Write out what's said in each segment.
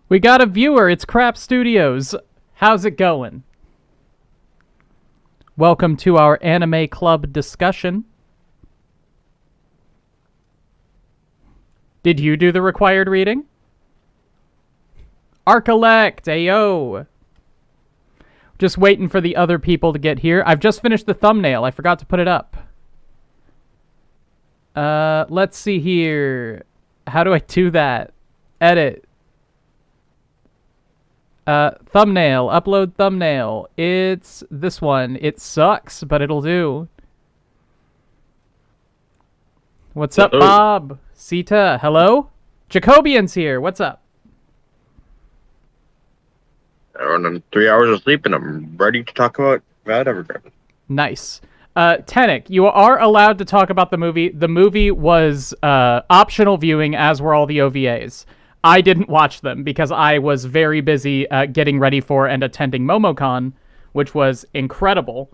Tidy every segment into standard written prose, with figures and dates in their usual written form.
We got a viewer. It's Crap Studios. How's it going? Welcome to our anime club discussion. Did you do the required reading? Arcolect, ayo. Just waiting for the other people to get here. I've just finished the thumbnail. I forgot to put it up. Let's see here. How do I do that? Edit. Thumbnail. Upload thumbnail. It's this one. It sucks, but it'll do. What's up, Bob? Sita, hello? Jacobian's here. What's up? I'm 3 hours of sleep and I'm ready to talk about Evergarden. Nice. Tenic, you are allowed to talk about the movie. The movie was optional viewing, as were all the OVAs. I didn't watch them because I was very busy getting ready for and attending MomoCon, which was incredible.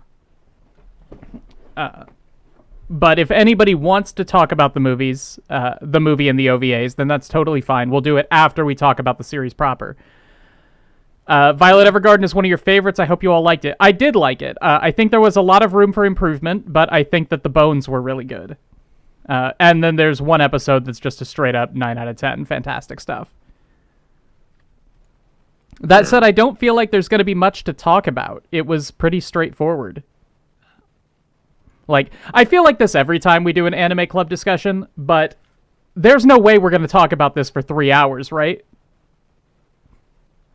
But if anybody wants to talk about the movies, the movie and the OVAs, then that's totally fine. We'll do it after we talk about the series proper. Violet Evergarden is one of your favorites. I hope you all liked it. I did like it. I think there was a lot of room for improvement, but I think that the bones were really good. And then there's one episode that's just a straight up 9 out of 10. Fantastic stuff. That said, I don't feel like there's going to be much to talk about. It was pretty straightforward. Like, I feel like this every time we do an anime club discussion, but there's no way we're going to talk about this for 3 hours, right?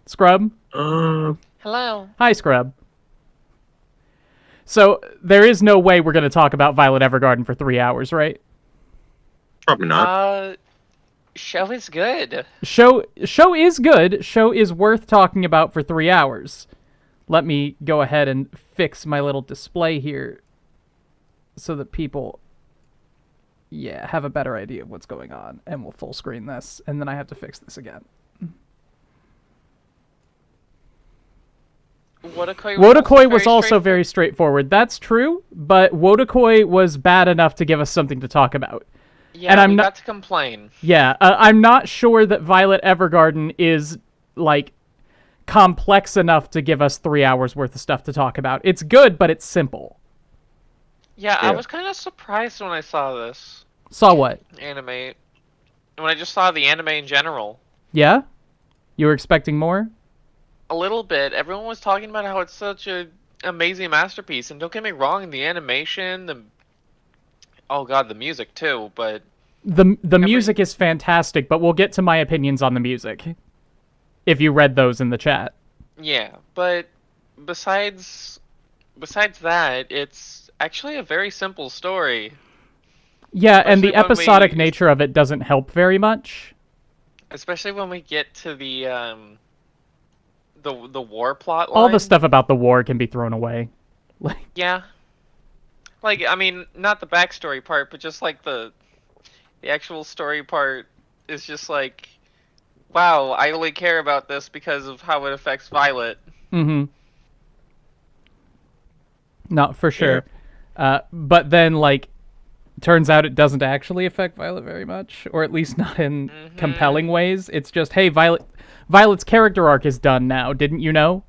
Scrub? Hello. Hi, Scrub. So, there is no way we're going to talk about Violet Evergarden for 3 hours, right? Probably not. Show is good. Show is good. Show is worth talking about for 3 hours. Let me go ahead and fix my little display here so that people, have a better idea of what's going on. And we'll full screen this, and then I have to fix this again. Wodokoi was also very straightforward. That's true, but Wodokoi was bad enough to give us something to talk about. Yeah, and I'm not not to complain. Yeah, I'm not sure that Violet Evergarden is, like, complex enough to give us 3 hours worth of stuff to talk about. It's good, but it's simple. Yeah, I was kind of surprised when I saw this. Saw what? Anime. When I just saw the anime in general. Yeah? You were expecting more? A little bit. Everyone was talking about how it's such an amazing masterpiece, and don't get me wrong, the animation, the music too, but the music is fantastic, but we'll get to my opinions on the music if you read those in the chat. Yeah, but besides that, it's actually a very simple story. Yeah, Especially and the episodic nature of it doesn't help very much. Especially when we get to the war plot line. All the stuff about the war can be thrown away. Yeah. Like, I mean, not the backstory part, but just like the actual story part is just like, wow, I only care about this because of how it affects Violet. Mm-hmm. No, for sure. Yeah. But then, like, turns out it doesn't actually affect Violet very much, or at least not in compelling ways. It's just, hey, Violet's character arc is done now. Didn't you know?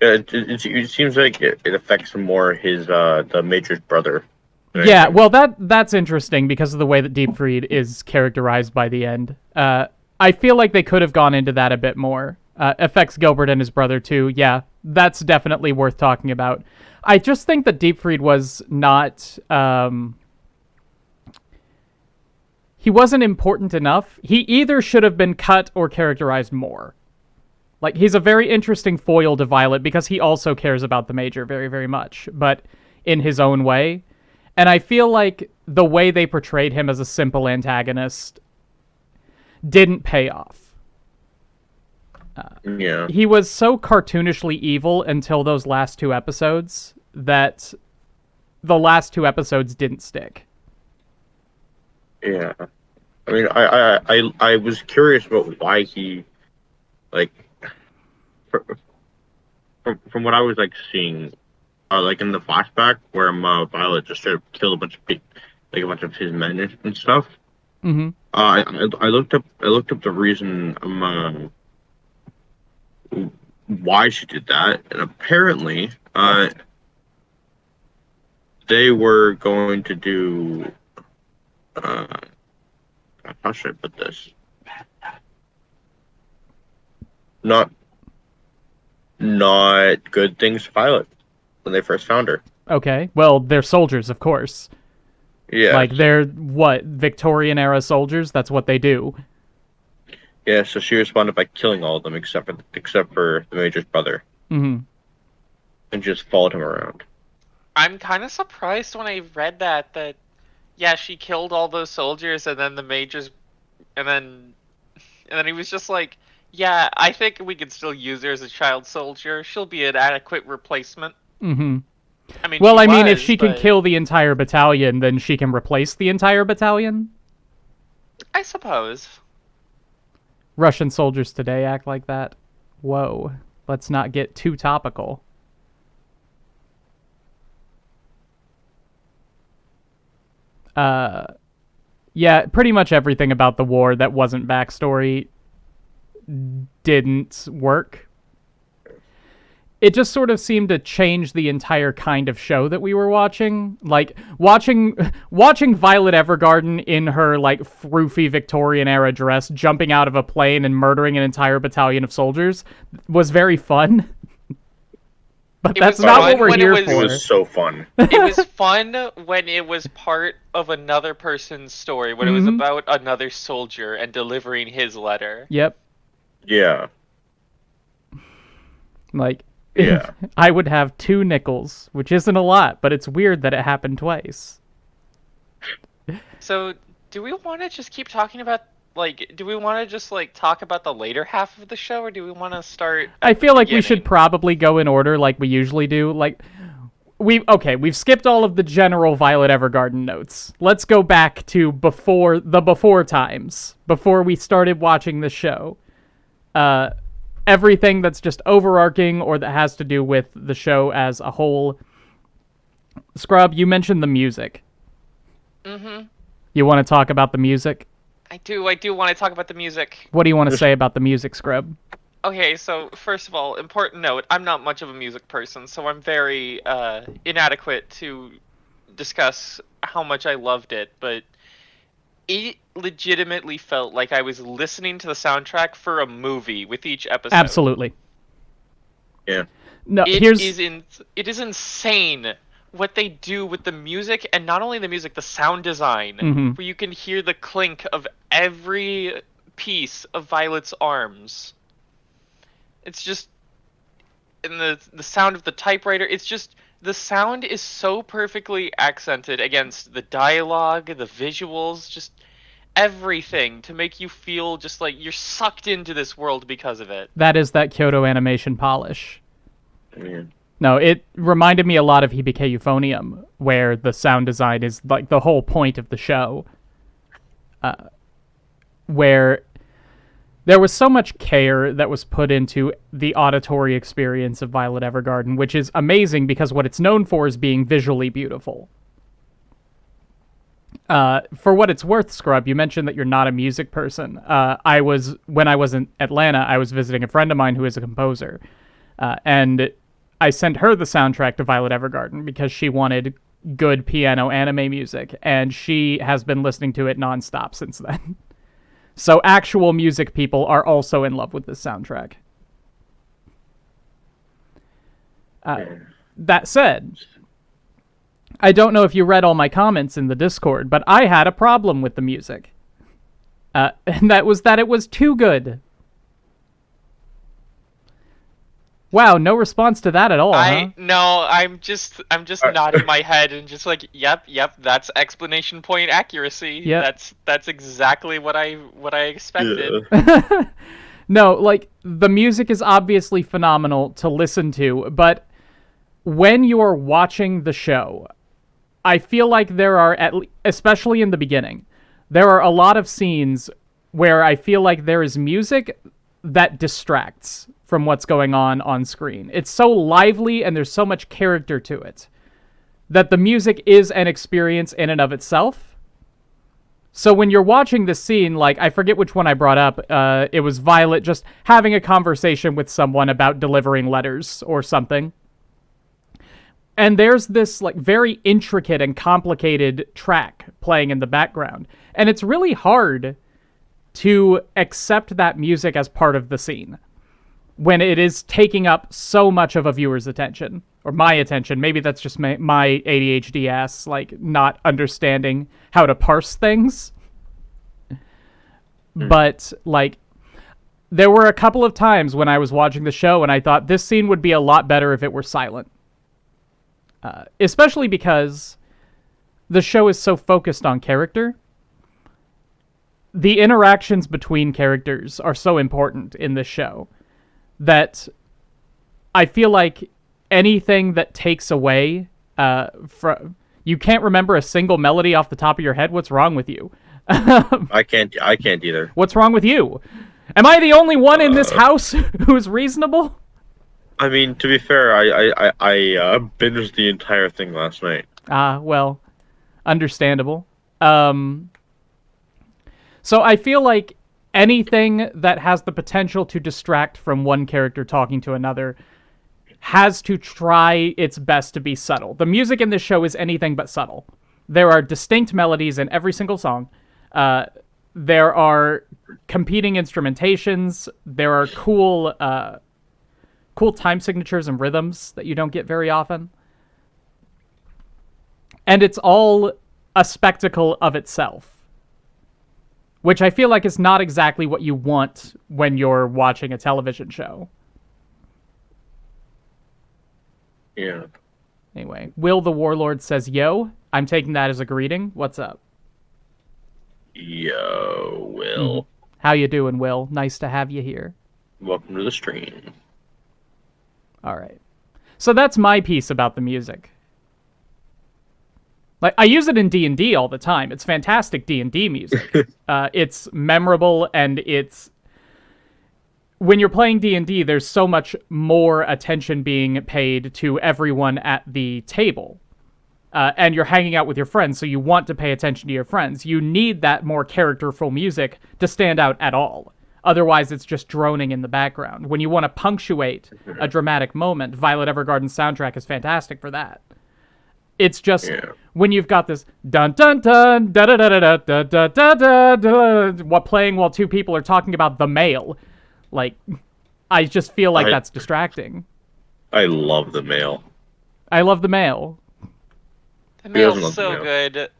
It seems like it affects more his the Major's brother. Right? Yeah, well, that's interesting because of the way that Deepfried is characterized by the end. I feel like they could have gone into that a bit more. Affects Gilbert and his brother too. Yeah, that's definitely worth talking about. I just think that Deepfried was not. He wasn't important enough. He either should have been cut or characterized more. Like, he's a very interesting foil to Violet because he also cares about the Major very, very much, but in his own way. And I feel like the way they portrayed him as a simple antagonist didn't pay off. Yeah. He was so cartoonishly evil until those last 2 episodes that the last 2 episodes didn't stick. Yeah. I mean, I was curious about why he, like, from what I was like seeing, like in the flashback where Violet just sort of killed a bunch of his men and stuff. Mm-hmm. I looked up the reason why she did that, and apparently they were going to do how should I put this? Not good things to Violet when they first found her. Okay. Well, they're soldiers, of course. Yeah. Like, they're, what, Victorian-era soldiers? That's what they do. Yeah, so she responded by killing all of them except for the Major's brother. Mm-hmm. And just followed him around. I'm kind of surprised when I read that, yeah, she killed all those soldiers, and then the Major's... And then he was just like, yeah, I think we could still use her as a child soldier. She'll be an adequate replacement. Mm-hmm. I mean, well, I mean, if she can kill the entire battalion, then she can replace the entire battalion? I suppose. Russian soldiers today act like that. Whoa. Let's not get too topical. Yeah, pretty much everything about the war that wasn't backstory didn't work. It just sort of seemed to change the entire kind of show that we were watching. Like, watching Violet Evergarden in her, like, froofy Victorian-era dress jumping out of a plane and murdering an entire battalion of soldiers was very fun. But that's not what we're here for. It was so fun. It was fun when it was part of another person's story, when it was about another soldier and delivering his letter. Yep. Yeah. Like... Yeah. I would have 2 nickels, which isn't a lot, but it's weird that it happened twice. So, do we want to just keep talking about, like, do we want to just, like, talk about the later half of the show, or do we want to start I feel like we should probably go in order like we usually do. Like, we've skipped all of the general Violet Evergarden notes. Let's go back to before times, before we started watching the show. Everything that's just overarching or that has to do with the show as a whole. Scrub, you mentioned the music. Mm-hmm. You want to talk about the music? I do want to talk about the music. What do you want to say about the music, Scrub? Okay, so first of all, important note, I'm not much of a music person, so I'm very inadequate to discuss how much I loved it, but it legitimately felt like I was listening to the soundtrack for a movie with each episode. Absolutely. Yeah. No, it is insane what they do with the music, and not only the music, the sound design, where you can hear the clink of every piece of Violet's arms. It's just, and the sound of the typewriter, it's just, the sound is so perfectly accented against the dialogue, the visuals, just everything to make you feel just like you're sucked into this world because of it. That is that Kyoto Animation polish. Yeah. No, it reminded me a lot of Hibike Euphonium, where the sound design is like the whole point of the show. Where there was so much care that was put into the auditory experience of Violet Evergarden, which is amazing because what it's known for is being visually beautiful. For what it's worth, Scrub, you mentioned that you're not a music person. When I was in Atlanta, I was visiting a friend of mine who is a composer. And I sent her the soundtrack to Violet Evergarden because she wanted good piano anime music, and she has been listening to it nonstop since then. So actual music people are also in love with this soundtrack. That said, I don't know if you read all my comments in the Discord, but I had a problem with the music. And that was that it was too good. Wow, no response to that at all, huh? No, I'm just nodding my head and just like, yep, that's explanation point accuracy. Yep. That's exactly what I expected. Yeah. No, like, the music is obviously phenomenal to listen to, but when you're watching the show, I feel like there are, especially in the beginning, there are a lot of scenes where I feel like there is music that distracts from what's going on screen. It's so lively and there's so much character to it that the music is an experience in and of itself, So when you're watching this scene, like, I forget which one I brought up, it was Violet just having a conversation with someone about delivering letters or something. And there's this, like, very intricate and complicated track playing in the background. And it's really hard to accept that music as part of the scene when it is taking up so much of a viewer's attention. Or my attention. Maybe that's just my ADHD ass, like, not understanding how to parse things. But, like, there were a couple of times when I was watching the show and I thought this scene would be a lot better if it were silent. Especially because the show is so focused on character. The interactions between characters are so important in this show that I feel like anything that takes away from... You can't remember a single melody off the top of your head? What's wrong with you? I can't either. What's wrong with you? Am I the only one in this house who's reasonable? I mean, to be fair, I binged the entire thing last night. Well, understandable. So I feel like anything that has the potential to distract from one character talking to another has to try its best to be subtle. The music in this show is anything but subtle. There are distinct melodies in every single song. There are competing instrumentations. There are cool time signatures and rhythms that you don't get very often. And it's all a spectacle of itself, which I feel like is not exactly what you want when you're watching a television show. Yeah. Anyway, Will the Warlord says, yo. I'm taking that as a greeting. What's up? Yo, Will. How you doing, Will? Nice to have you here. Welcome to the stream. All right. So that's my piece about the music. Like, I use it in D&D all the time. It's fantastic D&D music. It's memorable, and it's... When you're playing D&D, there's so much more attention being paid to everyone at the table. And you're hanging out with your friends, so you want to pay attention to your friends. You need that more characterful music to stand out at all. Otherwise, it's just droning in the background. When you want to punctuate a dramatic moment, Violet Evergarden's soundtrack is fantastic for that. It's just when you've got this dun dun dun da da da da da da da da da what playing while two people are talking about the mail. Like, I just feel like that's distracting. I love the mail. I love the mail. The mail's so good.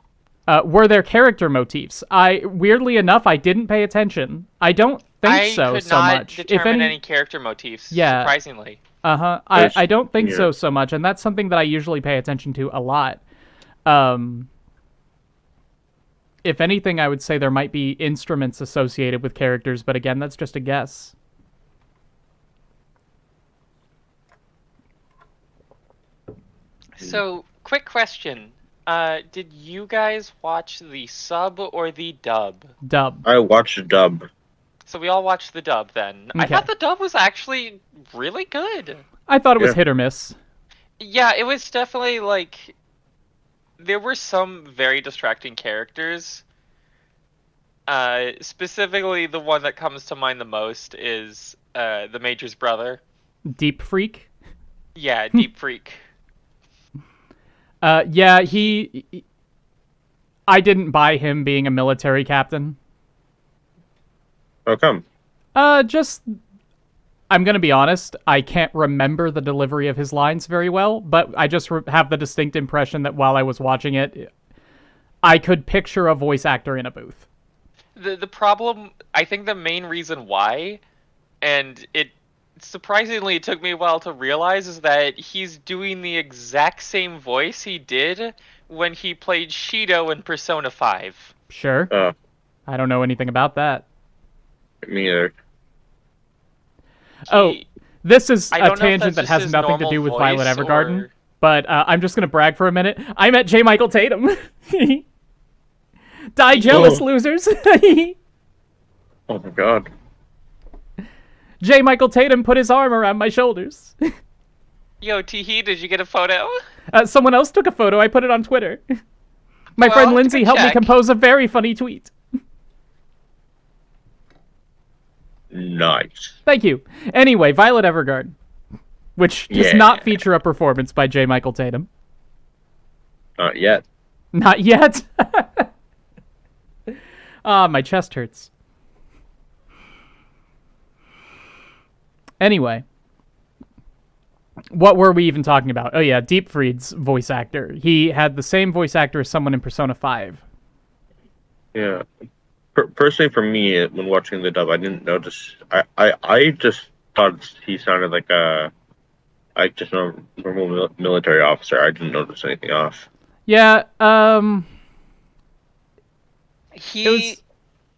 Were there character motifs? Weirdly enough, I didn't pay attention. I don't think so much. I could not determine any character motifs, surprisingly. I don't think so much, and that's something that I usually pay attention to a lot. If anything, I would say there might be instruments associated with characters, but again, that's just a guess. So, quick question. Did you guys watch the sub or the dub? Dub. I watched the dub. So we all watched the dub then. Okay. I thought the dub was actually really good. I thought it was hit or miss. Yeah, it was definitely like... There were some very distracting characters. Specifically, the one that comes to mind the most is the Major's brother. Deep Freak? Yeah, Deep Freak. Yeah, I didn't buy him being a military captain. How come? I'm gonna be honest, I can't remember the delivery of his lines very well, but I just have the distinct impression that while I was watching it, I could picture a voice actor in a booth. The problem, I think the main reason why, and it surprisingly took me a while to realize, is that he's doing the exact same voice he did when he played Shido in Persona 5. Sure. I don't know anything about that. Me either. This is a tangent that has nothing to do with Violet Evergarden, but I'm just going to brag for a minute. I met J. Michael Tatum. Die jealous, losers. Oh my god. J. Michael Tatum put his arm around my shoulders. Yo, Teehee, did you get a photo? Someone else took a photo. I put it on Twitter. My Well, friend I'll have to Lindsay go helped me check. compose a very funny tweet. Nice. Thank you. Anyway, Violet Evergarden, which does Yeah. not feature a performance by J. Michael Tatum. Not yet. Not yet. Ah, my chest hurts. Anyway, what were we even talking about? Oh yeah, Deepfried's voice actor. He had the same voice actor as someone in Persona 5. Yeah. Personally, for me, when watching the dub, I didn't notice. I just thought he sounded like just a normal military officer. I didn't notice anything off. Yeah,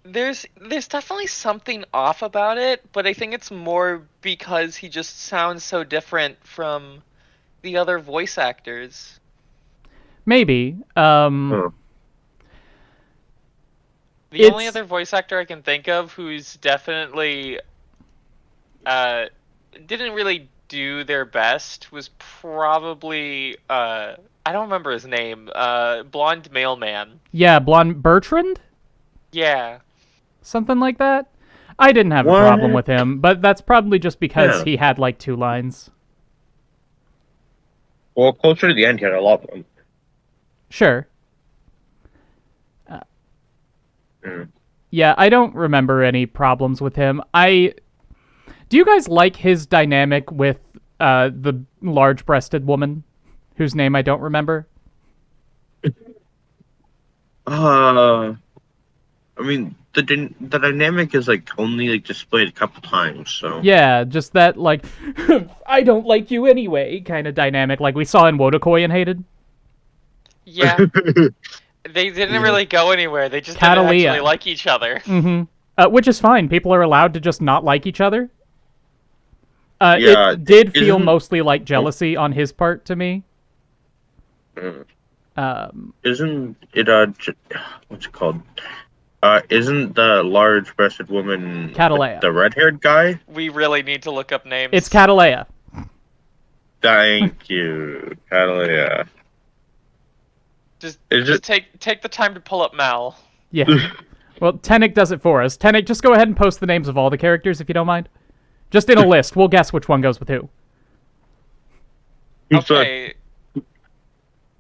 There's definitely something off about it, but I think it's more because he just sounds so different from the other voice actors. maybe. Huh. The only It's- other voice actor I can think of who's definitely didn't really do their best was probably I don't remember his name. Blonde mailman. Yeah, Blonde Bertrand? Yeah. Something like that? I didn't have a What? problem with him, but that's probably just because Yeah. he had like 2 lines. Well, closer to the end, he had a lot of them. Sure. Mm. Yeah, I don't remember any problems with him. Do you guys like his dynamic with the large-breasted woman, whose name I don't remember? I mean, the dynamic is like only like displayed a couple times, so Yeah, just that like I don't like you anyway kind of dynamic, like we saw in Wodokoi and Hated. Yeah. They didn't really go anywhere. They just didn't Catalea. actually like each other. Which is fine. People are allowed to just not like each other. Yeah, It did feel isn't- mostly like jealousy on his part to me. Mm. Isn't it what's it called? Isn't the large-breasted woman Catalea. the red-haired guy? We really need to look up names. It's Catalea. Thank you, Catalea. Just Is it- take the time to pull up Mal. Yeah. Well, Tenek does it for us. Tenek, just go ahead and post the names of all the characters if you don't mind. Just in a list. We'll guess which one goes with who. Okay.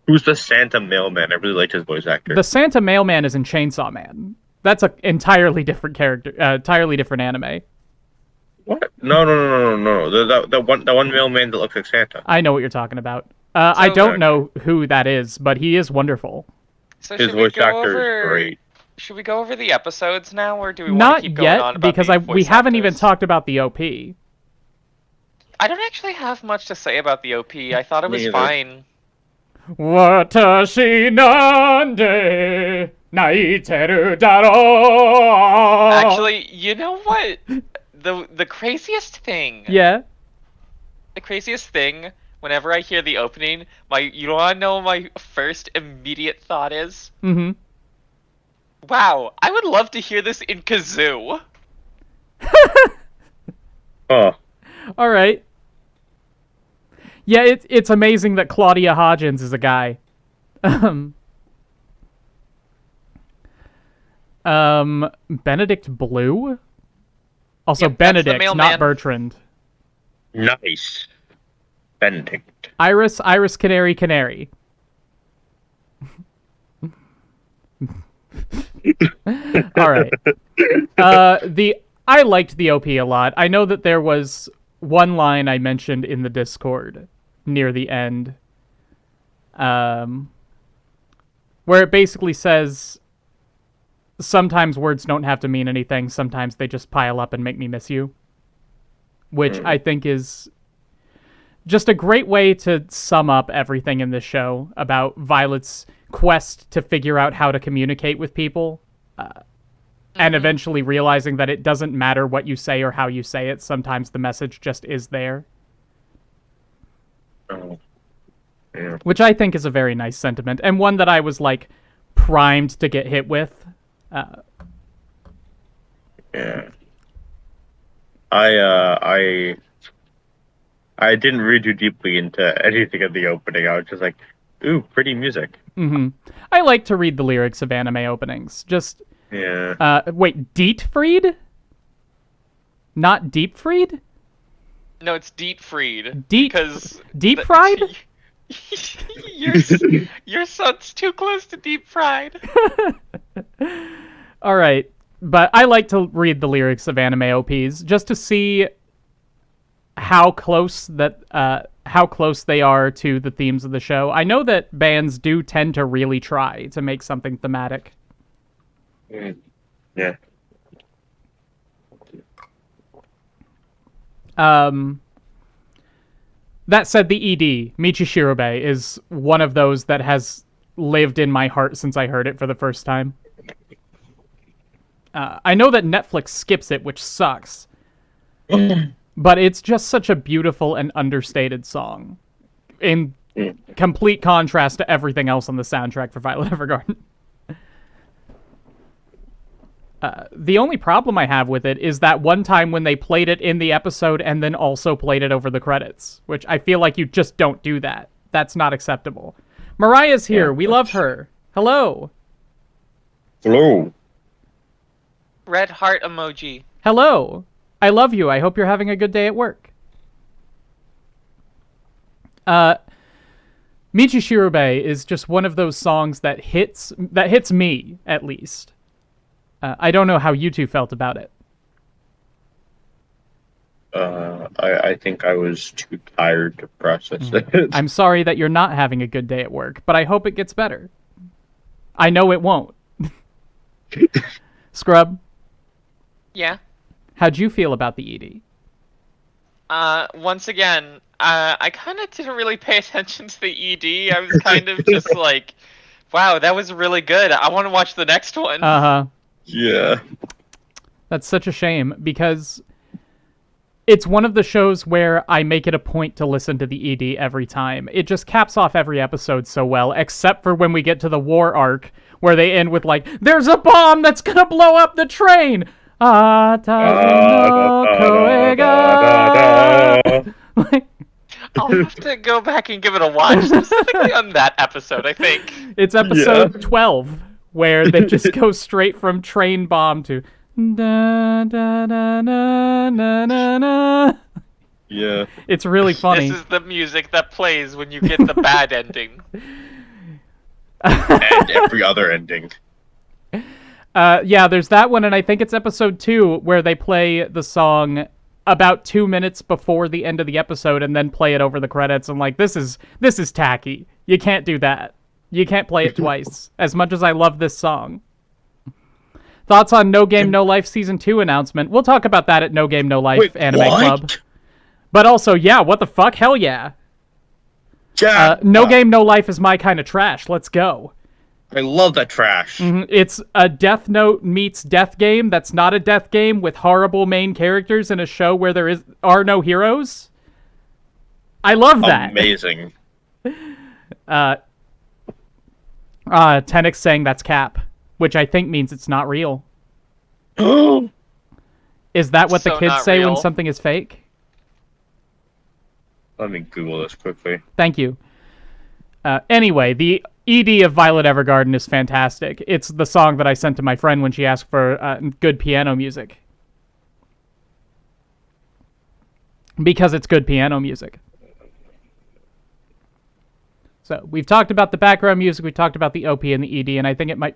Who's the Santa mailman? I really liked his voice actor. The Santa Mailman is in Chainsaw Man. That's an entirely different character, entirely different anime. What? No. The one mailman that looks like Santa. I know what you're talking about. I don't know who that is, but he is wonderful. So His should we voice go actor over? is great. Should we go over the episodes now, or do we want Not to keep going on yet, about because the we voice haven't even actors? talked about the OP. I don't actually have much to say about the OP. I thought it Me was either. fine. Watashi nande naiteru daro. Actually, you know what? The craziest thing. Yeah. The craziest thing. Whenever I hear the opening, you wanna know what my first immediate thought is? Mm-hmm. Wow, I would love to hear this in kazoo. Oh, All right. Yeah, it's amazing that Claudia Hodgins is a guy. Benedict Blue? Also Yep, that's the Benedict, not mailman. Bertrand. nice. Benedict. Iris, Canary, Canary. All right. I liked the OP a lot. I know that there was one line I mentioned in the Discord near the end, where it basically says, sometimes words don't have to mean anything, sometimes they just pile up and make me miss you. Which I think is just a great way to sum up everything in this show about Violet's quest to figure out how to communicate with people, and eventually realizing that it doesn't matter what you say or how you say it. Sometimes the message just is there. Oh, yeah. Which I think is a very nice sentiment, and one that I was, like, primed to get hit with. Yeah. I didn't read too deeply into anything of the opening. I was just like, ooh, pretty music. I like to read the lyrics of anime openings. Just Yeah. wait, Dietfried? Not Deep Fried? No, it's deep fried. Deep- because Deep fried? Your son's too close to deep fried. All right, but I like to read the lyrics of anime OPs just to see how close they are to the themes of the show. I know that bands do tend to really try to make something thematic. Yeah. That said, the ED, Michi Shirobei, is one of those that has lived in my heart since I heard it for the first time. I know that Netflix skips it, which sucks. But it's just such a beautiful and understated song. In complete contrast to everything else on the soundtrack for Violet Evergarden. The only problem I have with it is that one time when they played it in the episode and then also played it over the credits, which I feel like you just don't do that. That's not acceptable. Mariah's here. We love her. Hello. Hello. Red heart emoji. Hello. I love you. I hope you're having a good day at work. Michi Shirobei is just one of those songs that hits me, at least. I don't know how you two felt about it. I think I was too tired to process it. I'm sorry that you're not having a good day at work, but I hope it gets better. I know it won't. Scrub, Yeah. how'd you feel about the ED? Once again, I kind of didn't really pay attention to the ED. I was kind of just like, wow, that was really good. I want to watch the next one. Uh-huh. Yeah. That's such a shame, because it's one of the shows where I make it a point to listen to the ED every time. It just caps off every episode so well, except for when we get to the war arc, where they end with like, there's a bomb that's gonna blow up the train! Like, I'll have to go back and give it a watch, specifically on that episode, I think. it's episode 12, where they just go straight from train bomb to da da da na na na na. Yeah. It's really funny. This is the music that plays when you get the bad ending. And every other ending. Yeah, there's that one, and I think it's episode 2 where they play the song about 2 minutes before the end of the episode and then play it over the credits. I'm like, this is tacky. You can't do that. You can't play it twice, as much as I love this song. Thoughts on No Game No Life Season 2 announcement? We'll talk about that at No Game No Life Wait, Anime what? Club. But also, yeah, what the fuck? Hell yeah. Yeah. No Game No Life is my kind of trash. Let's go. I love that trash. It's a Death Note meets Death Game that's not a Death Game with horrible main characters in a show where there are no heroes. I love that. Amazing. Tenix saying that's cap, which I think means it's not real. Is that what the So kids not say when real. something is fake? Let me Google this quickly. Thank you. Anyway, the ED of Violet Evergarden is fantastic. It's the song that I sent to my friend when she asked for good piano music. Because it's good piano music. So, we've talked about the background music, we talked about the OP and the ED, and I think it might...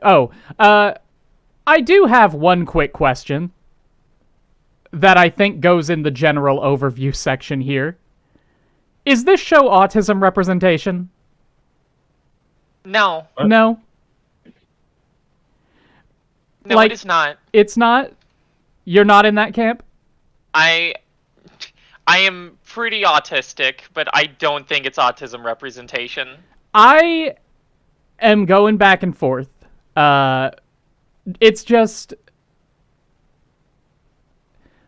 I do have one quick question that I think goes in the general overview section here. Is this show autism representation? No. What? No. No, Like- it is not. It's not? You're not in that camp? I am pretty autistic, but I don't think it's autism representation. I am going back and forth. It's just...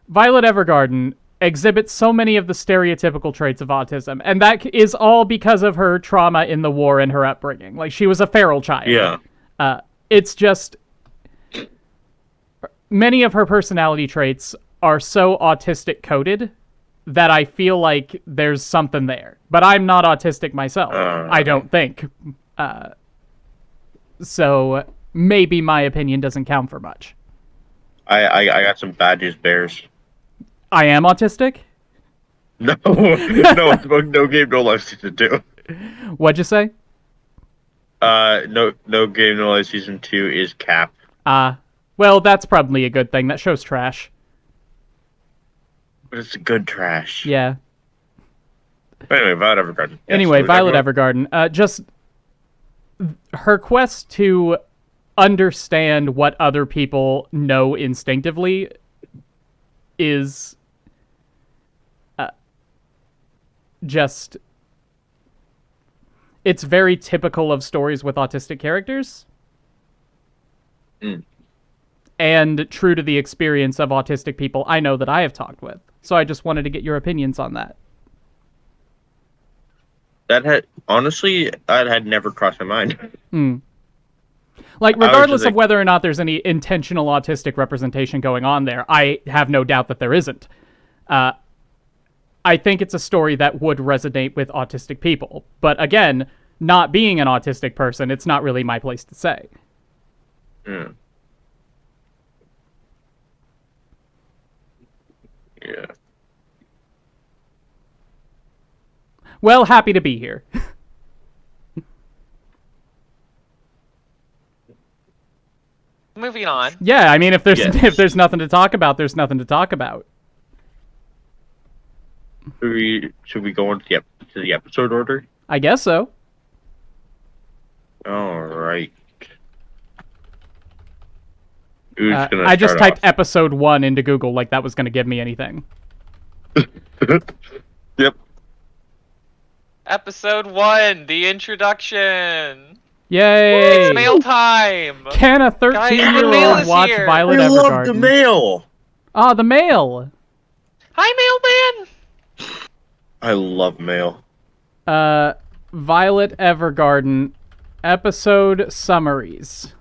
Violet Evergarden exhibits so many of the stereotypical traits of autism, and that is all because of her trauma in the war and her upbringing. Like, she was a feral child. Yeah. It's just... Many of her personality traits are so autistic-coded that I feel like there's something there. But I'm not autistic myself, I don't think. So maybe my opinion doesn't count for much. I got some bad news bears. I am autistic? No, no, no game, no life season 2. What'd you say? No game, no life season 2 is cap. Well, that's probably a good thing. That show's trash. But it's good trash. Yeah. Anyway, Violet Evergarden. Yes, Anyway, Violet Evergarden. Just her quest to understand what other people know instinctively is just... It's very typical of stories with autistic characters. And true to the experience of autistic people I know that I have talked with. So I just wanted to get your opinions on that. That had never crossed my mind. Like, regardless of whether or not there's any intentional autistic representation going on there, I have no doubt that there isn't. I think it's a story that would resonate with autistic people. But again, not being an autistic person, it's not really my place to say. Yeah. Well, happy to be here. Moving on. Yeah, I mean, if there's nothing to talk about, there's nothing to talk about. Should we go into the episode order? I guess so. All right. I just typed episode 1 into Google like that was going to give me anything. Yep. Episode 1, the introduction. Yay! It's mail time. Can a 13-year-old watch here. Violet I Evergarden? love the mail. Ah, the mail. Hi, mailman. I love mail. Violet Evergarden episode summaries.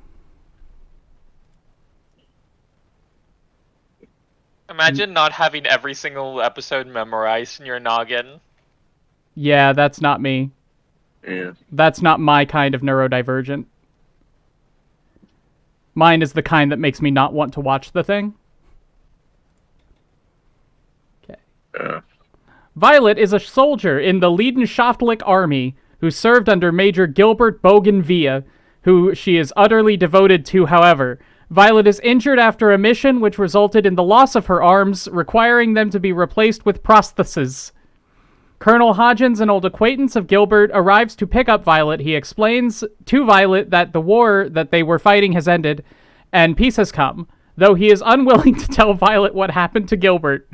Imagine not having every single episode memorized in your noggin. Yeah, that's not me. Yeah. That's not my kind of neurodivergent. Mine is the kind that makes me not want to watch the thing. Okay. Violet is a soldier in the Leidenschaftlich Army who served under Major Gilbert Bougainville, who she is utterly devoted to, however. Violet is injured after a mission which resulted in the loss of her arms, requiring them to be replaced with prostheses. Colonel Hodgins, an old acquaintance of Gilbert, arrives to pick up Violet. He explains to Violet that the war that they were fighting has ended, and peace has come, though he is unwilling to tell Violet what happened to Gilbert.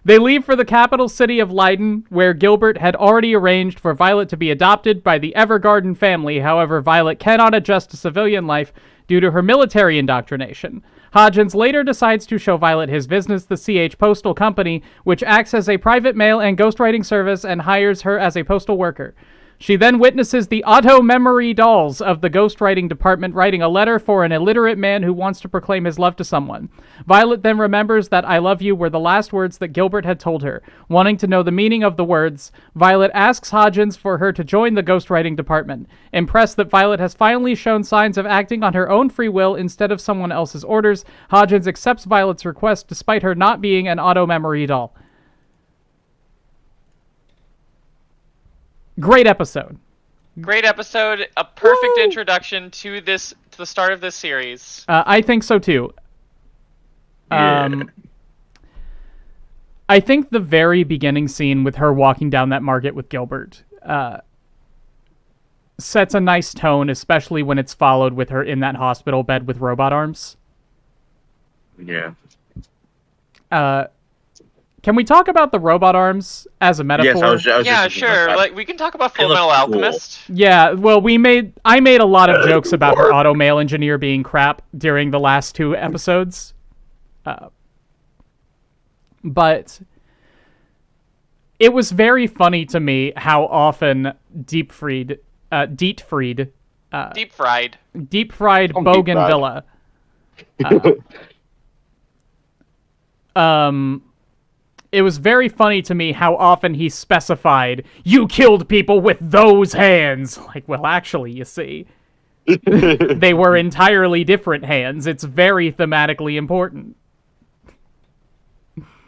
They leave for the capital city of Leiden, where Gilbert had already arranged for Violet to be adopted by the Evergarden family. However, Violet cannot adjust to civilian life due to her military indoctrination. Hodgins later decides to show Violet his business, the CH Postal Company, which acts as a private mail and ghostwriting service and hires her as a postal worker. She then witnesses the auto-memory dolls of the ghostwriting department writing a letter for an illiterate man who wants to proclaim his love to someone. Violet then remembers that "I love you" were the last words that Gilbert had told her. Wanting to know the meaning of the words, Violet asks Hodgins for her to join the ghostwriting department. Impressed that Violet has finally shown signs of acting on her own free will instead of someone else's orders, Hodgins accepts Violet's request despite her not being an auto-memory doll. Great episode. Great episode. A perfect introduction to the start of this series. I think so too. Yeah. I think the very beginning scene with her walking down that market with Gilbert sets a nice tone, especially when it's followed with her in that hospital bed with robot arms. Yeah. Can we talk about the robot arms as a metaphor? Yes, I was Yeah, just thinking about sure. that. Like we can talk about They Full look Metal cool. Alchemist. Yeah, well, I made a lot of jokes about her auto mail engineer being crap during the last 2 episodes. But it was very funny to me how often deep fried Bougainville it was very funny to me how often he specified, "You killed people with those hands." Like, well, actually, you see, they were entirely different hands. It's very thematically important.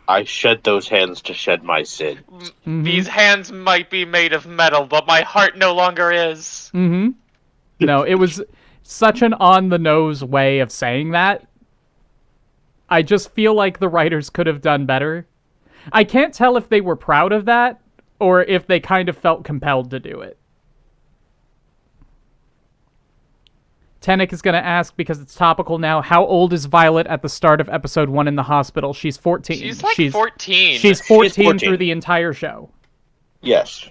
I shed those hands to shed my sin. These hands might be made of metal, but my heart no longer is. Mm-hmm. No, it was such an on-the-nose way of saying that. I just feel like the writers could have done better. I can't tell if they were proud of that, or if they kind of felt compelled to do it. Tenick is going to ask, because it's topical now, how old is Violet at the start of episode 1 in the hospital? She's 14. She's like 14. She's 14 through the entire show. Yes.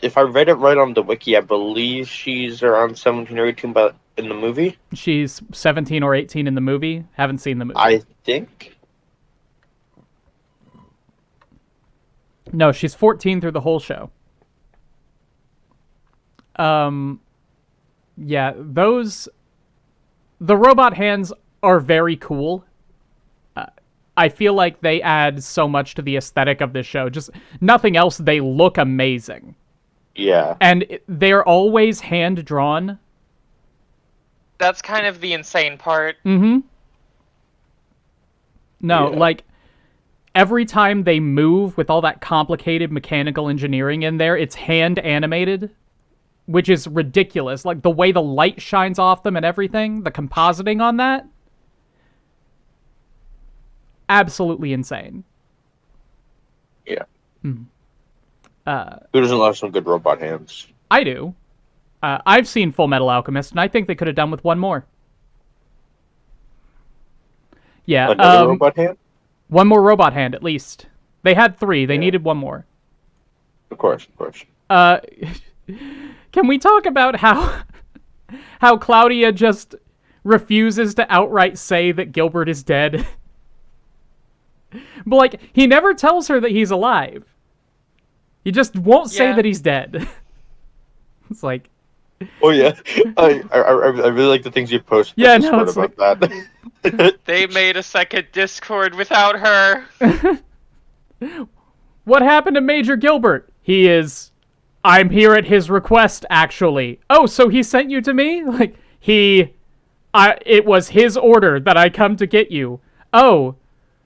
If I read it right on the wiki, I believe she's around 17 or 18 but in the movie. She's 17 or 18 in the movie. Haven't seen the movie. I think. No, she's 14 through the whole show. Yeah, the robot hands are very cool. I feel like they add so much to the aesthetic of this show. Just nothing else, they look amazing. Yeah. And they're always hand-drawn. That's kind of the insane part. Mm-hmm. No, Yeah. like, every time they move with all that complicated mechanical engineering in there, it's hand-animated, which is ridiculous. Like, the way the light shines off them and everything, the compositing on that, absolutely insane. Yeah. Hmm. Who doesn't love some good robot hands? I do. I've seen Full Metal Alchemist, and I think they could have done with one more. Yeah. Another robot hand? One more robot hand, at least. They had 3. They needed one more. Of course, of course. Can we talk about how Claudia just refuses to outright say that Gilbert is dead? But, like, he never tells her that he's alive. He just won't say that he's dead. It's like... Oh, yeah. I really like the things you post. Yeah, no, it's about like... that. They made a second Discord without her. What happened to Major Gilbert? He is... I'm here at his request, actually. Oh, so he sent you to me? Like, it was his order that I come to get you. Oh,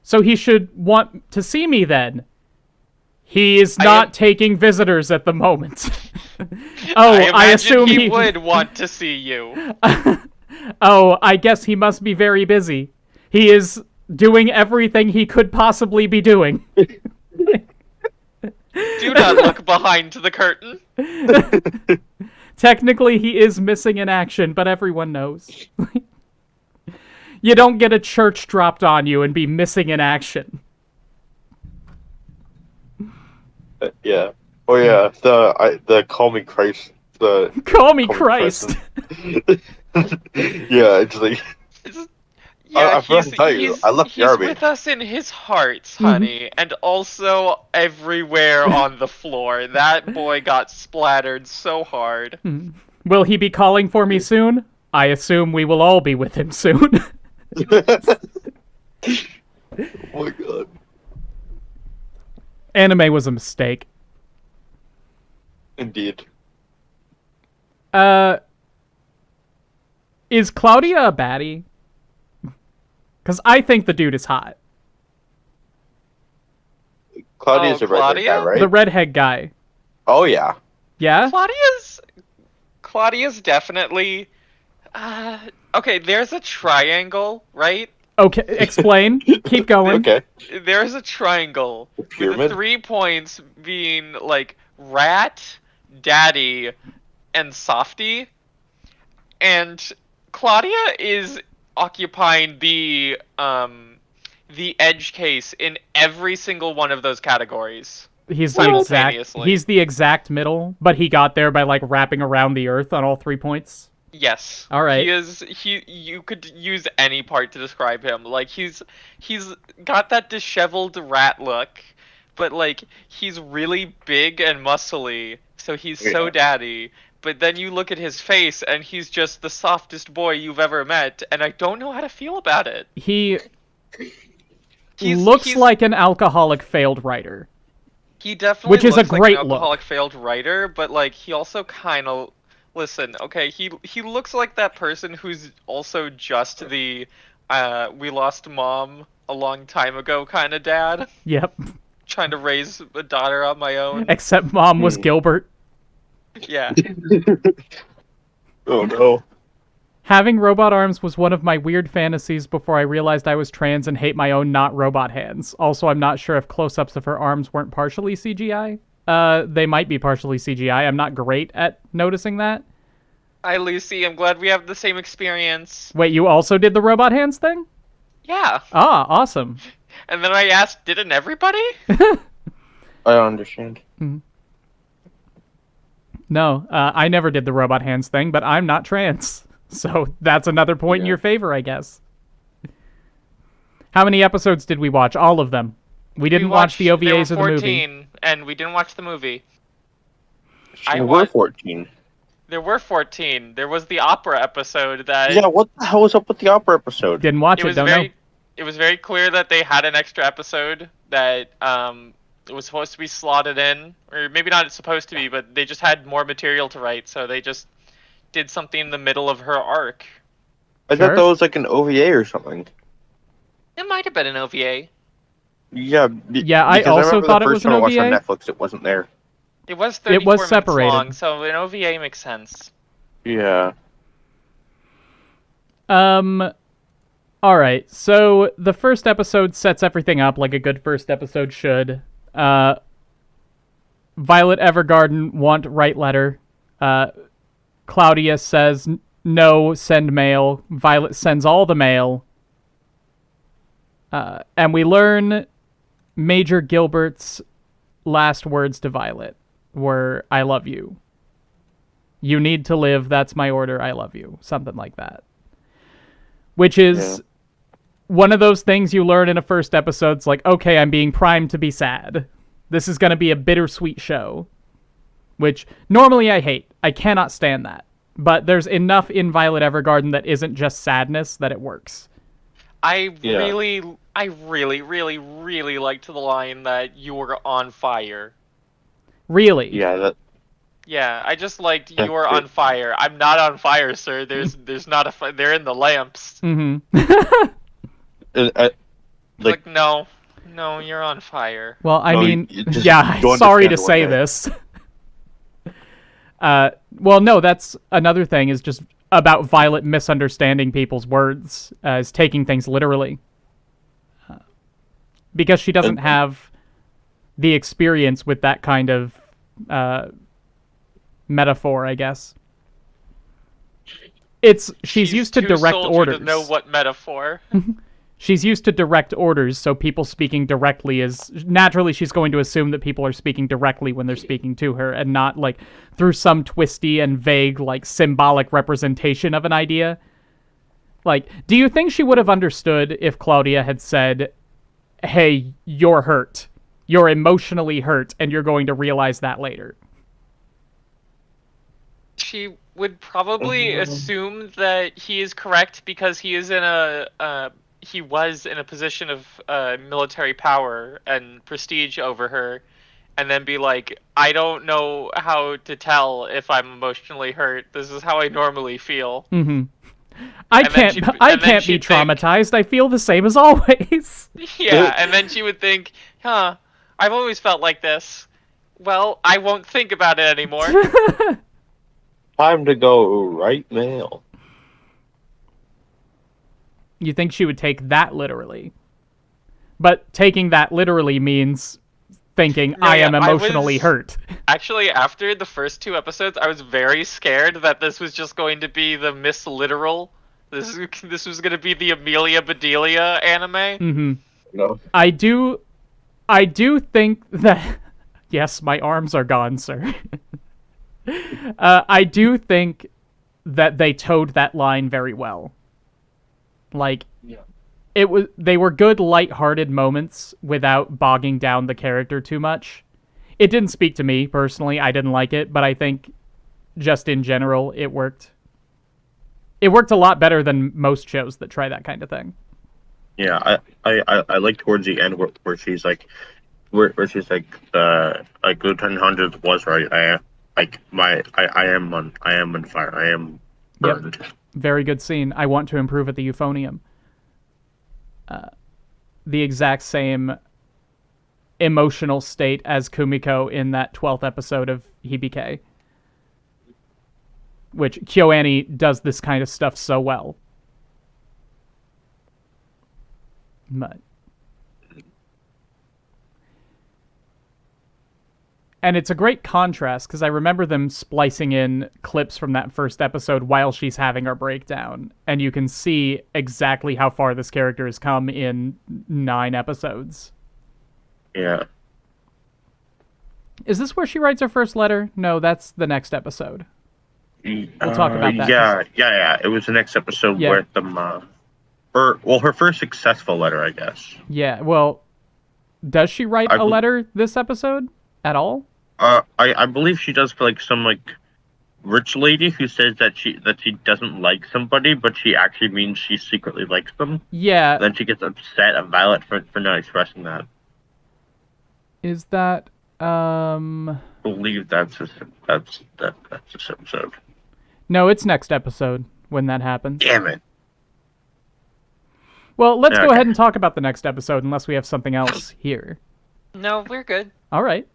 so he should want to see me then. He is not taking visitors at the moment. I assume he would want to see you. Oh, I guess he must be very busy. He is doing everything he could possibly be doing. Do not look behind the curtain. Technically, he is missing in action, but everyone knows. You don't get a church dropped on you and be missing in action. Yeah. Oh yeah. The Call Me Christ. The Call Me Christ. Yeah, it's like. Yeah, I forgot to tell you, I left the army. He's with us in his hearts, honey, and also everywhere on the floor. That boy got splattered so hard. Will he be calling for me soon? I assume we will all be with him soon. Oh my god. Anime was a mistake. Indeed. Is Claudia a baddie? Because I think the dude is hot. Claudia's a redhead guy, right? The redhead guy. Oh yeah. Yeah? Claudia's definitely... okay, there's a triangle, right? Okay, explain. Keep going. Okay. There's a triangle with the 3 points being like rat, daddy, and softy. And Claudia is occupying the edge case in every single one of those categories. He's the exact middle, but he got there by like wrapping around the earth on all 3 points. Yes. All right. You could use any part to describe him. Like he's got that disheveled rat look, but like he's really big and muscly, so he's so daddy. But then you look at his face and he's just the softest boy you've ever met, and I don't know how to feel about it. Looks like an alcoholic failed writer. He definitely which is looks a great like an alcoholic look. failed writer, but like he also kind of listen. Okay, he looks like that person who's also just the we lost mom a long time ago kind of dad. Yep. Trying to raise a daughter on my own. Except mom was Gilbert. Yeah. Oh no. Having robot arms was one of my weird fantasies before I realized I was trans and hate my own not robot hands. Also, I'm not sure if close-ups of her arms weren't partially CGI. They might be partially CGI. I'm not great at noticing that. Hi, Lucy. I'm glad we have the same experience. Wait, you also did the robot hands thing? Yeah. Ah, awesome. And then I asked, didn't everybody? I understand. No, I never did the robot hands thing, but I'm not trans. So that's another point in your favor, I guess. How many episodes did we watch? All of them. We didn't watch the OVAs of the movie. 14, and we didn't watch the movie. There were 14. There were 14. There was the opera episode that... Yeah, what the hell was up with the opera episode? Didn't watch it, don't know. It was very clear that they had an extra episode that it was supposed to be slotted in. Or maybe not supposed to be, but they just had more material to write, so they just did something in the middle of her arc. I thought that was like an OVA or something. It might have been an OVA. Yeah. Yeah, I also thought it was an OVA. The first time I watched on Netflix, it wasn't there. It was 34 minutes separated. long, so an OVA makes sense. Yeah. Alright, so the first episode sets everything up like a good first episode should. Violet Evergarden want write letter. Claudia says, no, send mail. Violet sends all the mail. And we learn Major Gilbert's last words to Violet were, I love you. You need to live, that's my order, I love you. Something like that. Which is one of those things you learn in a first episode. It's like, okay, I'm being primed to be sad. This is going to be a bittersweet show. Which normally I hate. I cannot stand that. But there's enough in Violet Evergarden that isn't just sadness that it works. I really liked the line that you were on fire. Really? Yeah, Yeah, I just liked you were on fire. I'm not on fire, sir. There's not a they're in the lamps. Mm-hmm. Like no, you're on fire. Well, I mean, yeah, sorry to say this. Well, no, that's another thing is just about Violet misunderstanding people's words, is taking things literally. Because she doesn't have the experience with that kind of metaphor, I guess. She's used to direct orders. To know what metaphor. She's used to direct orders, so people speaking directly is... Naturally, she's going to assume that people are speaking directly when they're speaking to her, and not, like, through some twisty and vague, like, symbolic representation of an idea. Like, do you think she would have understood if Claudia had said, hey, you're hurt. You're emotionally hurt, and you're going to realize that later? She would probably assume that he is correct because he is in he was in a position of military power and prestige over her, and then be like, I don't know how to tell if I'm emotionally hurt. This is how I normally feel. Mm-hmm. I can't be traumatized. I feel the same as always. Yeah, and then she would think, I've always felt like this. Well, I won't think about it anymore. Time to go write mail. You think she would take that literally. But taking that literally means thinking, I am emotionally hurt. Actually, after the first 2 episodes, I was very scared that this was just going to be the Miss Literal. This was going to be the Amelia Bedelia anime. Mm-hmm. No. I do think that... Yes, my arms are gone, sir. I do think that they towed that line very well. Like, they were good, lighthearted moments without bogging down the character too much. It didn't speak to me, personally. I didn't like it, but I think just in general, it worked. It worked a lot better than most shows that try that kind of thing. Yeah, I like towards the end where she's like, where she's like Lieutenant Hundreds was right. I am on fire. I am burned. Yep. Very good scene. I want to improve at the euphonium. The exact same emotional state as Kumiko in that 12th episode of Hibike. Which KyoAni does this kind of stuff so well. But... And it's a great contrast, because I remember them splicing in clips from that first episode while she's having her breakdown. And you can see exactly how far this character has come in 9 episodes. Yeah. Is this where she writes her first letter? No, that's the next episode. We'll talk about that. Yeah. It was the next episode where her first successful letter, I guess. Yeah, well, does she write a letter this episode at all? I believe she does for like some like rich lady who says that she doesn't like somebody, but she actually means she secretly likes them. Yeah. Then she gets upset at Violet for not expressing that. Is that I believe that's this episode. No, it's next episode when that happens. Damn it. Well, let's go ahead and talk about the next episode unless we have something else here. No, we're good. All right.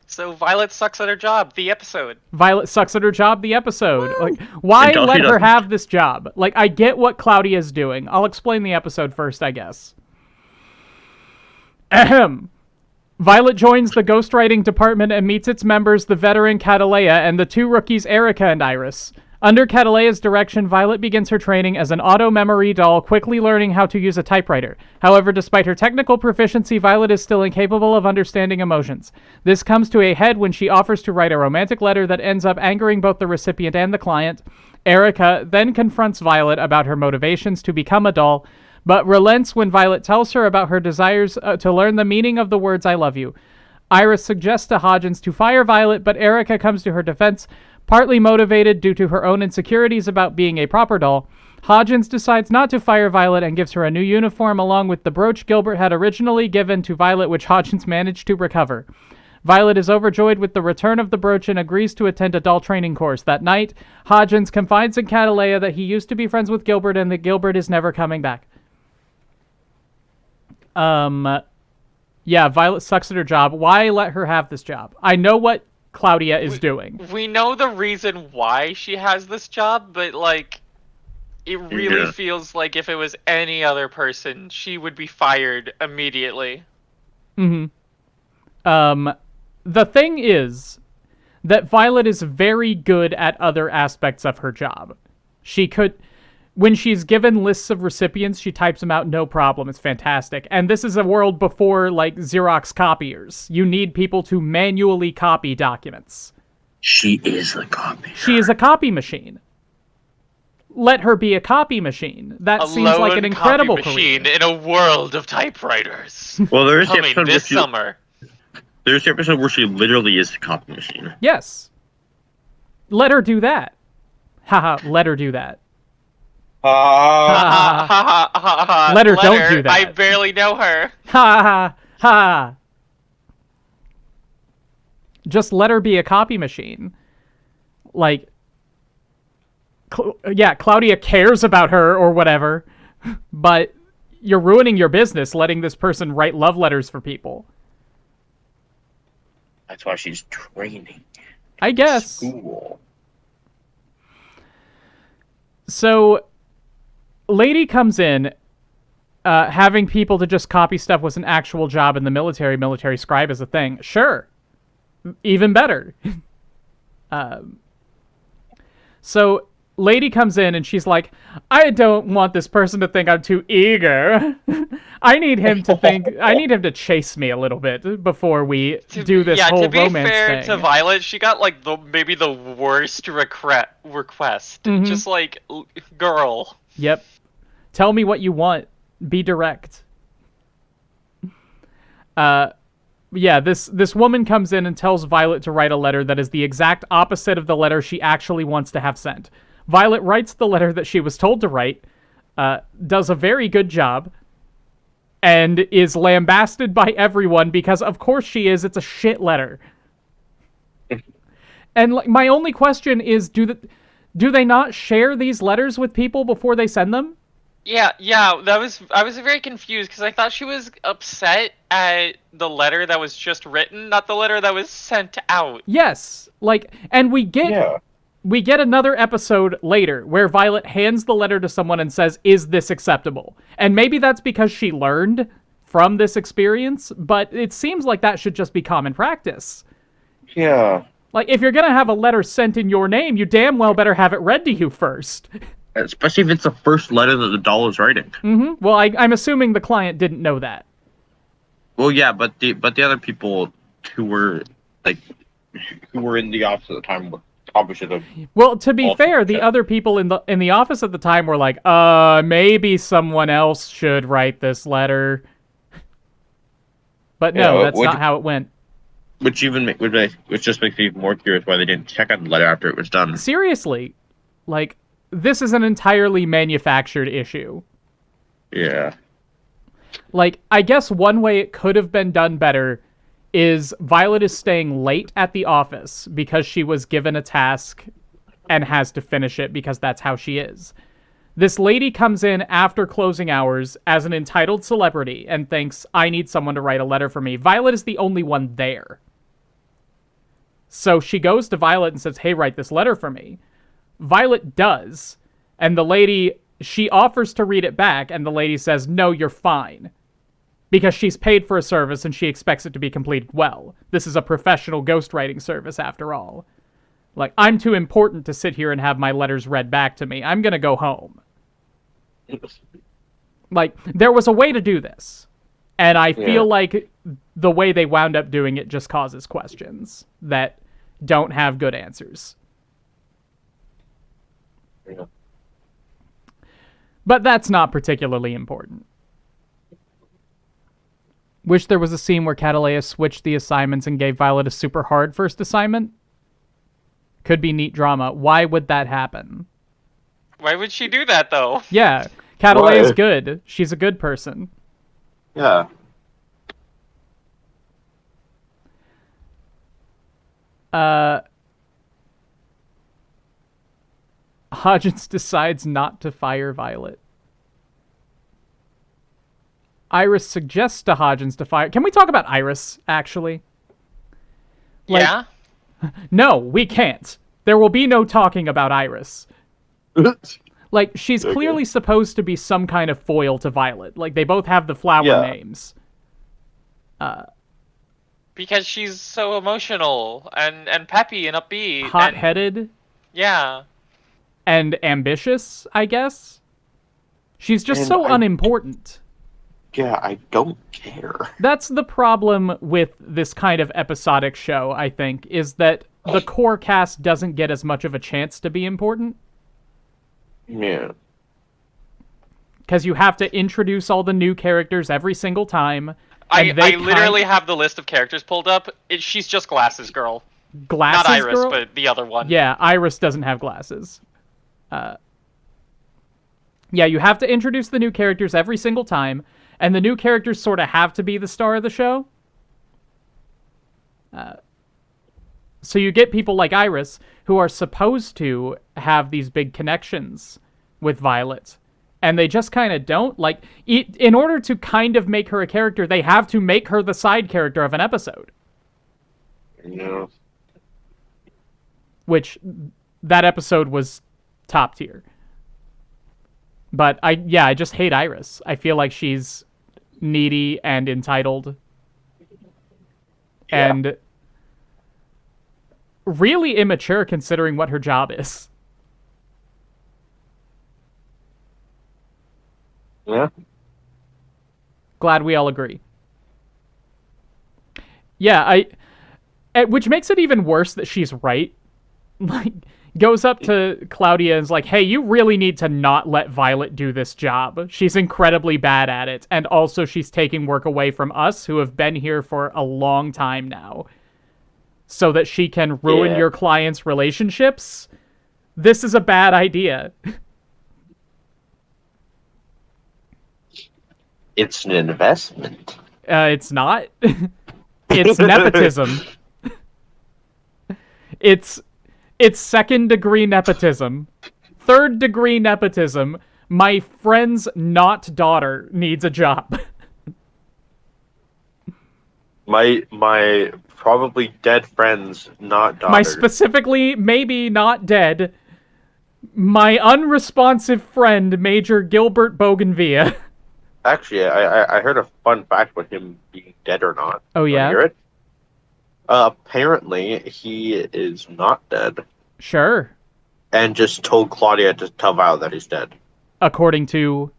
So Violet sucks at her job, the episode. Violet sucks at her job, the episode. Like, why let her have this job? Like, I get what Claudia's doing. I'll explain the episode first, I guess. Ahem. Violet joins the ghostwriting department and meets its members, the veteran Catalea, and the 2 rookies Erica and Iris. Under Catalea's direction, Violet begins her training as an auto-memory doll, quickly learning how to use a typewriter. However, despite her technical proficiency, Violet is still incapable of understanding emotions. This comes to a head when she offers to write a romantic letter that ends up angering both the recipient and the client. Erica then confronts Violet about her motivations to become a doll, but relents when Violet tells her about her desires to learn the meaning of the words "I love you." Iris suggests to Hodgins to fire Violet, but Erica comes to her defense, partly motivated due to her own insecurities about being a proper doll. Hodgins decides not to fire Violet and gives her a new uniform along with the brooch Gilbert had originally given to Violet, which Hodgins managed to recover. Violet is overjoyed with the return of the brooch and agrees to attend a doll training course. That night, Hodgins confides in Catalea that he used to be friends with Gilbert and that Gilbert is never coming back. Yeah, Violet sucks at her job. Why let her have this job? I know what Claudia is doing. We know the reason why she has this job, but like, it really feels like if it was any other person, she would be fired immediately. The thing is that Violet is very good at other aspects of her job. She could... When she's given lists of recipients, she types them out, no problem. It's fantastic. And this is a world before, like, Xerox copiers. You need people to manually copy documents. She is a copy. She is a copy machine. Let her be a copy machine. That seems like an incredible machine career. In a world of typewriters. Well, there's coming this summer. There's the episode where she literally is a copy machine. Yes. Let her do that. Haha, let her do that. Let her don't do that. I barely know her. Ha ha ha. Just let her be a copy machine. Like, yeah, Claudia cares about her or whatever, but you're ruining your business letting this person write love letters for people. That's why she's training. I guess. School. So... Lady comes in, having people to just copy stuff was an actual job in the military. Military scribe is a thing. Sure. Even better. So, Lady comes in and she's like, I don't want this person to think I'm too eager. I need him to chase me a little bit before we do this whole romance thing. To be fair to Violet, she got like maybe the worst request. Mm-hmm. Just like, girl. Yep. Tell me what you want. Be direct. Yeah, this woman comes in and tells Violet to write a letter that is the exact opposite of the letter she actually wants to have sent. Violet writes the letter that she was told to write, does a very good job and is lambasted by everyone because, of course, she is. It's a shit letter. And my only question is, do they not share these letters with people before they send them? Yeah. I was very confused because I thought she was upset at the letter that was just written, not the letter that was sent out. Yes, and we get another episode later where Violet hands the letter to someone and says, "Is this acceptable?" And maybe that's because she learned from this experience, but it seems like that should just be common practice. Yeah. Like, if you're gonna have a letter sent in your name, you damn well better have it read to you first. Especially if it's the first letter that the doll is writing. Mm-hmm. Well, I'm assuming the client didn't know that. Well, yeah, but the other people who were in the office at the time probably should have. Well, to be fair, the other people in the office at the time were like, maybe someone else should write this letter. But no, that's not how it went. Which just makes me even more curious why they didn't check on the letter after it was done. Seriously, this is an entirely manufactured issue. Yeah. I guess one way it could have been done better is Violet is staying late at the office because she was given a task and has to finish it because that's how she is. This lady comes in after closing hours as an entitled celebrity and thinks, I need someone to write a letter for me. Violet is the only one there. So she goes to Violet and says, hey, write this letter for me. Violet does. And the lady, she offers to read it back, and the lady says, no, you're fine. Because she's paid for a service and she expects it to be completed well. This is a professional ghostwriting service, after all. I'm too important to sit here and have my letters read back to me. I'm gonna go home. There was a way to do this. And I feel like the way they wound up doing it just causes questions that don't have good answers. Yeah. But that's not particularly important. Wish there was a scene where Catalea switched the assignments and gave Violet a super hard first assignment. Could be neat drama. Why would that happen? Why would she do that, though? Yeah, Catalea's good. She's a good person. Yeah. Hodgins decides not to fire Violet. Iris suggests to Hodgins to fire... Can we talk about Iris, actually? Yeah? No, we can't. There will be no talking about Iris. She's clearly supposed to be some kind of foil to Violet. They both have the flower names. Because she's so emotional and peppy and upbeat. Hot-headed. Yeah. And ambitious, I guess. She's just unimportant. Yeah, I don't care. That's the problem with this kind of episodic show, I think, is that the core cast doesn't get as much of a chance to be important. Yeah. Because you have to introduce all the new characters every single time. I literally have the list of characters pulled up. She's just Glasses Girl. Glasses Not Iris, Girl? but the other one. Yeah, Iris doesn't have glasses. Yeah, you have to introduce the new characters every single time, and the new characters sort of have to be the star of the show. So you get people like Iris, who are supposed to have these big connections with Violet, and they just kind of don't. In order to kind of make her a character, they have to make her the side character of an episode. Yeah. Which, that episode was top tier. But I just hate Iris. I feel like she's needy and entitled. Yeah. And really immature considering what her job is. Yeah. Glad we all agree. Yeah, which makes it even worse that she's right. Goes up to Claudia and is like, hey, you really need to not let Violet do this job. She's incredibly bad at it. And also she's taking work away from us who have been here for a long time now. So that she can ruin your clients' relationships. This is a bad idea. It's an investment. It's not. It's nepotism. It's second-degree nepotism. Third-degree nepotism. My friend's not daughter needs a job. My probably dead friend's not daughter. My specifically maybe not dead. My unresponsive friend, Major Gilbert Bougainvillea. Actually, I heard a fun fact about him being dead or not. Oh, yeah? Wanna hear it? Apparently, he is not dead. Sure. And just told Claudia to tell Val that he's dead. According to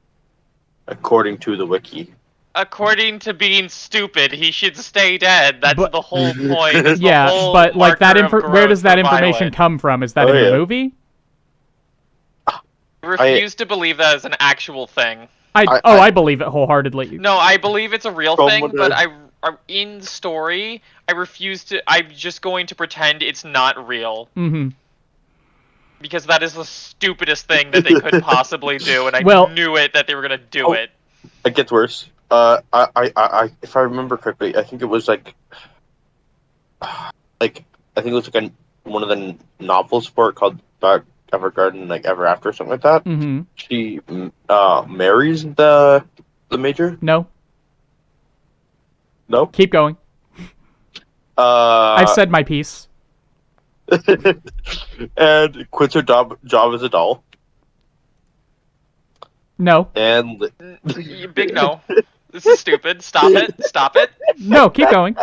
the wiki. According to being stupid, he should stay dead. That's the whole point. That's the yeah, whole but like that marker of where does that growth for information Violet. come from? Is that in the movie? I refuse to believe that is an actual thing. I believe it wholeheartedly. No, I believe it's a real From thing, what but in the story, I refuse to. I'm just going to pretend it's not real. Mm-hmm. Because that is the stupidest thing that they could possibly do, and I knew it that they were gonna do it. It gets worse. I if I remember correctly, I think it was like I think it was like one of the novels for it called Evergarden, like Ever After, or something like that. Mm-hmm. She marries the major. No. No. Keep going. I've said my piece. And quits her job as a doll. No. And Big no. This is stupid. Stop it. Stop it. No, keep going.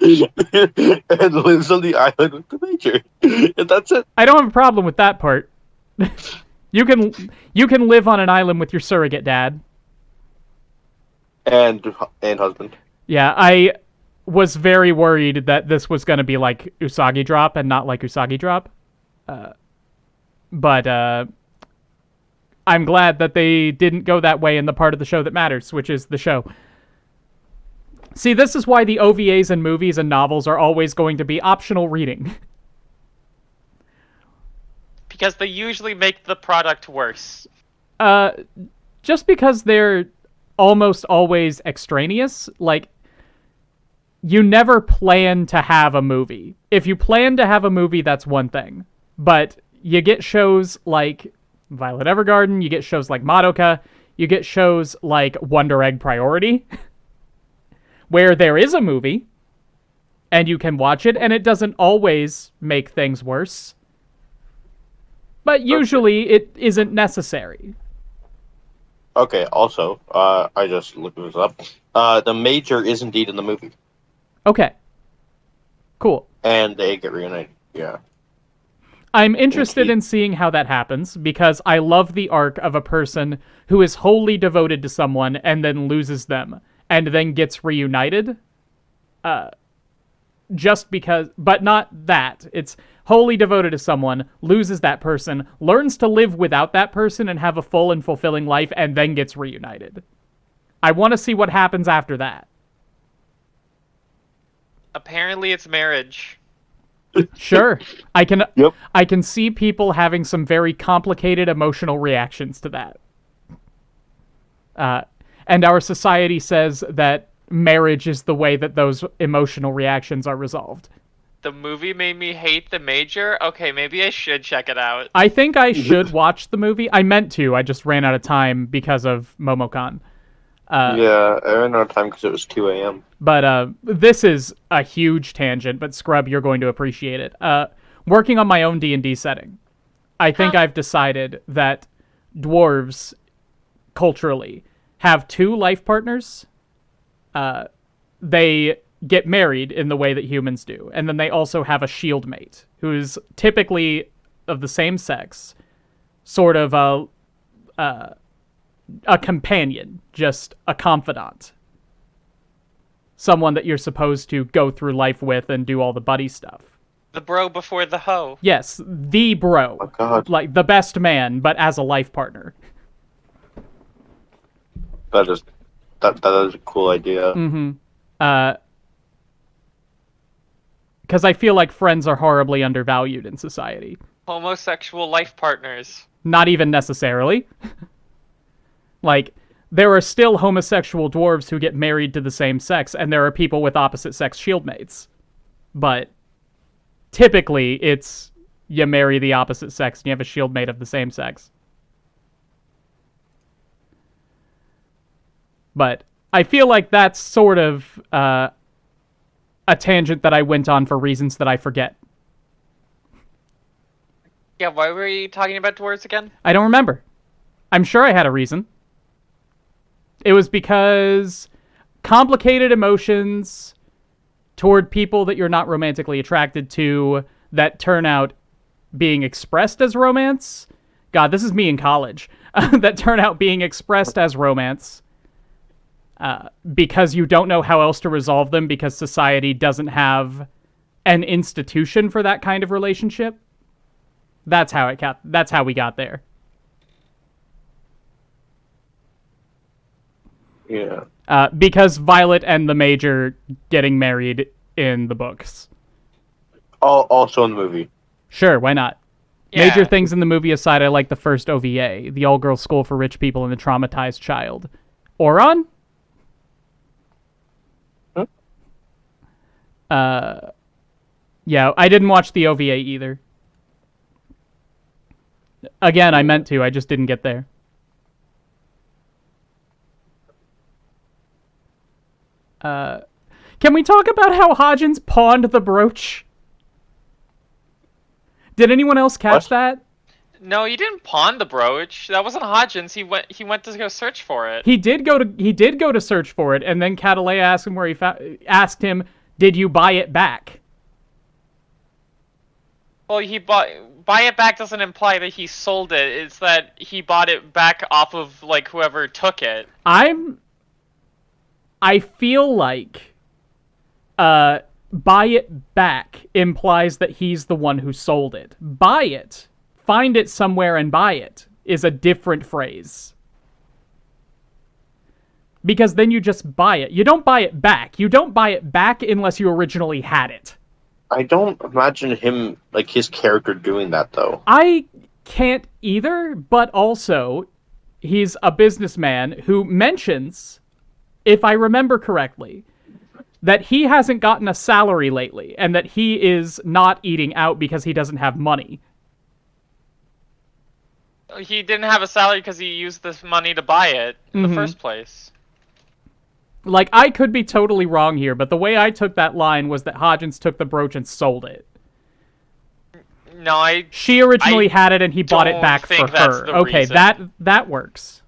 and lives on the island with the major. And that's it. I don't have a problem with that part. You can live on an island with your surrogate dad. And husband. Yeah, I was very worried that this was going to be like Usagi Drop and not like Usagi Drop. But I'm glad that they didn't go that way in the part of the show that matters, which is the show. See, this is why the OVAs and movies and novels are always going to be optional reading. Because they usually make the product worse. Just because they're almost always extraneous, like, you never plan to have a movie. If you plan to have a movie, that's one thing. But you get shows like Violet Evergarden, you get shows like Madoka, you get shows like Wonder Egg Priority, where there is a movie, and you can watch it, and it doesn't always make things worse. But usually it isn't necessary. Okay, also, I just looked this up. The major is indeed in the movie. Okay. Cool. And they get reunited, yeah. I'm interested in seeing how that happens, because I love the arc of a person who is wholly devoted to someone and then loses them, and then gets reunited. Just because, but not that. It's wholly devoted to someone, loses that person, learns to live without that person and have a full and fulfilling life, and then gets reunited. I want to see what happens after that. Apparently it's marriage. Sure. I can Yep. I can see people having some very complicated emotional reactions to that. And our society says that marriage is the way that those emotional reactions are resolved. The movie made me hate the major? Okay, maybe I should check it out. I think I should watch the movie. I meant to. I just ran out of time because of Momocon. Yeah, I ran out of time because it was 2 a.m. But this is a huge tangent, but Scrub, you're going to appreciate it. Working on my own D&D setting, I think I've decided that dwarves, culturally, have two life partners. They get married in the way that humans do, and then they also have a shield mate, who's typically of the same sex, sort of a companion, just a confidant. Someone that you're supposed to go through life with and do all the buddy stuff. The bro before the hoe. Yes, the bro. Oh, God. Like, the best man, but as a life partner. That is a cool idea. Mm-hmm. Because I feel like friends are horribly undervalued in society. Homosexual life partners. Not even necessarily. Like, there are still homosexual dwarves who get married to the same sex, and there are people with opposite sex shieldmates. But typically, it's you marry the opposite sex and you have a shieldmate of the same sex. But I feel like that's sort of a tangent that I went on for reasons that I forget. Yeah, why were you talking about dwarves again? I don't remember. I'm sure I had a reason. It was because complicated emotions toward people that you're not romantically attracted to that turn out being expressed as romance. God, this is me in college. That turn out being expressed as romance. Because you don't know how else to resolve them because society doesn't have an institution for that kind of relationship. That's how we got there. Yeah. Because Violet and the Major getting married in the books. Also in the movie. Sure, why not? Yeah. Major things in the movie aside, I like the first OVA, the all-girls school for rich people and the traumatized child. Oron? Yeah, I didn't watch the OVA either. Again, I meant to, I just didn't get there. Can we talk about how Hodgins pawned the brooch? Did anyone else catch that? No, you didn't pawn the brooch. That wasn't Hodgins. He went to go search for it. He did go to search for it, and then Catalea asked him asked him, "Did you buy it back?" Well, buy it back doesn't imply that he sold it. It's that he bought it back off of like whoever took it. I feel like buy it back implies that he's the one who sold it. Buy it, find it somewhere and buy it is a different phrase. Because then you just buy it. You don't buy it back. You don't buy it back unless you originally had it. I don't imagine him, like, his character doing that, though. I can't either, but also, he's a businessman who mentions, if I remember correctly, that he hasn't gotten a salary lately, and that he is not eating out because he doesn't have money. He didn't have a salary because he used this money to buy it in the first place. Like, I could be totally wrong here, but the way I took that line was that Hodgins took the brooch and sold it. No, She originally had it and he bought it back for her. Okay, reason. that works.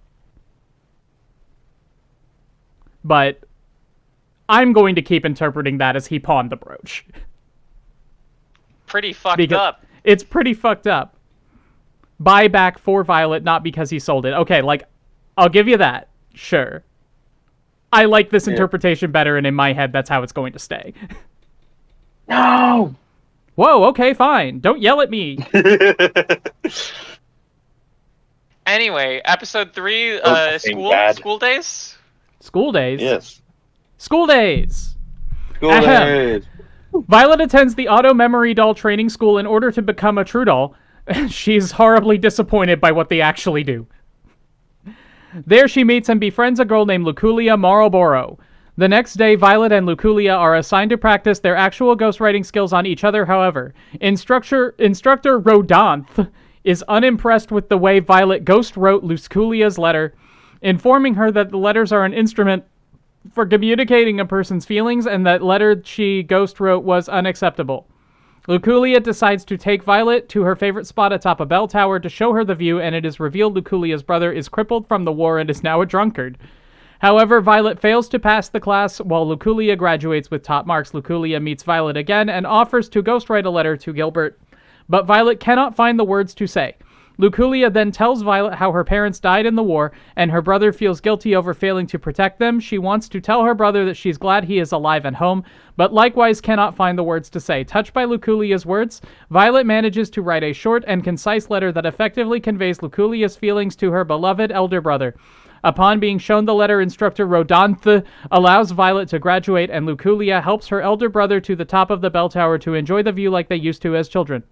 But I'm going to keep interpreting that as he pawned the brooch. Pretty fucked up. It's pretty fucked up. Buy back for Violet, not because he sold it. Okay, like, I'll give you that. Sure. I like this interpretation better, and in my head, that's how it's going to stay. No! Whoa, okay, fine. Don't yell at me. Anyway, episode 3, school days? School days? Yes. School days! School days. Violet attends the Auto Memory Doll training school in order to become a true doll. She's horribly disappointed by what they actually do. There she meets and befriends a girl named Luculia Marlborough. The next day, Violet and Luculia are assigned to practice their actual ghostwriting skills on each other, however. Instructor Rodanth is unimpressed with the way Violet ghost wrote Luculia's letter, informing her that the letters are an instrument for communicating a person's feelings and that letter she ghost wrote was unacceptable. Luculia decides to take Violet to her favorite spot atop a bell tower to show her the view, and it is revealed Luculia's brother is crippled from the war and is now a drunkard. However, Violet fails to pass the class while Luculia graduates with top marks. Luculia meets Violet again and offers to ghostwrite a letter to Gilbert, but Violet cannot find the words to say. Luculia then tells Violet how her parents died in the war, and her brother feels guilty over failing to protect them. She wants to tell her brother that she's glad he is alive and home, but likewise cannot find the words to say. Touched by Luculia's words, Violet manages to write a short and concise letter that effectively conveys Luculia's feelings to her beloved elder brother. Upon being shown the letter, instructor Rodanth allows Violet to graduate, and Luculia helps her elder brother to the top of the bell tower to enjoy the view like they used to as children.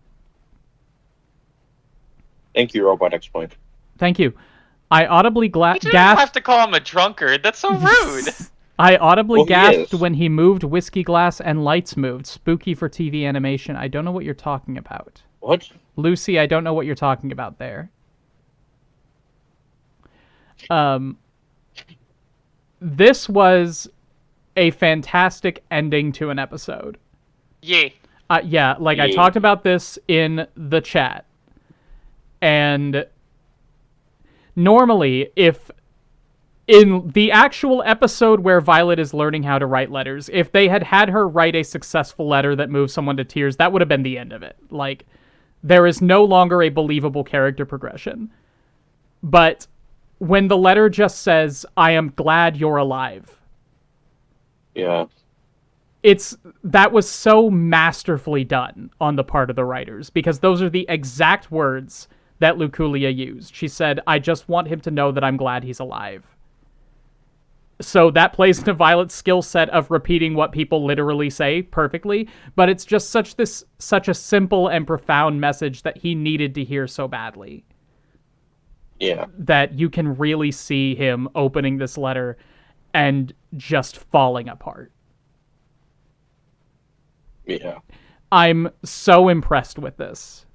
Thank you, Robot ExPoint. Thank you. I audibly You didn't gasped. have to call him a drunkard. That's so rude. I audibly Well, he gasped is. when he moved whiskey glass and lights moved. Spooky for TV animation. I don't know what you're talking about. What? Lucy, I don't know what you're talking about there. This was a fantastic ending to an episode. Yeah. Yeah, like I Yeah. talked about this in the chat. And normally, if in the actual episode where Violet is learning how to write letters, if they had had her write a successful letter that moved someone to tears, that would have been the end of it. Like, there is no longer a believable character progression. But when the letter just says, I am glad you're alive, Yeah. that was so masterfully done on the part of the writers, because those are the exact words that Luculia used. She said, I just want him to know that I'm glad he's alive. So that plays into Violet's skill set of repeating what people literally say perfectly, but it's just such a simple and profound message that he needed to hear so badly. Yeah. That you can really see him opening this letter and just falling apart. Yeah. I'm so impressed with this.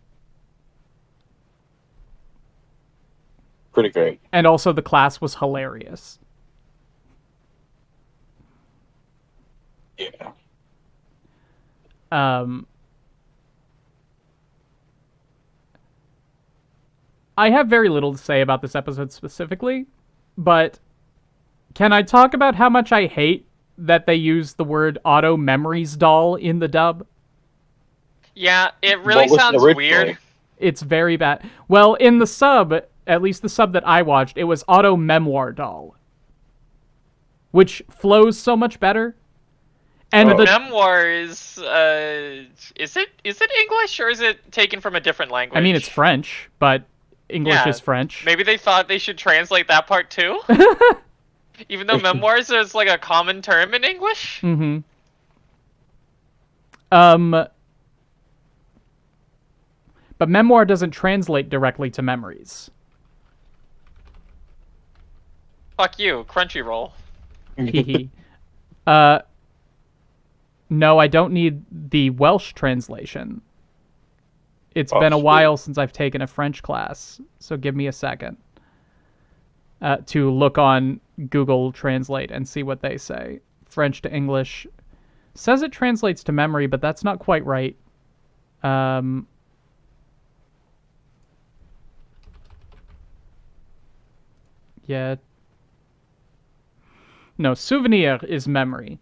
Pretty great. And also the class was hilarious. Yeah. I have very little to say about this episode specifically, but can I talk about how much I hate that they use the word auto memories doll in the dub? Yeah, it really What was it sounds originally? weird. It's very bad. Well, in the sub, at least the sub that I watched, it was auto memoir doll, which flows so much better. And Oh. the Memoir is it English or is it taken from a different language? I mean, it's French, but English Yeah, is French. Maybe they thought they should translate that part too? Even though memoirs is like a common term in English? Mm-hmm. But memoir doesn't translate directly to memories. Fuck you, Crunchyroll. Hee No, I don't need the Welsh translation. It's been a sweet. while since I've taken a French class, so give me a second to look on Google Translate and see what they say. French to English. Says it translates to memory, but that's not quite right. Yeah. No, souvenir is memory.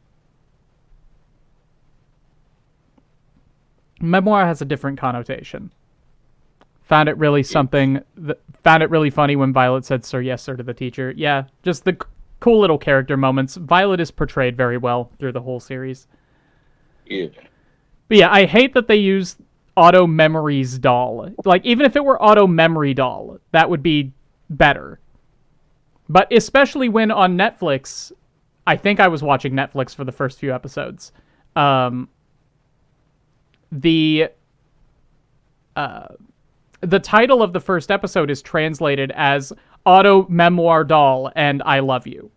Memoir has a different connotation. Found it really found it really funny when Violet said "sir, yes, sir" to the teacher. Yeah, just the cool little character moments. Violet is portrayed very well through the whole series. Yeah. But yeah, I hate that they use auto memories doll. Like, even if it were auto memory doll, that would be better. But especially when on Netflix, I think I was watching Netflix for the first few episodes. The title of the first episode is translated as Auto Memoir Doll and I Love You.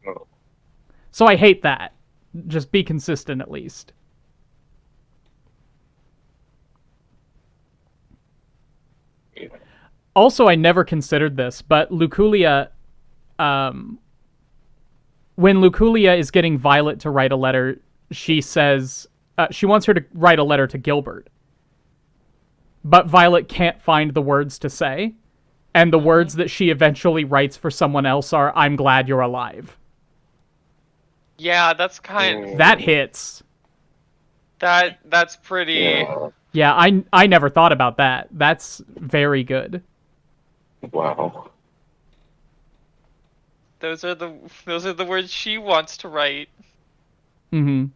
Oh. So I hate that. Just be consistent at least. Yeah. Also, I never considered this, but Luculia, when Luculia is getting Violet to write a letter, she says she wants her to write a letter to Gilbert. But Violet can't find the words to say, and the words that she eventually writes for someone else are, I'm glad you're alive. Yeah, that's kind That hits. that's pretty Yeah. Yeah, I never thought about that. That's very good. Wow. those are the words she wants to write. Mm-hmm.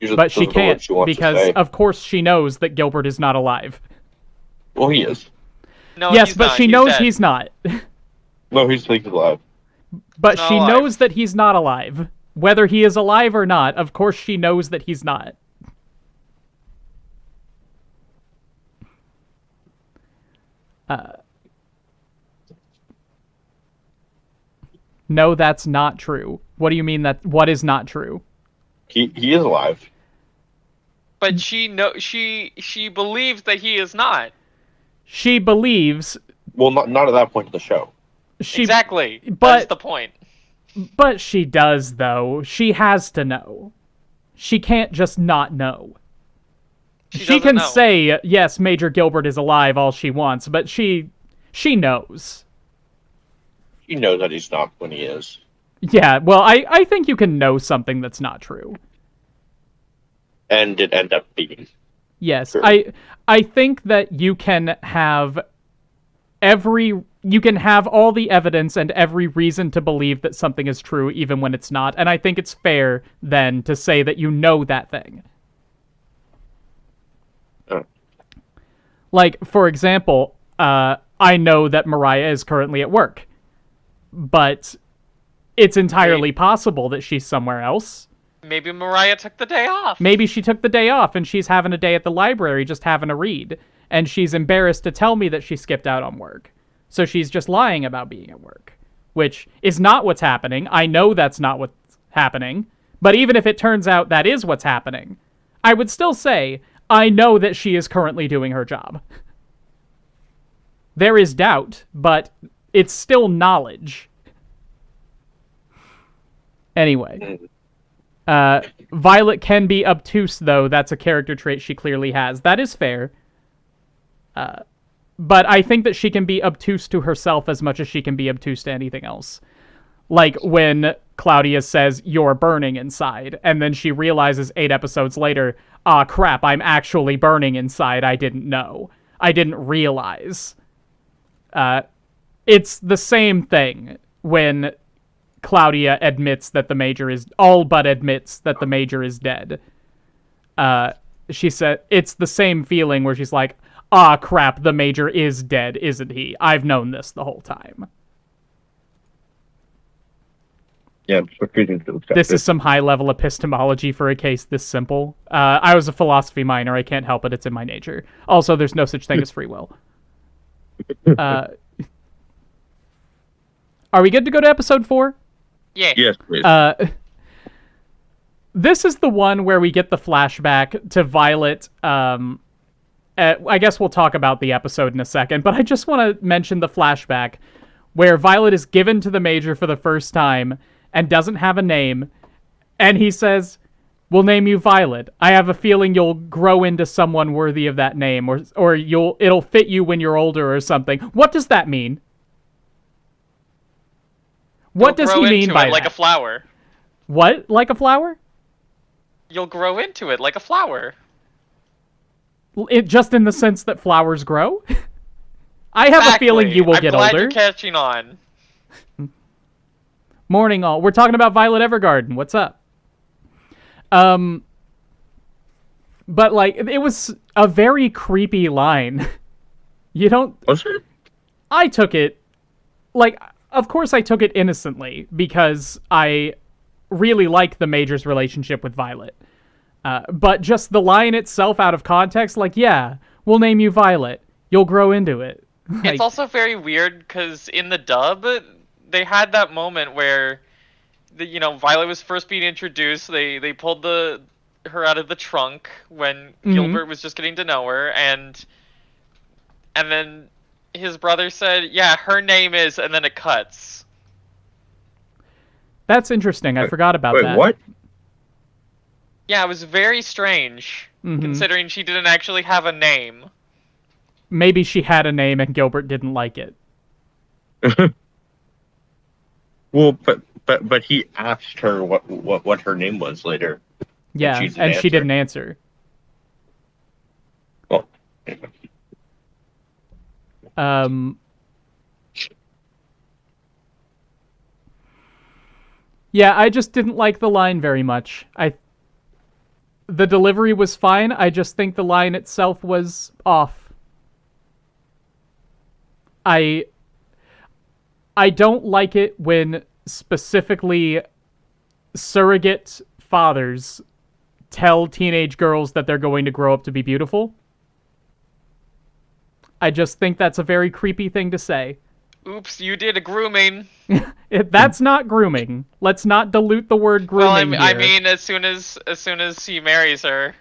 Usually But those she are the can't, words she wants to because say. of course she knows that Gilbert is not alive. Well, he is. No, Yes, he's but not. she He's knows dead. he's not. No, he's alive. But Not she alive. knows that he's not alive. Whether he is alive or not, of course she knows that he's not. No, that's not true. What do you mean that? What is not true? He is alive. But she believes that he is not. She believes. Well, not at that point of the show. Exactly. But that's the point. But she does, though. She has to know. She can't just not know. She can say, yes, Major Gilbert is alive all she wants, but she knows. She knows that he's not when he is. Yeah, well, I think you can know something that's not true. And it end up being. Yes, true. I think that you can have all the evidence and every reason to believe that something is true even when it's not, and I think it's fair then to say that you know that thing. Like, for example, I know that Mariah is currently at work, but it's entirely possible that she's somewhere else. Maybe Mariah took the day off. Maybe she took the day off and she's having a day at the library just having a read, and she's embarrassed to tell me that she skipped out on work. So she's just lying about being at work, which is not what's happening. I know that's not what's happening, but even if it turns out that is what's happening, I would still say I know that she is currently doing her job. There is doubt, but it's still knowledge. Anyway. Violet can be obtuse, though. That's a character trait she clearly has. That is fair. But I think that she can be obtuse to herself as much as she can be obtuse to anything else. Like when Claudia says, "You're burning inside," and then she realizes 8 episodes later, "Ah, crap, I'm actually burning inside. I didn't know. I didn't realize." It's the same thing when Claudia admits that the Major is... all but admits that the Major is dead. She said, it's the same feeling where she's like, "Ah, crap, the Major is dead, isn't he? I've known this the whole time." Yeah, I'm just refusing to accept This is some high-level epistemology for a case this simple. I was a philosophy minor. I can't help it. It's in my nature. Also, there's no such thing as free will. Are we good to go to episode 4? Yeah. Yes, please. This is the one where we get the flashback to Violet. I guess we'll talk about the episode in a second, but I just want to mention the flashback where Violet is given to the Major for the first time and doesn't have a name, and he says, "We'll name you Violet. I have a feeling you'll grow into someone worthy of that name, or it'll fit you when you're older or something." What does that mean? What does he mean by that? Like a flower. What? Like a flower? You'll grow into it like a flower. It just in the sense that flowers grow? I have a feeling you will get older. I'm glad you're catching on. Morning, all. We're talking about Violet Evergarden. What's up? But, like, it was a very creepy line. You don't... Was it? I took it... Like, of course I took it innocently, because I really like the Major's relationship with Violet. But just the line itself out of context, like, yeah, we'll name you Violet. You'll grow into it. Like, it's also very weird, because in the dub, they had that moment where, Violet was first being introduced. They pulled her out of the trunk when Gilbert was just getting to know her, and then his brother said, "Yeah, her name is," and then it cuts. That's interesting. I forgot about that. Wait, what? Yeah, it was very strange, considering she didn't actually have a name. Maybe she had a name and Gilbert didn't like it. Well, but he asked her what her name was later. Yeah, and she didn't answer. Well, yeah, I just didn't like the line very much. The delivery was fine. I just think the line itself was off. I don't like it when specifically surrogate fathers tell teenage girls that they're going to grow up to be beautiful. I just think that's a very creepy thing to say. Oops, you did a grooming. That's not grooming. Let's not dilute the word grooming Well, I mean, as soon as he marries her.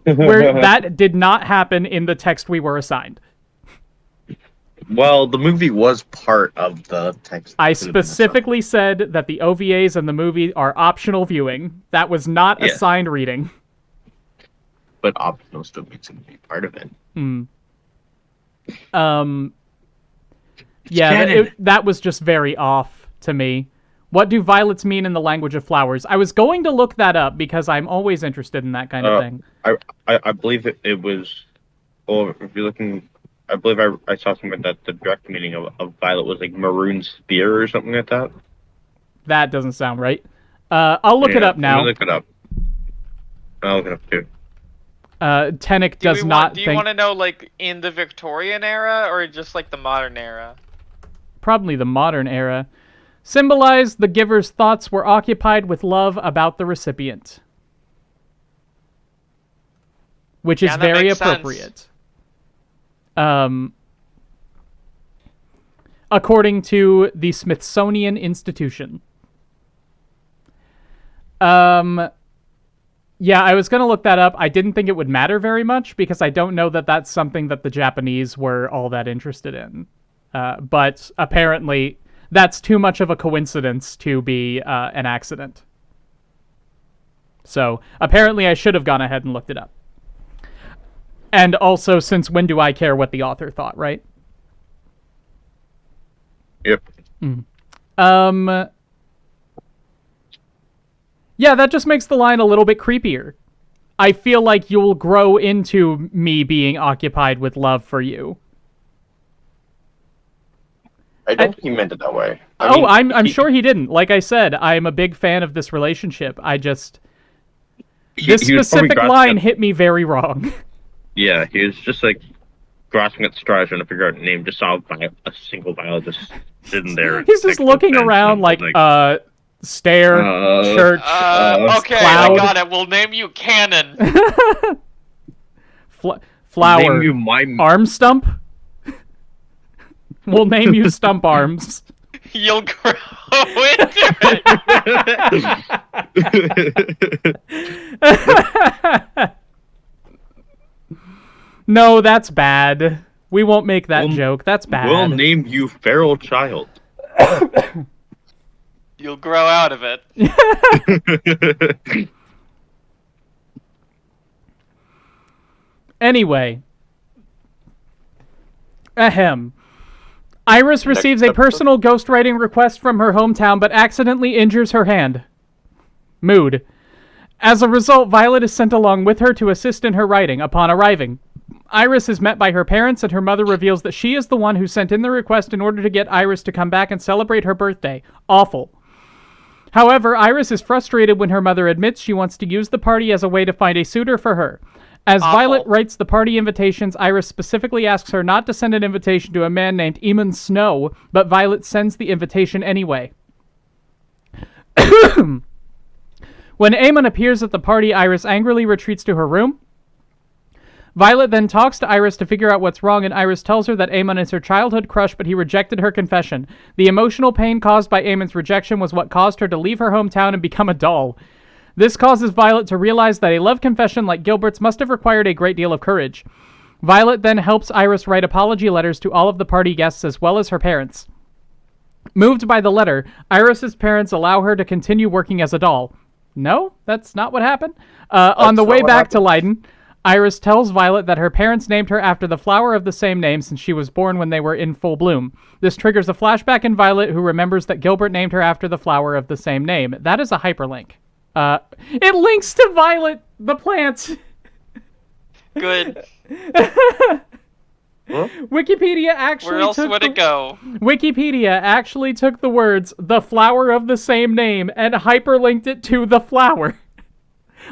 That did not happen in the text we were assigned. Well, the movie was part of the text. I specifically said that the OVAs and the movie are optional viewing. That was not assigned reading. But optional still makes it be part of it. Yeah, that was just very off to me. What do violets mean in the language of flowers? I was going to look that up because I'm always interested in that kind of thing. I believe it was. Well, if you're looking, I believe I saw something that the direct meaning of violet was like maroon spear or something like that. That doesn't sound right. I'll look it up now. I'll look it up. I'll look it up too. Thematic does not think... Do you want to know, like, in the Victorian era, or just, like, the modern era? Probably the modern era. Symbolized the giver's thoughts were occupied with love about the recipient. Which is very appropriate. According to the Smithsonian Institution. Yeah, I was going to look that up. I didn't think it would matter very much because I don't know that that's something that the Japanese were all that interested in. But apparently, that's too much of a coincidence to be an accident. So, apparently I should have gone ahead and looked it up. And also, since when do I care what the author thought, right? Yep. Yeah, that just makes the line a little bit creepier. I feel like you'll grow into me being occupied with love for you. I don't think he meant it that way. I'm sure he didn't. Like I said, I'm a big fan of this relationship. This specific line hit me very wrong. Yeah, he was just like grasping at straws trying to figure out a name. Just saw a single violet just sitting there. He's just looking around like stare, church, okay, cloud. I got it. We'll name you Cannon. Flower. Name you Arm stump? We'll name you Stump Arms. You'll grow into it. No, that's bad. We won't make that joke. That's bad. We'll name you Feral Child. You'll grow out of it. Anyway. Ahem. Iris receives a personal ghostwriting request from her hometown, but accidentally injures her hand. Mood. As a result, Violet is sent along with her to assist in her writing. Upon arriving, Iris is met by her parents, and her mother reveals that she is the one who sent in the request in order to get Iris to come back and celebrate her birthday. Awful. However, Iris is frustrated when her mother admits she wants to use the party as a way to find a suitor for her. As Violet writes the party invitations, Iris specifically asks her not to send an invitation to a man named Eamon Snow, but Violet sends the invitation anyway. When Eamon appears at the party, Iris angrily retreats to her room. Violet then talks to Iris to figure out what's wrong, and Iris tells her that Eamon is her childhood crush, but he rejected her confession. The emotional pain caused by Eamon's rejection was what caused her to leave her hometown and become a doll. This causes Violet to realize that a love confession like Gilbert's must have required a great deal of courage. Violet then helps Iris write apology letters to all of the party guests as well as her parents. Moved by the letter, Iris's parents allow her to continue working as a doll. No, that's not what happened. On the way back to Leiden, Iris tells Violet that her parents named her after the flower of the same name since she was born when they were in full bloom. This triggers a flashback in Violet, who remembers that Gilbert named her after the flower of the same name. That is a hyperlink. It links to Violet, the plant. Good. Huh? Wikipedia actually Where else would it go? Wikipedia actually took the words, the flower of the same name, and hyperlinked it to the flower.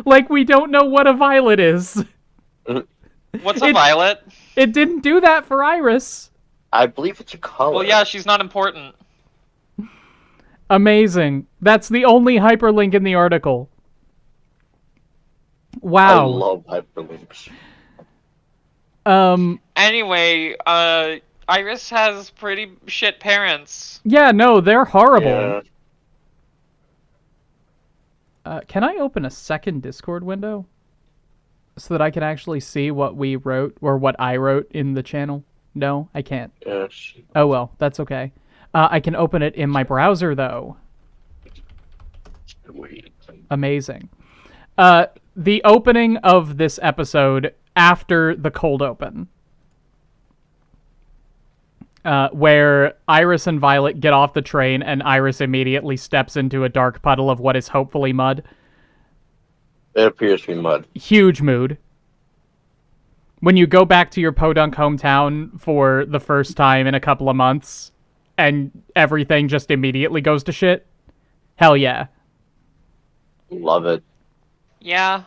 Like we don't know what a violet is. What's a violet? It didn't do that for Iris. I believe it's a color. Well, yeah, she's not important. Amazing. That's the only hyperlink in the article. Wow. I love hyperlinks. Anyway, Iris has pretty shit parents. Yeah, no, they're horrible. Yeah. Can I open a second Discord window so that I can actually see what we wrote or what I wrote in the channel? No, I can't. Yes. Oh well, that's okay. I can open it in my browser though. Wait. Amazing. The opening of this episode after the cold open, where Iris and Violet get off the train and Iris immediately steps into a dark puddle of what is hopefully mud. It appears to be mud. Huge mood. When you go back to your podunk hometown for the first time in a couple of months and everything just immediately goes to shit, hell yeah. Love it. Yeah.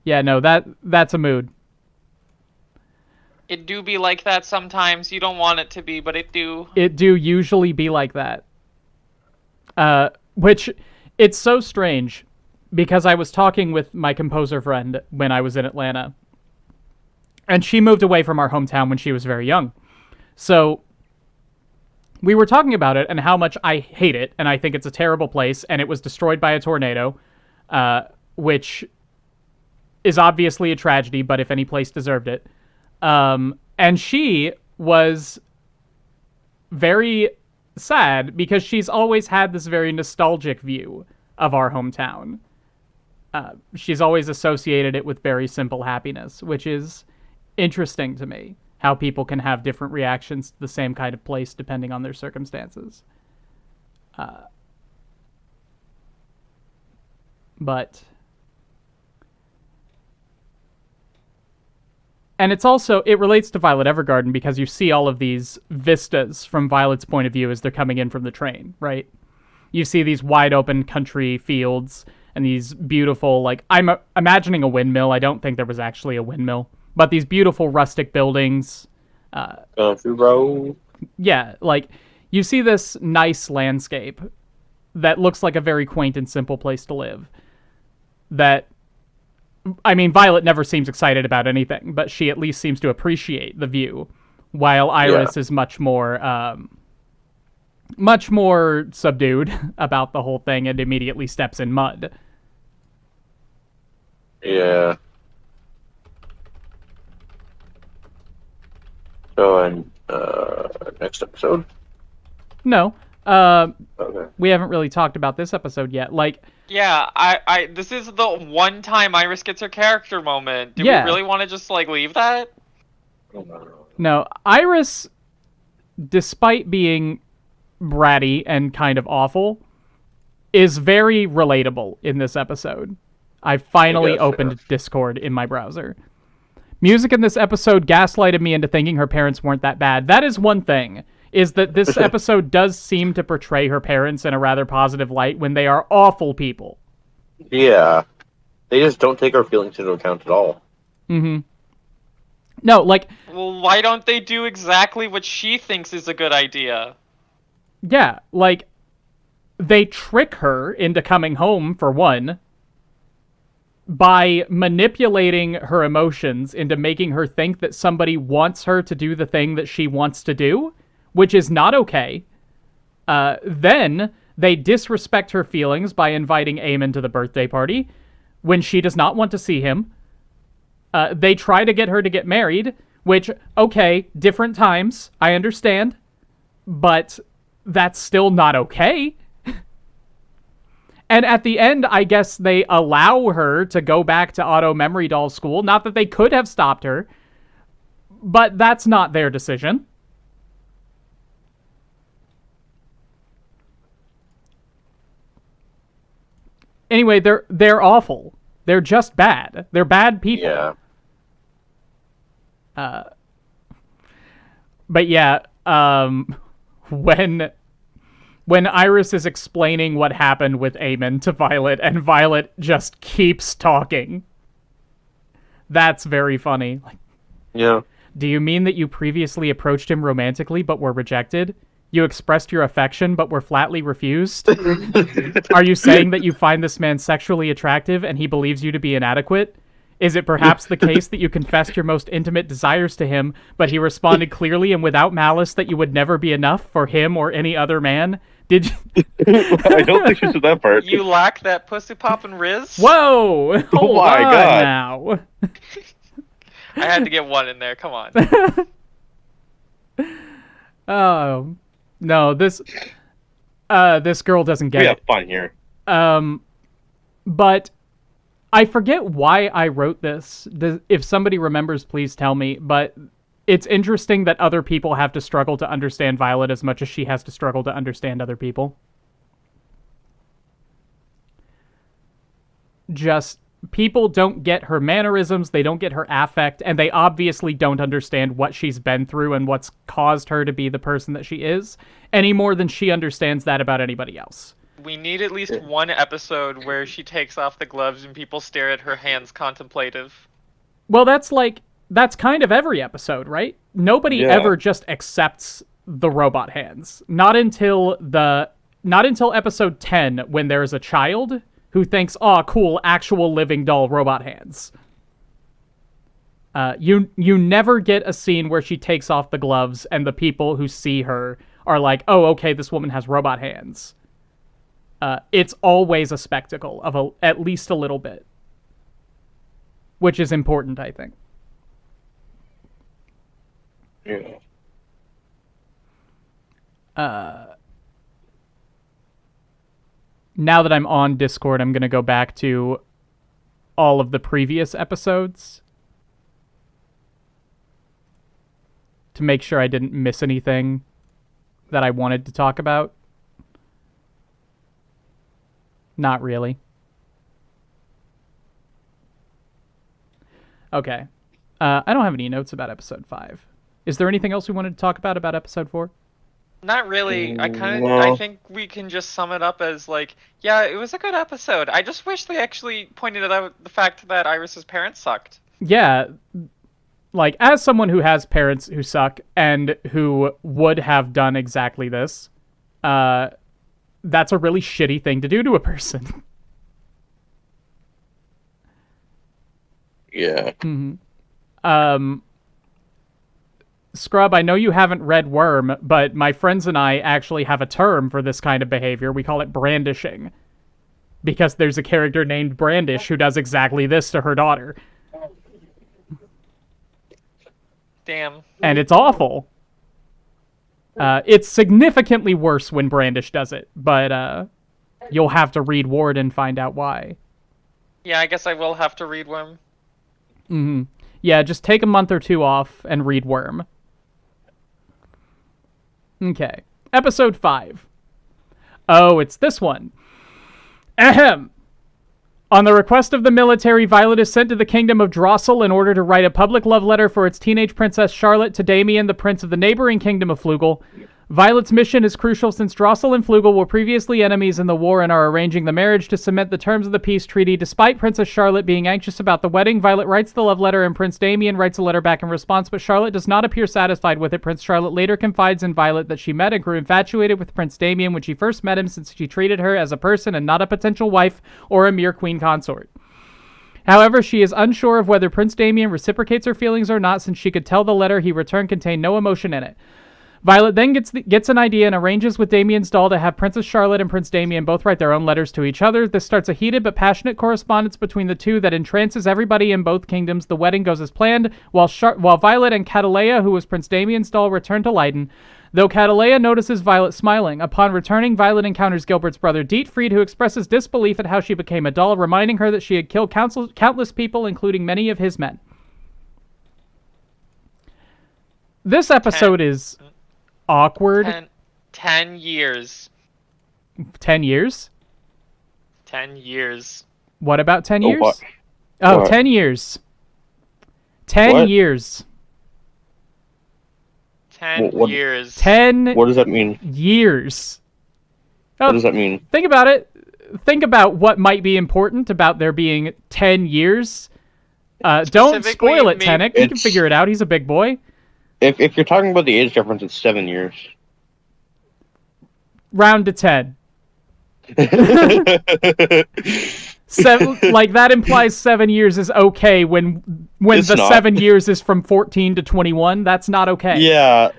Yeah, no, that's a mood. It do be like that sometimes. You don't want it to be, but it do. It do usually be like that. Which, it's so strange, because I was talking with my composer friend when I was in Atlanta, and she moved away from our hometown when she was very young. So, we were talking about it and how much I hate it, and I think it's a terrible place, and it was destroyed by a tornado, which is obviously a tragedy, but if any place deserved it. And she was very sad because she's always had this very nostalgic view of our hometown. She's always associated it with very simple happiness, which is interesting to me, how people can have different reactions to the same kind of place depending on their circumstances. But... And it's also, it relates to Violet Evergarden because you see all of these vistas from Violet's point of view as they're coming in from the train, right? You see these wide open country fields and these beautiful, like, I'm imagining a windmill. I don't think there was actually a windmill. But these beautiful rustic buildings. Country road. Yeah, like, you see this nice landscape that looks like a very quaint and simple place to live. That... I mean, Violet never seems excited about anything, but she at least seems to appreciate the view, while Iris is much more subdued about the whole thing and immediately steps in mud. Yeah. So, next episode? No. Okay. We haven't really talked about this episode yet. Like... Yeah, this is the one time Iris gets her character moment. Do we really want to just, like, leave that? No, Iris, despite being bratty and kind of awful, is very relatable in this episode. I finally opened Discord in my browser. Music in this episode gaslighted me into thinking her parents weren't that bad. That is one thing. Is that this episode does seem to portray her parents in a rather positive light when they are awful people. Yeah. They just don't take our feelings into account at all. Mm-hmm. No, like... Well, why don't they do exactly what she thinks is a good idea? Yeah, like, they trick her into coming home, for one, by manipulating her emotions into making her think that somebody wants her to do the thing that she wants to do, which is not okay. Then they disrespect her feelings by inviting Eamon to the birthday party when she does not want to see him. They try to get her to get married, which, okay, different times, I understand, but that's still not okay. And at the end, I guess they allow her to go back to Auto Memory Doll School. Not that they could have stopped her, but that's not their decision. Anyway, they're awful. They're just bad. They're bad people. Yeah. But yeah, when Iris is explaining what happened with Eamon to Violet, and Violet just keeps talking, that's very funny. Yeah. Do you mean that you previously approached him romantically but were rejected? You expressed your affection but were flatly refused? Are you saying that you find this man sexually attractive and he believes you to be inadequate? Is it perhaps the case that you confessed your most intimate desires to him, but he responded clearly and without malice that you would never be enough for him or any other man? Did you... I don't think she said that part. You lack that pussy poppin' Riz? Whoa! Hold my on God. now. I had to get one in there. Come on. Oh no, this girl doesn't get We it. have fun here. But I forget why I wrote this. If somebody remembers, please tell me. But it's interesting that other people have to struggle to understand Violet as much as she has to struggle to understand other people. Just people don't get her mannerisms, they don't get her affect, and they obviously don't understand what she's been through and what's caused her to be the person that she is, any more than she understands that about anybody else. We need at least one episode where she takes off the gloves and people stare at her hands contemplative. Well, that's kind of every episode, right? Nobody ever just accepts the robot hands. Not until episode 10, when there's a child who thinks, "Oh, cool, actual living doll robot hands." You never get a scene where she takes off the gloves and the people who see her are like, "Oh, okay, this woman has robot hands." It's always a spectacle of at least a little bit, which is important, I think. Yeah. Now that I'm on Discord, I'm going to go back to all of the previous episodes to make sure I didn't miss anything that I wanted to talk about. Not really. Okay. I don't have any notes about episode 5. Is there anything else we wanted to talk about episode 4? Not really. I No. think we can just sum it up as like, yeah, it was a good episode. I just wish they actually pointed out the fact that Iris's parents sucked. Yeah, like, as someone who has parents who suck and who would have done exactly this, that's a really shitty thing to do to a person. Yeah. Scrub, I know you haven't read Worm, but my friends and I actually have a term for this kind of behavior. We call it brandishing. Because there's a character named Brandish who does exactly this to her daughter. Damn. And it's awful. It's significantly worse when Brandish does it, but you'll have to read Ward and find out why. Yeah, I guess I will have to read Worm. Yeah, just take a month or two off and read Worm. Okay. Episode 5. Oh, it's this one. Ahem. On the request of the military, Violet is sent to the kingdom of Drossel in order to write a public love letter for its teenage princess Charlotte to Damien, the prince of the neighboring kingdom of Flugel. Violet's mission is crucial since Drossel and Flugel were previously enemies in the war and are arranging the marriage to cement the terms of the peace treaty. Despite Princess Charlotte being anxious about the wedding, Violet writes the love letter and Prince Damien writes a letter back in response, but Charlotte does not appear satisfied with it. Prince Charlotte later confides in Violet that she met and grew infatuated with Prince Damien when she first met him, since she treated her as a person and not a potential wife or a mere queen consort. However, she is unsure of whether Prince Damien reciprocates her feelings or not, since she could tell the letter he returned contained no emotion in it. Violet then gets an idea and arranges with Damien's doll to have Princess Charlotte and Prince Damien both write their own letters to each other. This starts a heated but passionate correspondence between the two that entrances everybody in both kingdoms. The wedding goes as planned, while Violet and Catalea, who was Prince Damien's doll, return to Leiden. Though Catalea notices Violet smiling. Upon returning, Violet encounters Gilbert's brother Dietfried, who expresses disbelief at how she became a doll, reminding her that she had killed countless people, including many of his men. This episode is awkward. 10 years. 10 years? 10 years. What about 10 years? What? Oh, What? 10 years. 10 What? years. 10 What- years. 10 What does that mean? years. What Oh, does that mean? think about it. Think about what might be important about there being 10 years. Don't Specifically, spoil it, maybe- Tenek. You can It's- figure it out. He's a big boy. If you're talking about the age difference, it's 7 years. Round to 10. Like, that implies 7 years is okay when It's the not. 7 years is from 14 to 21. That's not okay. Yeah.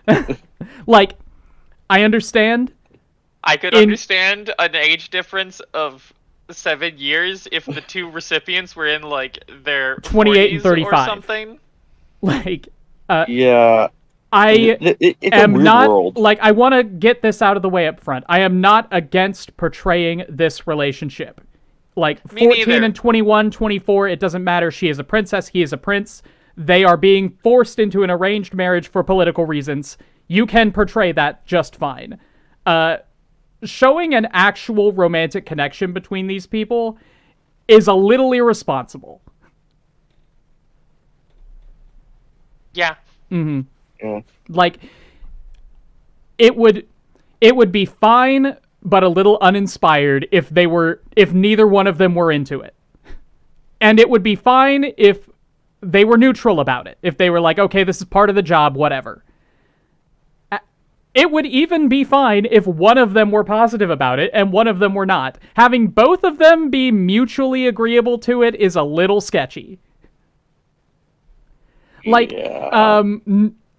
Like, I understand. I could understand an age difference of 7 years if the two recipients were in like their 28 and 40s 35. or something. Like, Yeah. It's a am weird not world. like, I want to get this out of the way up front. I am not against portraying this relationship. Like, Me 14 neither. and 21, 24, it doesn't matter. She is a princess, he is a prince. They are being forced into an arranged marriage for political reasons. You can portray that just fine. Showing an actual romantic connection between these people is a little irresponsible. Yeah. Yeah. Like, it would be fine, but a little uninspired if neither one of them were into it. And it would be fine if they were neutral about it. If they were like, okay, this is part of the job, whatever. It would even be fine if one of them were positive about it and one of them were not. Having both of them be mutually agreeable to it is a little sketchy. Like, Yeah.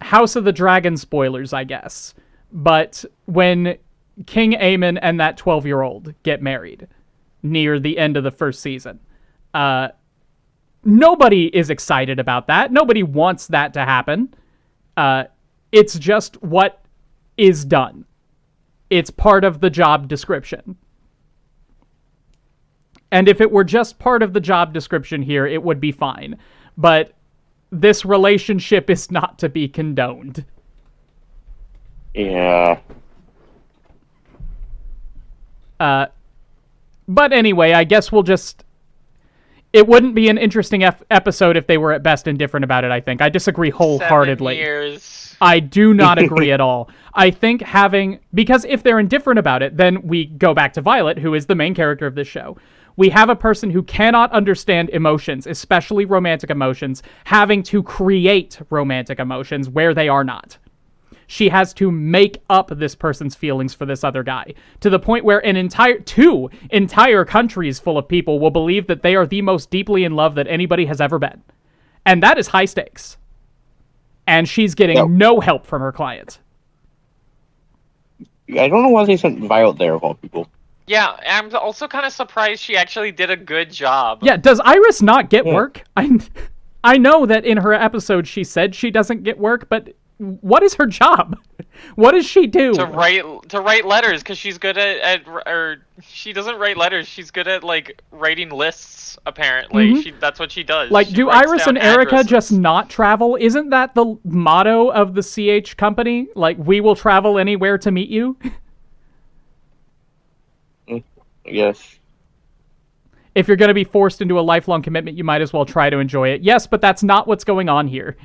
House of the Dragon spoilers, I guess. But when King Aemon and that 12-year-old get married near the end of the first season, nobody is excited about that. Nobody wants that to happen. It's just what is done. It's part of the job description. And if it were just part of the job description here, it would be fine. But this relationship is not to be condoned. Yeah. But anyway, I guess we'll just... It wouldn't be an interesting episode if they were at best indifferent about it, I think. I disagree wholeheartedly. 7 years. I do not agree at all. I think because if they're indifferent about it, then we go back to Violet, who is the main character of this show. We have a person who cannot understand emotions, especially romantic emotions, having to create romantic emotions where they are not. She has to make up this person's feelings for this other guy, to the point where two entire countries full of people will believe that they are the most deeply in love that anybody has ever been. And that is high stakes. And she's getting no help from her client. I don't know why they sent Violet there of all people. Yeah, I'm also kind of surprised she actually did a good job. Yeah, does Iris not get work? I know that in her episode she said she doesn't get work, but what is her job? What does she do? To write letters, because she's good or she doesn't write letters. She's good at like writing lists. Apparently, that's what she does. Like, She do writes Iris down and Erica addresses. just not travel? Isn't that the motto of the CH company? Like, we will travel anywhere to meet you? I guess. If you're going to be forced into a lifelong commitment, you might as well try to enjoy it. Yes, but that's not what's going on here.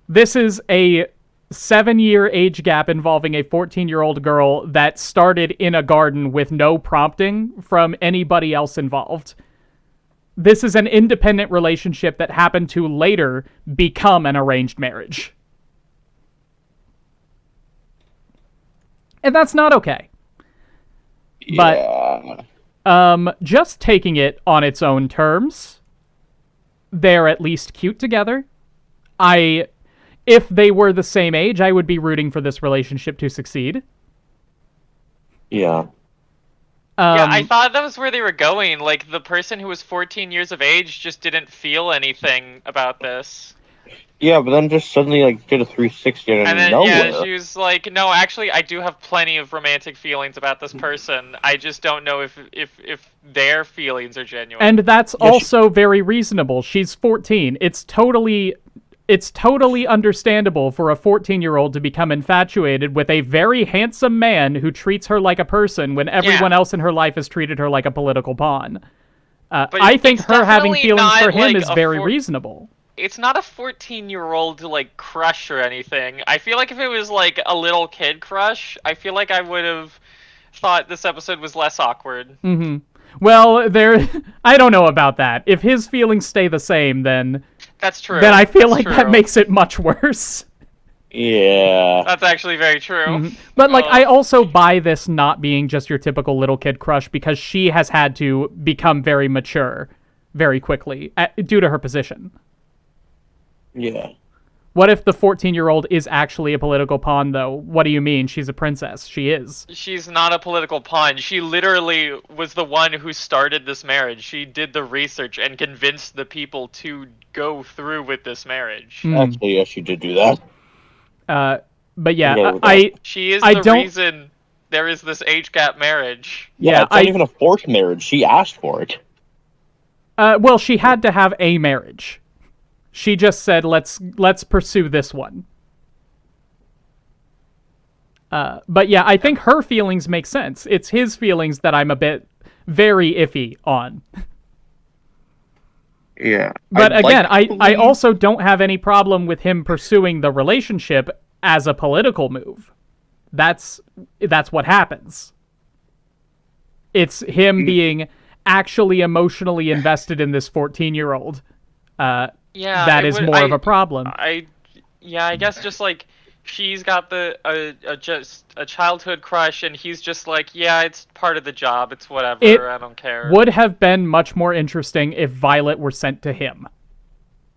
This is a 7-year age gap involving a 14-year-old girl that started in a garden with no prompting from anybody else involved. This is an independent relationship that happened to later become an arranged marriage. And that's not okay. But just taking it on its own terms, they're at least cute together. If they were the same age, I would be rooting for this relationship to succeed. Yeah. Yeah, I thought that was where they were going. Like, the person who was 14 years of age just didn't feel anything about this. Yeah, but then just suddenly, like, did a 360 out of And then, nowhere. yeah, she was like, no, actually, I do have plenty of romantic feelings about this person. I just don't know if their feelings are genuine. And that's also very reasonable. She's 14. It's totally understandable for a 14-year-old to become infatuated with a very handsome man who treats her like a person when everyone else in her life has treated her like a political pawn. I think it's her having definitely feelings not for him like is very reasonable. It's not a 14-year-old like crush or anything. I feel like if it was like a little kid crush, I feel like I would have thought this episode was less awkward. Mm-hmm. Well, I don't know about that. If his feelings stay the same, then that's true. Then I feel That's like that true. makes it much worse. Yeah. That's actually very true. Mm-hmm. But like, I also buy this not being just your typical little kid crush because she has had to become very mature very quickly due to her position. Yeah. What if the 14-year-old is actually a political pawn, though? What do you mean? She's a princess. She is. She's not a political pawn. She literally was the one who started this marriage. She did the research and convinced the people to go through with this marriage. Actually, yes, she did do that. But yeah, She is I the don't... reason there is this age gap marriage. Yeah, it's not even a forced marriage. She asked for it. Well, she had to have a marriage. She just said, let's pursue this one. But yeah, I think her feelings make sense. It's his feelings that I'm a bit very iffy on. Yeah. But again, I also don't have any problem with him pursuing the relationship as a political move. That's what happens. It's him being actually emotionally invested in this 14-year-old. Yeah, that is more of a problem. I guess just like she's got just a childhood crush, and he's just like, yeah, it's part of the job. It's whatever. I don't care. Would have been much more interesting if Violet were sent to him.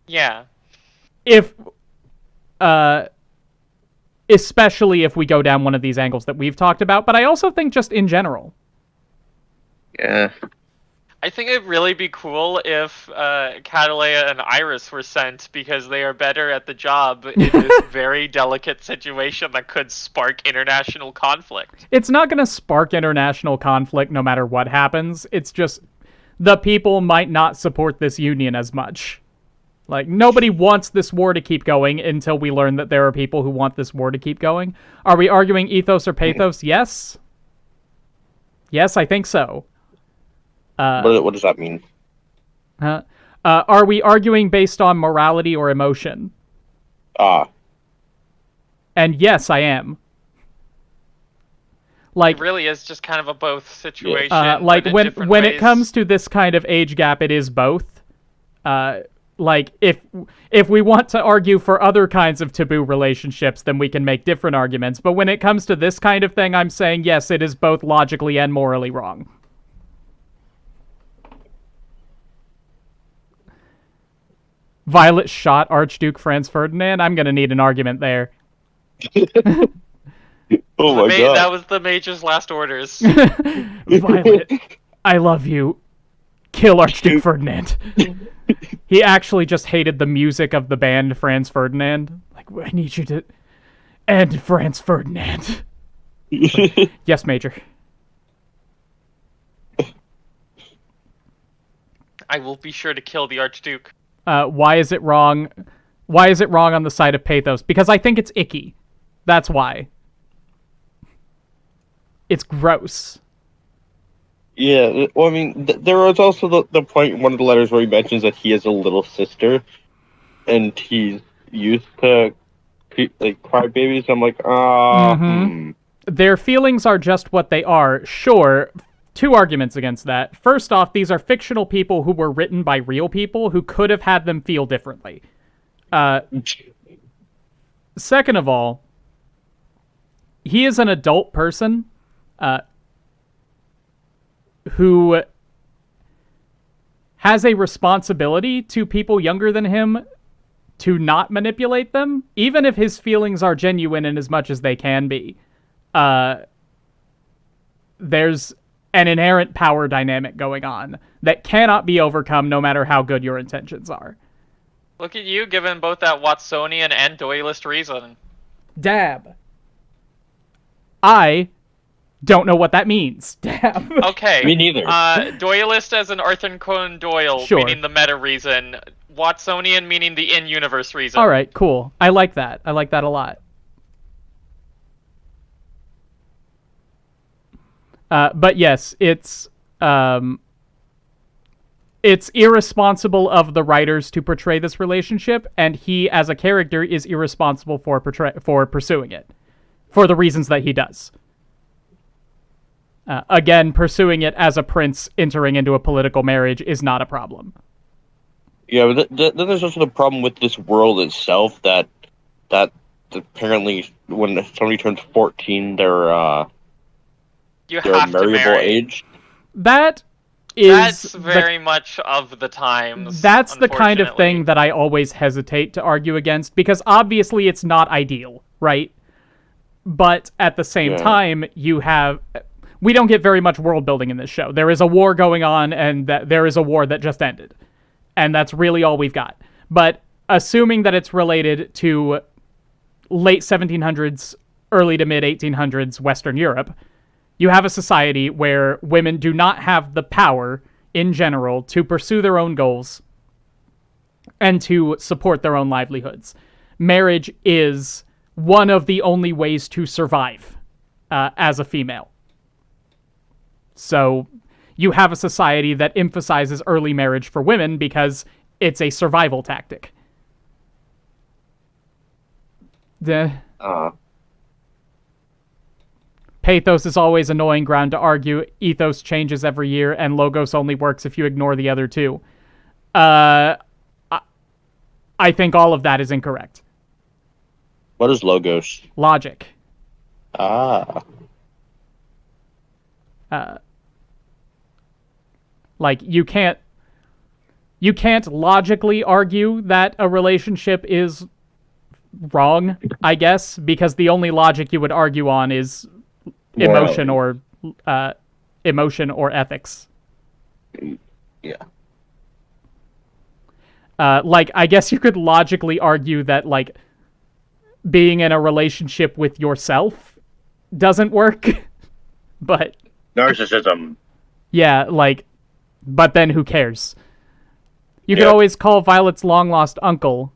Yeah. Especially if we go down one of these angles that we've talked about, but I also think just in general. Yeah. I think it'd really be cool if Catalea and Iris were sent because they are better at the job in this very delicate situation that could spark international conflict. It's not going to spark international conflict no matter what happens. It's just the people might not support this union as much. Like, nobody wants this war to keep going until we learn that there are people who want this war to keep going. Are we arguing ethos or pathos? Yes. Yes, I think so. What does that mean? Are we arguing based on morality or emotion? And yes, I am. Like, it really is just kind of a both situation. Like when it comes to this kind of age gap, it is both. Like if we want to argue for other kinds of taboo relationships, then we can make different arguments. But when it comes to this kind of thing, I'm saying yes, it is both logically and morally wrong. Violet shot Archduke Franz Ferdinand. I'm gonna need an argument there. Oh my god. That was the Mage's last orders. Violet, I love you. Kill Archduke Ferdinand. He actually just hated the music of the band Franz Ferdinand. Like, I need you to end Franz Ferdinand. Yes, Major. I will be sure to kill the Archduke. Why is it wrong? Why is it wrong on the side of pathos? Because I think it's icky. That's why. It's gross. Yeah, well, I mean, there was also the point in one of the letters where he mentions that he has a little sister, and he's used to like crybabies. I'm like, Their feelings are just what they are. Sure. Two arguments against that. First off, these are fictional people who were written by real people who could have had them feel differently. Second of all, he is an adult person who has a responsibility to people younger than him to not manipulate them, even if his feelings are genuine in as much as they can be. There's an inherent power dynamic going on that cannot be overcome no matter how good your intentions are. Look at you giving both that Watsonian and Doyleist reason. Dab. I don't know what that means. Dab. Okay. Me neither. Doyleist as an Arthur Conan Doyle, Sure. meaning the meta reason. Watsonian meaning the in-universe reason. All right, cool. I like that. I like that a lot. But yes, it's irresponsible of the writers to portray this relationship, and he, as a character, is irresponsible for pursuing it, for the reasons that he does. Again, pursuing it as a prince entering into a political marriage is not a problem. Yeah, but then there's also the problem with this world itself that apparently when somebody turns 14, they're You they're have to marriable marry. age. That is That's very much of the times. that's the kind of unfortunately. thing that I always hesitate to argue against, because obviously it's not ideal, right? But at the same time, we don't get very much world building in this show. There is a war going on, and there is a war that just ended. And that's really all we've got. But assuming that it's related to late 1700s, early to mid 1800s Western Europe, you have a society where women do not have the power, in general, to pursue their own goals and to support their own livelihoods. Marriage is one of the only ways to survive as a female. So you have a society that emphasizes early marriage for women because it's a survival tactic. Pathos is always annoying ground to argue. Ethos changes every year, and logos only works if you ignore the other two. I think all of that is incorrect. What is logos? Logic. Like, you can't logically argue that a relationship is wrong, I guess, because the only logic you would argue on is emotion or ethics. Yeah. Like, I guess you could logically argue that, like, being in a relationship with yourself doesn't work, but Narcissism. yeah, like, but then who cares? You could always call Violet's long-lost uncle.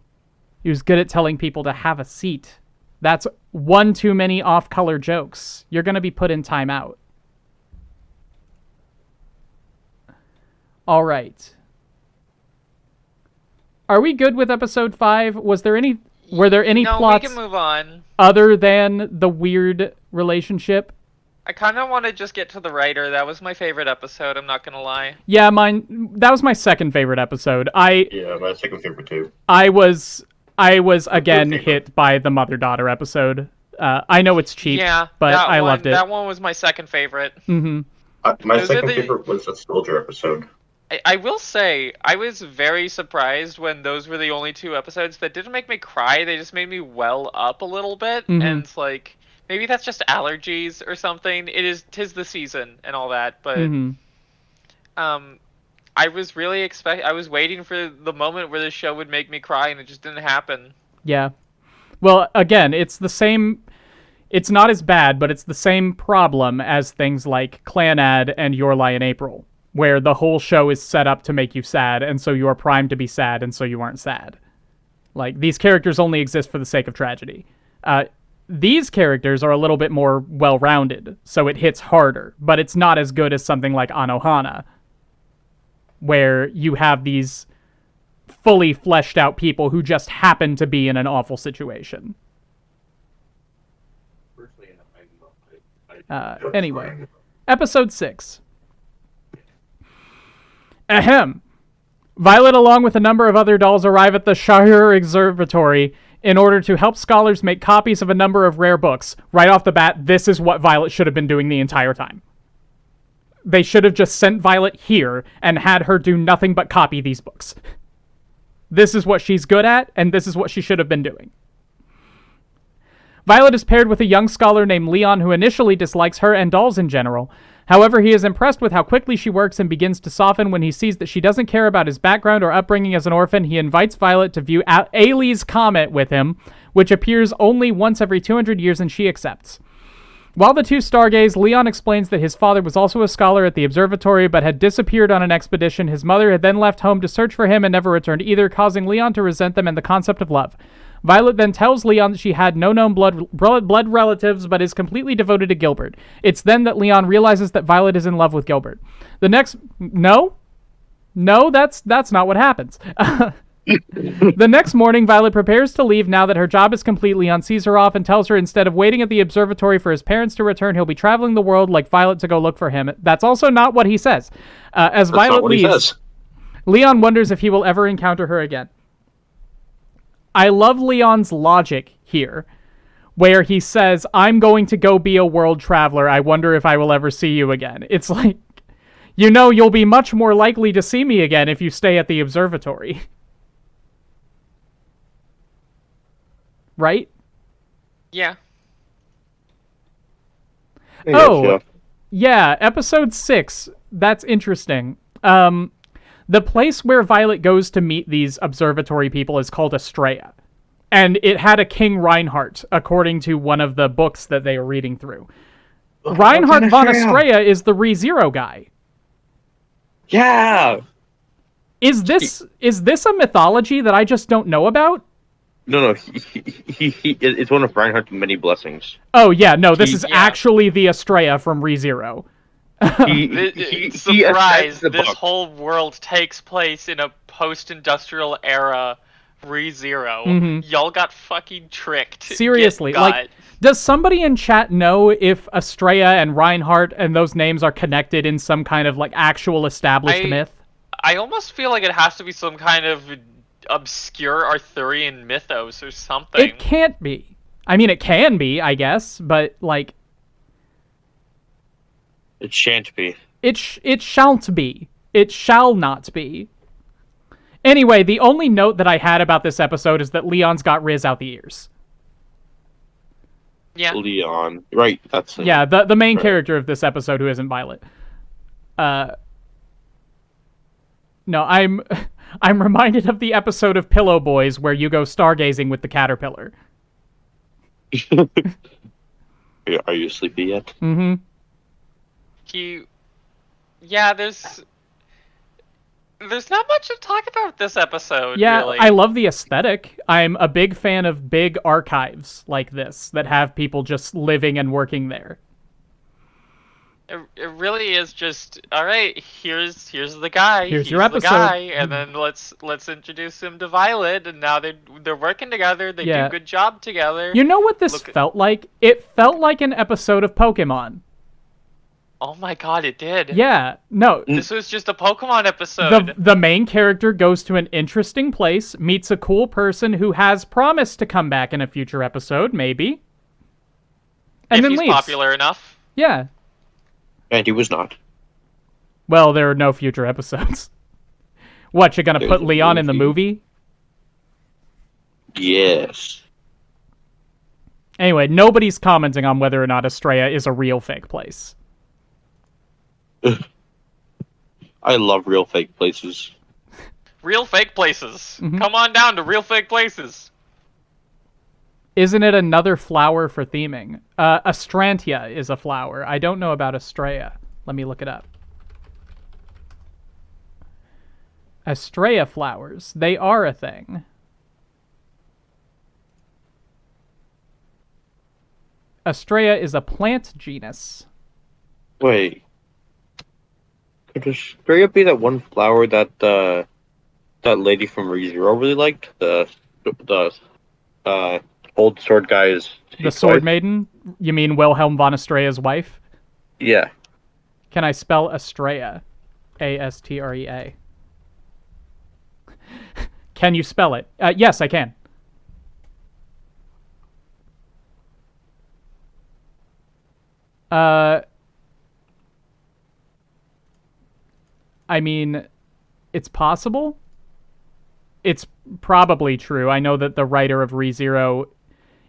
He was good at telling people to have a seat. That's one too many off-color jokes. You're going to be put in timeout. All right. Are we good with episode 5? Were there any plots we can move on. other than the weird relationship? I kind of want to just get to the writer. That was my favorite episode, I'm not going to lie. Yeah, that was my second favorite episode. Yeah, my second favorite too. I was again hit by the mother-daughter episode. I know it's cheap, but I loved it. That one was my second favorite. Mm-hmm. My second favorite was the soldier episode. I will say, I was very surprised when those were the only two episodes that didn't make me cry. They just made me well up a little bit. Mm-hmm. And it's like, maybe that's just allergies or something. Tis the season and all that. But I was really I was waiting for the moment where the show would make me cry, and it just didn't happen. Yeah. Well, again, it's the same. It's not as bad, but it's the same problem as things like Clanad and Your Lie in April, where the whole show is set up to make you sad, and so you are primed to be sad, and so you aren't sad. Like, these characters only exist for the sake of tragedy. These characters are a little bit more well-rounded, so it hits harder, but it's not as good as something like Anohana, where you have these fully fleshed out people who just happen to be in an awful situation. Anyway, episode 6. Ahem. Violet, along with a number of other dolls, arrive at the Shahir Observatory in order to help scholars make copies of a number of rare books. Right off the bat, this is what Violet should have been doing the entire time. They should have just sent Violet here and had her do nothing but copy these books. This is what she's good at, and this is what she should have been doing. Violet is paired with a young scholar named Leon who initially dislikes her and dolls in general. However, he is impressed with how quickly she works and begins to soften when he sees that she doesn't care about his background or upbringing as an orphan. He invites Violet to view Ailey's Comet with him, which appears only once every 200 years, and she accepts. While the two stargaze, Leon explains that his father was also a scholar at the observatory but had disappeared on an expedition. His mother had then left home to search for him and never returned either, causing Leon to resent them and the concept of love. Violet then tells Leon that she had no known blood relatives but is completely devoted to Gilbert. It's then that Leon realizes that Violet is in love with Gilbert. No, that's not what happens. The next morning, Violet prepares to leave now that her job is complete. Leon sees her off and tells her instead of waiting at the observatory for his parents to return, he'll be traveling the world like Violet to go look for him. That's also not what he says. As Violet leaves, Leon wonders if he will ever encounter her again. I love Leon's logic here, where he says, "I'm going to go be a world traveler. I wonder if I will ever see you again." It's like, you'll be much more likely to see me again if you stay at the observatory. Right? Yeah. Yeah, episode 6. That's interesting. The place where Violet goes to meet these observatory people is called Estrella. And it had a King Reinhardt, according to one of the books that they were reading through. Reinhardt von Estrella is the ReZero guy. Yeah! Is this a mythology that I just don't know about? No, it's one of Reinhardt's many blessings. Oh, yeah, no, this is actually the Estrella from ReZero. Surprise! This whole world takes place in a post-industrial era ReZero. Mm-hmm. Y'all got fucking tricked. Seriously, like, does somebody in chat know if Estrella and Reinhardt and those names are connected in some kind of, like, actual established myth? I almost feel like it has to be some kind of obscure Arthurian mythos or something. It can't be. I mean, it can be, I guess, but, like... It shan't be. It shan't be. It shall not be. Anyway, the only note that I had about this episode is that Leon's got Riz out the ears. Yeah. Leon. Right, that's him. Yeah, the main character of this episode who isn't Violet. No, I'm reminded of the episode of Pillow Boys where you go stargazing with the caterpillar. Are you sleepy yet? Mm-hmm. Yeah, there's not much to talk about this episode, yeah, really. I love the aesthetic. I'm a big fan of big archives like this that have people just living and working there. It really is just, all right, here's the guy. Here's your episode. The guy, and then let's introduce him to Violet, and now they're working together. They do a good job together. You know what this felt like? It felt like an episode of Pokemon. Oh my god, it did. Yeah, no. This was just a Pokemon episode. The main character goes to an interesting place, meets a cool person who has promised to come back in a future episode, maybe. And if then he's leaves. Popular enough. Yeah. And he was not. Well, there are no future episodes. What, you're gonna put Leon in the movie? Yes. Anyway, nobody's commenting on whether or not Estrella is a real fake place. I love real fake places. Real fake places. Mm-hmm. Come on down to real fake places. Isn't it another flower for theming? Astrantia is a flower. I don't know about Estrella. Let me look it up. Estrella flowers. They are a thing. Estrella is a plant genus. Wait. Could Estrella be that one flower that that lady from ReZero really liked? The old sword guy's The sword maiden? You mean Wilhelm von Estrella's wife? Yeah. Can I spell Estrella? Astrea. Can you spell it? Yes, I can. I mean, it's possible. It's probably true. I know that the writer of ReZero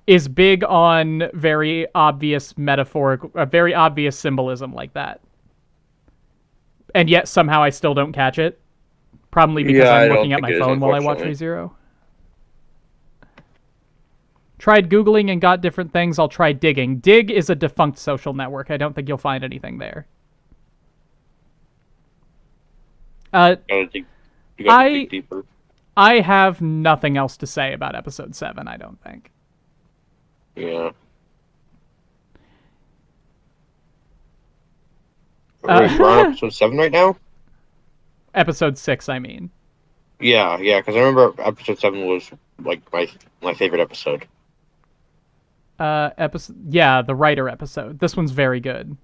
is big on very obvious very obvious symbolism like that. And yet somehow I still don't catch it. Probably because I'm looking at my phone while I watch ReZero. Tried Googling and got different things. I'll try digging. Dig is a defunct social network. I don't think you'll find anything there. I have nothing else to say about episode 7, I don't think. Yeah. We're on episode 7 right now? Episode 6, I mean. Yeah, because I remember episode 7 was, like, my favorite episode. The writer episode. This one's very good.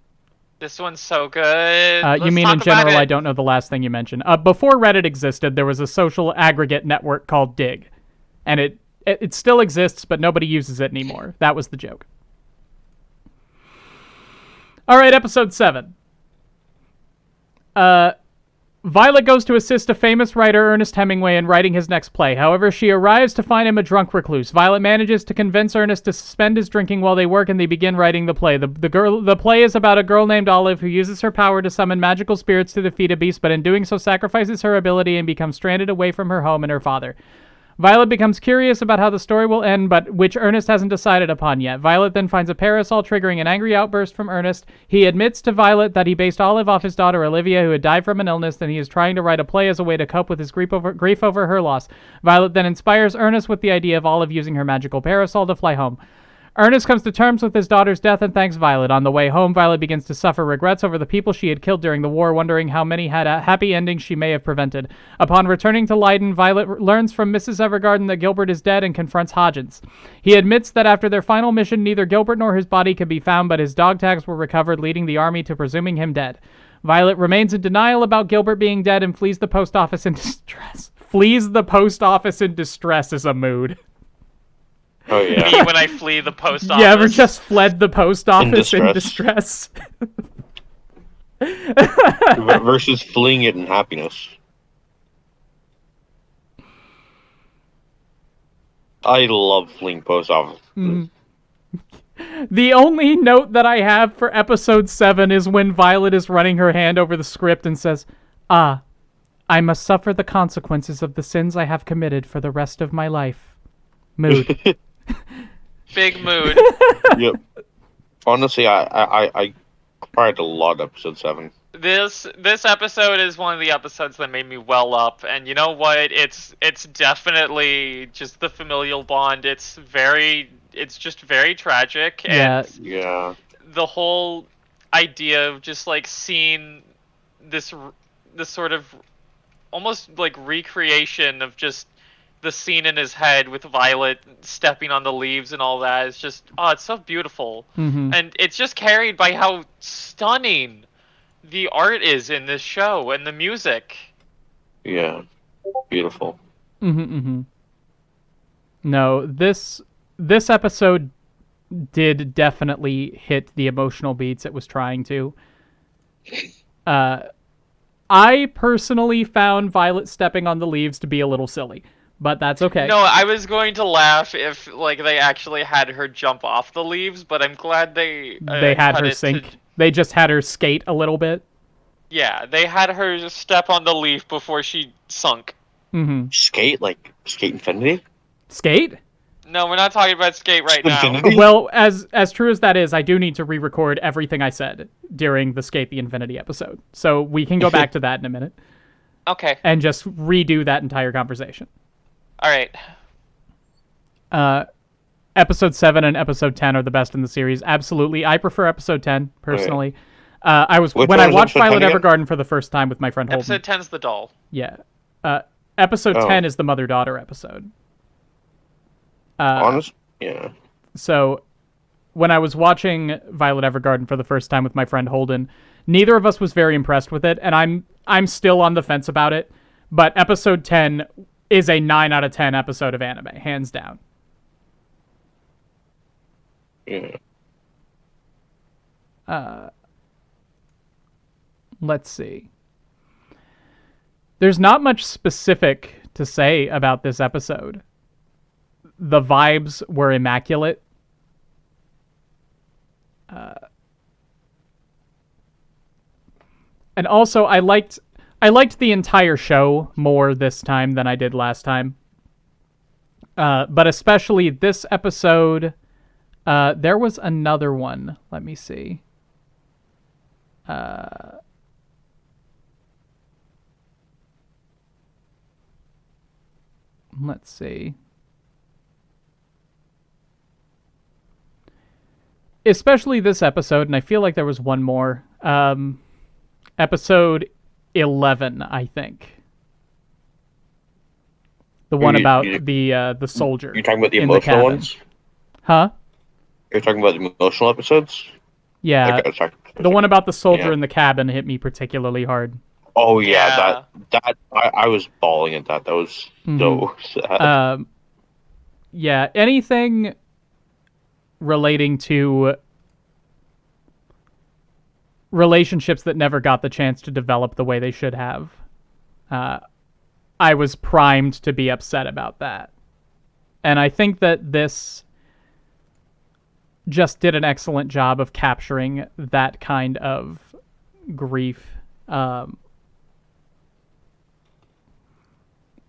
This one's so good. You mean in general, I don't know the last thing you mentioned. Before Reddit existed, there was a social aggregate network called Dig. And It still exists, but nobody uses it anymore. That was the joke. All right, episode 7. Violet goes to assist a famous writer, Ernest Hemingway, in writing his next play. However, she arrives to find him a drunk recluse. Violet manages to convince Ernest to suspend his drinking while they work, and they begin writing the play. The play is about a girl named Olive who uses her power to summon magical spirits to defeat a beast, but in doing so sacrifices her ability and becomes stranded away from her home and her father. Violet becomes curious about how the story will end, but which Ernest hasn't decided upon yet. Violet then finds a parasol, triggering an angry outburst from Ernest. He admits to Violet that he based Olive off his daughter Olivia, who had died from an illness, and he is trying to write a play as a way to cope with his grief over her loss. Violet then inspires Ernest with the idea of Olive using her magical parasol to fly home. Ernest comes to terms with his daughter's death and thanks Violet. On the way home, Violet begins to suffer regrets over the people she had killed during the war, wondering how many had a happy ending she may have prevented. Upon returning to Leiden, Violet learns from Mrs. Evergarden that Gilbert is dead and confronts Hodgins. He admits that after their final mission, neither Gilbert nor his body could be found, but his dog tags were recovered, leading the army to presuming him dead. Violet remains in denial about Gilbert being dead and flees the post office in distress. Flees the post office in distress is a mood. Oh, yeah. Me when I flee the post office. You ever just fled the post office in distress? Versus fleeing it in happiness. I love fleeing post office. The only note that I have for episode 7 is when Violet is running her hand over the script and says, "Ah, I must suffer the consequences of the sins I have committed for the rest of my life." Mood. Big mood. Yep. Honestly, I cried a lot episode 7. This episode is one of the episodes that made me well up, and you know what? It's definitely just the familial bond. It's just very tragic, and Yeah. the whole idea of just like seeing this sort of almost like recreation of just the scene in his head with Violet stepping on the leaves and all that is just, it's so beautiful. And it's just carried by how stunning the art is in this show and the music. Yeah. Beautiful. No, this episode did definitely hit the emotional beats it was trying to. I personally found Violet stepping on the leaves to be a little silly. But that's okay. No, I was going to laugh if like they actually had her jump off the leaves, but I'm glad they had her sink. They just had her skate a little bit. Yeah, they had her just step on the leaf before she sunk. Skate? Like Skate Infinity? Skate? No, we're not talking about skate right now. Infinity? Well, as true as that is, I do need to re-record everything I said during the Skate the Infinity episode. So we can go back to that in a minute. Okay. And just redo that entire conversation. All right. Episode 7 and episode 10 are the best in the series. Absolutely. I prefer episode 10, personally. When I watched Violet Evergarden for the first time with my friend Holden. Episode 10's the doll. Yeah. Episode 10 is the mother-daughter episode. Honest? Yeah. So, when I was watching Violet Evergarden for the first time with my friend Holden, neither of us was very impressed with it, and I'm still on the fence about it, but episode 10 is a 9 out of 10 episode of anime, hands down. Yeah. Let's see. There's not much specific to say about this episode. The vibes were immaculate. And also, I liked the entire show more this time than I did last time. But especially this episode, there was another one. Let me see. Let's see. Especially this episode, and I feel like there was one more. Episode 11, I think. The one about the soldier. You're talking about the in emotional cabin. ones? Huh? You're talking about the emotional episodes? Yeah. Okay, the one about the soldier in the cabin hit me particularly hard. Oh yeah, that I was bawling at that. That was so sad. Yeah, anything relating to relationships that never got the chance to develop the way they should have, I was primed to be upset about that. And I think that this just did an excellent job of capturing that kind of grief,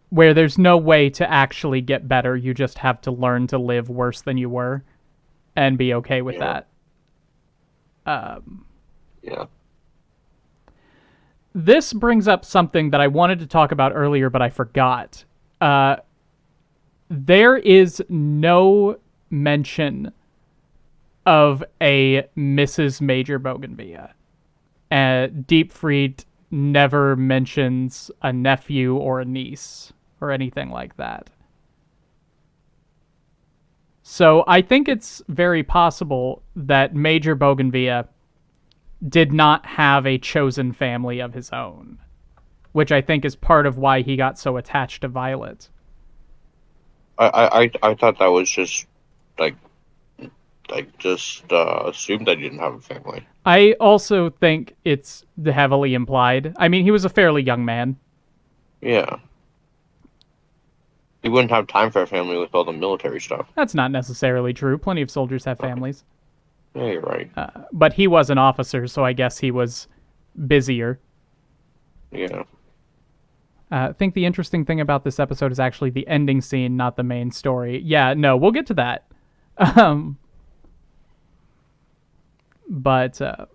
where there's no way to actually get better. You just have to learn to live worse than you were and be okay with that. Yeah. This brings up something that I wanted to talk about earlier, but I forgot. There is no mention of a Mrs. Major Bougainvillea. Deep Fried never mentions a nephew or a niece or anything like that. So I think it's very possible that Major Bougainvillea did not have a chosen family of his own, which I think is part of why he got so attached to Violet. I thought that was just assumed that he didn't have a family. I also think it's heavily implied. I mean, he was a fairly young man. Yeah. He wouldn't have time for a family with all the military stuff. That's not necessarily true. Plenty of soldiers have families. Yeah, you're right. But he was an officer, so I guess he was busier. Yeah. I think the interesting thing about this episode is actually the ending scene, not the main story. Yeah, no, we'll get to that. But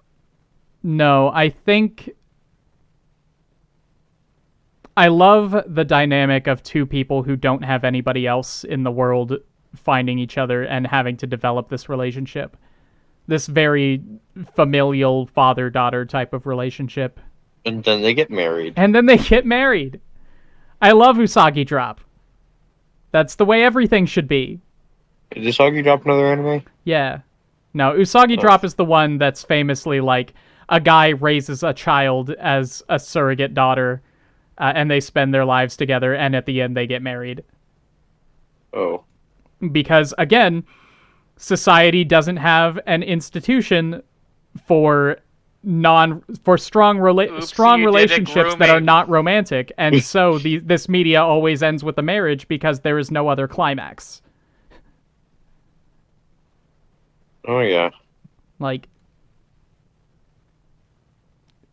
no, I think I love the dynamic of two people who don't have anybody else in the world finding each other and having to develop this relationship. This very familial father-daughter type of relationship. And then they get married. I love Usagi Drop. That's the way everything should be. Did Usagi drop another anime? Yeah. No, Usagi Drop is the one that's famously like a guy raises a child as a surrogate daughter, and they spend their lives together, and at the end they get married. Oh. Because, again, society doesn't have an institution for strong relationships that are not romantic, and so this media always ends with a marriage because there is no other climax. Oh, yeah. Like,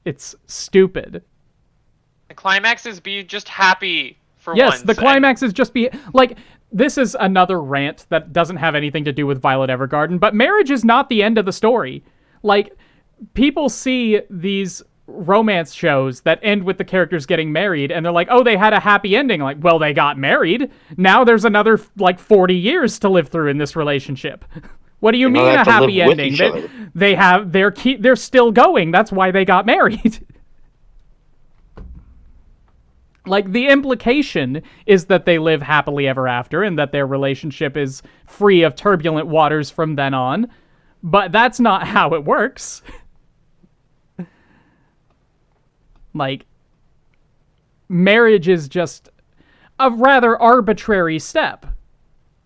it's stupid. The climax is be just happy for once. Yes, the climax is just be... Like, this is another rant that doesn't have anything to do with Violet Evergarden, but marriage is not the end of the story. Like, people see these romance shows that end with the characters getting married, and they're like, oh, they had a happy ending. Like, well, they got married. Now there's another, 40 years to live through in this relationship. What do you mean a happy ending? They're still going. That's why they got married. Like, the implication is that they live happily ever after and that their relationship is free of turbulent waters from then on. But that's not how it works. Like, marriage is just a rather arbitrary step,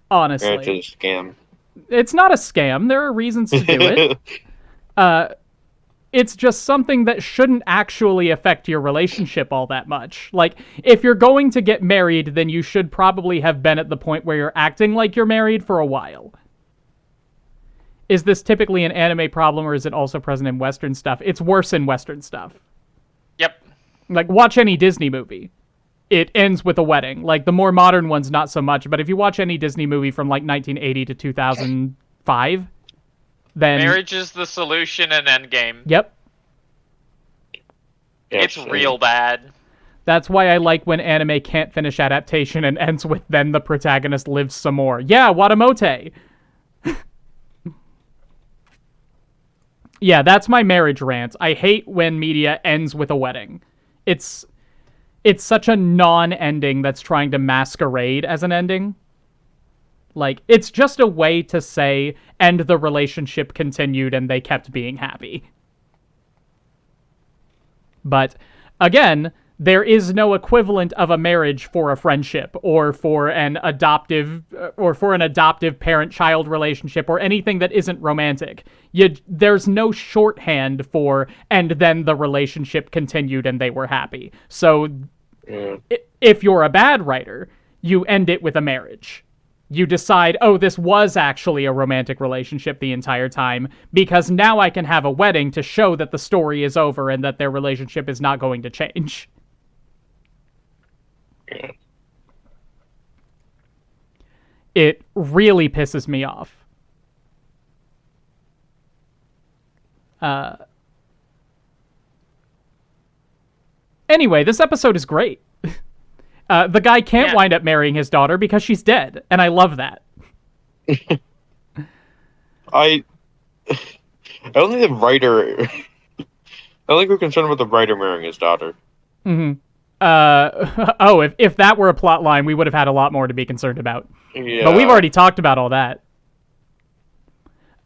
honestly. Marriage is a scam. It's not a scam. There are reasons to do it. It's just something that shouldn't actually affect your relationship all that much. Like, if you're going to get married, then you should probably have been at the point where you're acting like you're married for a while. Is this typically an anime problem, or is it also present in Western stuff? It's worse in Western stuff. Yep. Like, watch any Disney movie. It ends with a wedding. Like, the more modern ones, not so much. But if you watch any Disney movie from, 1980 to 2005, then... Marriage is the solution and endgame. Yep. It's real bad. That's why I like when anime can't finish adaptation and ends with then the protagonist lives some more. Yeah, Watamote! Yeah, that's my marriage rant. I hate when media ends with a wedding. It's such a non-ending that's trying to masquerade as an ending. Like, it's just a way to say, and the relationship continued and they kept being happy. But, again, There is no equivalent of a marriage for a friendship or for an adoptive parent-child relationship or anything that isn't romantic. There's no shorthand for, and then the relationship continued and they were happy. So if you're a bad writer, you end it with a marriage. You decide, oh, this was actually a romantic relationship the entire time, because now I can have a wedding to show that the story is over and that their relationship is not going to change. It really pisses me off. Anyway, this episode is great. The guy can't wind up marrying his daughter because she's dead, and I love that. I don't think the writer... I don't think we're concerned with the writer marrying his daughter. Mm-hmm. If that were a plot line, we would have had a lot more to be concerned about. Yeah. But we've already talked about all that.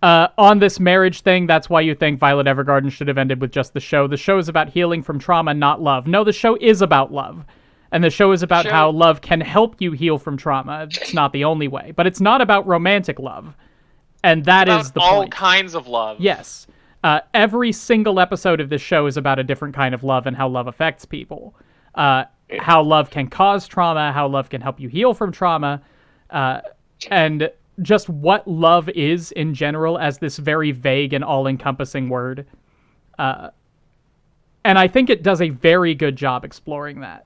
On this marriage thing, that's why you think Violet Evergarden should have ended with just the show. The show is about healing from trauma, not love. No, the show is about love. And the show is about how love can help you heal from trauma. It's not the only way. But it's not about romantic love. And that is the point. All kinds of love. Yes. Every single episode of this show is about a different kind of love and how love affects people. How love can cause trauma, how love can help you heal from trauma, and just what love is in general as this very vague and all-encompassing word. And I think it does a very good job exploring that.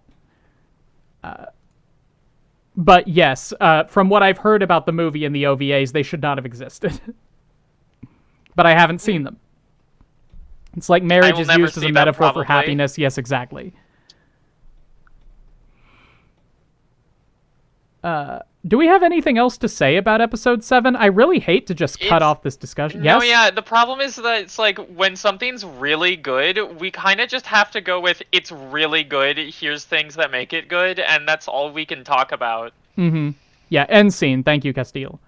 But yes, from what I've heard about the movie and the OVAs, they should not have existed. But I haven't seen them. It's like marriage is used as a metaphor for happiness. Yes, exactly. Do we have anything else to say about episode 7? I really hate to just cut off this discussion. Yes? No, yeah, the problem is that it's like, when something's really good, we kind of just have to go with, it's really good, here's things that make it good, and that's all we can talk about. Mm-hmm. Yeah, end scene. Thank you, Castile.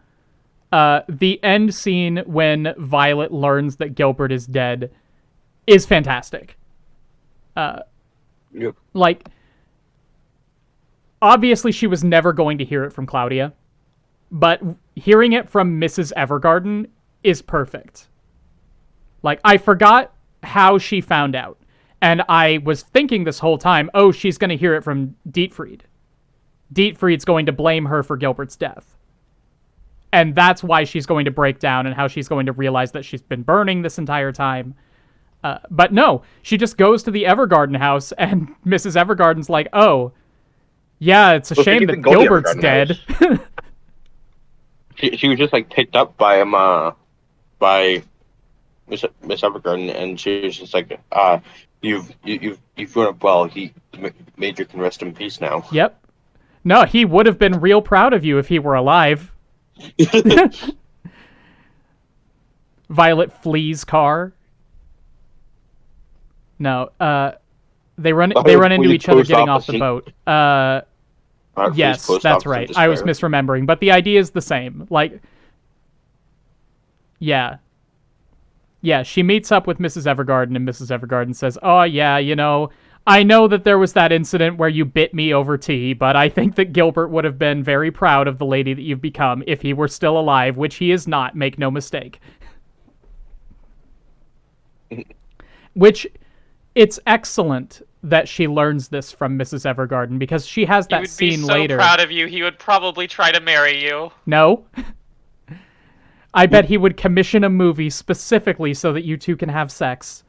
The end scene when Violet learns that Gilbert is dead is fantastic. Yep. Like... Obviously, she was never going to hear it from Claudia, but hearing it from Mrs. Evergarden is perfect. Like, I forgot how she found out, and I was thinking this whole time, oh, she's going to hear it from Dietfried. Dietfried's going to blame her for Gilbert's death. And that's why she's going to break down and how she's going to realize that she's been burning this entire time. But no, she just goes to the Evergarden house, and Mrs. Evergarden's like, oh... Yeah, it's a shame that Gilbert's dead. she was just like picked up by him, by Miss Evergarden, and she was just like, you've grown up well. Major can rest in peace now. Yep. No, he would have been real proud of you if he were alive. Violet flees car. No, they run into each other getting off the boat. Yes, that's right. I was misremembering, but the idea is the same. Like, yeah, she meets up with Mrs. Evergarden, and Mrs. Evergarden says, "Oh yeah, I know that there was that incident where you bit me over tea, but I think that Gilbert would have been very proud of the lady that you've become if he were still alive, which he is not. Make no mistake." Which. It's excellent that she learns this from Mrs. Evergarden, because she has that scene later. He would be so proud of you, he would probably try to marry you. No. I bet he would commission a movie specifically so that you two can have sex.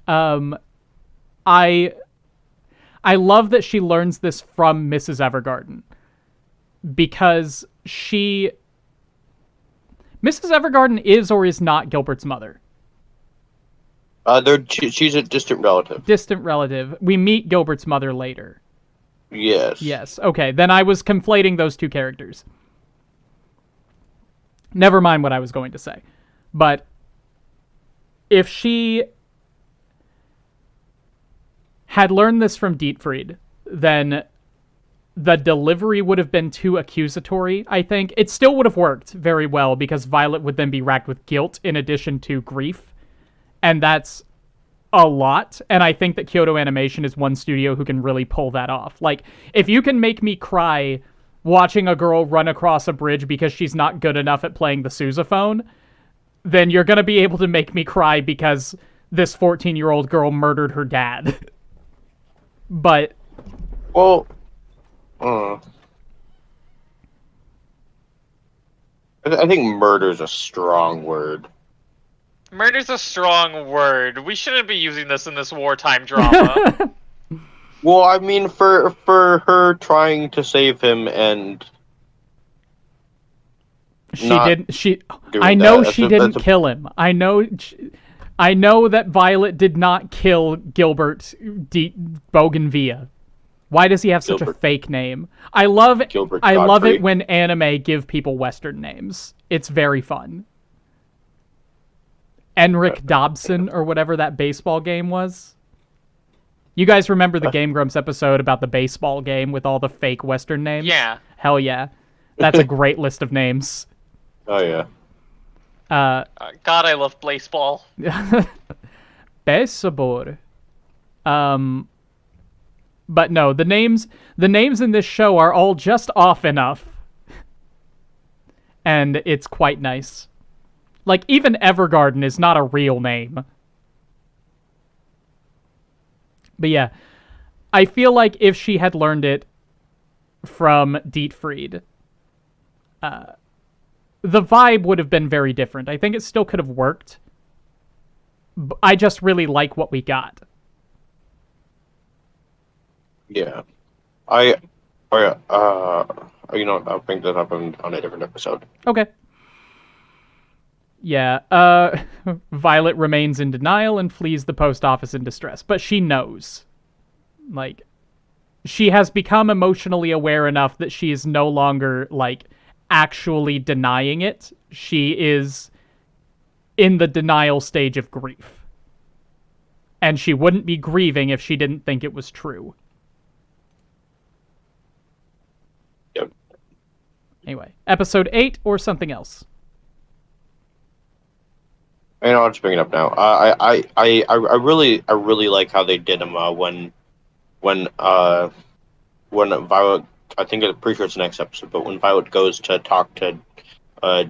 I love that she learns this from Mrs. Evergarden, because Mrs. Evergarden is or is not Gilbert's mother. She's a distant relative. Distant relative. We meet Gilbert's mother later. Yes. Yes. Okay, then I was conflating those two characters. Never mind what I was going to say. But if she had learned this from Dietfried, then the delivery would have been too accusatory, I think. It still would have worked very well, because Violet would then be racked with guilt in addition to grief. And that's a lot, and I think that Kyoto Animation is one studio who can really pull that off. Like, if you can make me cry watching a girl run across a bridge because she's not good enough at playing the sousaphone, then you're going to be able to make me cry because this 14-year-old girl murdered her dad. But... Well... I think murder's a strong word. Murder's a strong word. We shouldn't be using this in this wartime drama. Well, I mean, for her trying to save him and she didn't. I know she didn't kill him. I know that Violet did not kill Gilbert Bougainvillea. Why does he have such a fake name? I love it when anime give people Western names. It's very fun. Enric Dobson, or whatever that baseball game was. You guys remember the Game Grumps episode about the baseball game with all the fake Western names? Yeah. Hell yeah. That's a great list of names. Oh, yeah. God, I love baseball. Baseball. But no, the names in this show are all just off enough. And it's quite nice. Like, even Evergarden is not a real name. But yeah, I feel like if she had learned it from Dietfried, the vibe would have been very different. I think it still could have worked. I just really like what we got. Yeah. I think that happened on a different episode. Okay. Yeah, Violet remains in denial and flees the post office in distress, but she knows. Like, she has become emotionally aware enough that she is no longer, like, actually denying it. She is in the denial stage of grief. And she wouldn't be grieving if she didn't think it was true. Yep. Anyway, episode 8 or something else? I'll just bring it up now. I really like how they did him when Violet, I think I'm pretty sure it's the next episode, but when Violet goes to talk to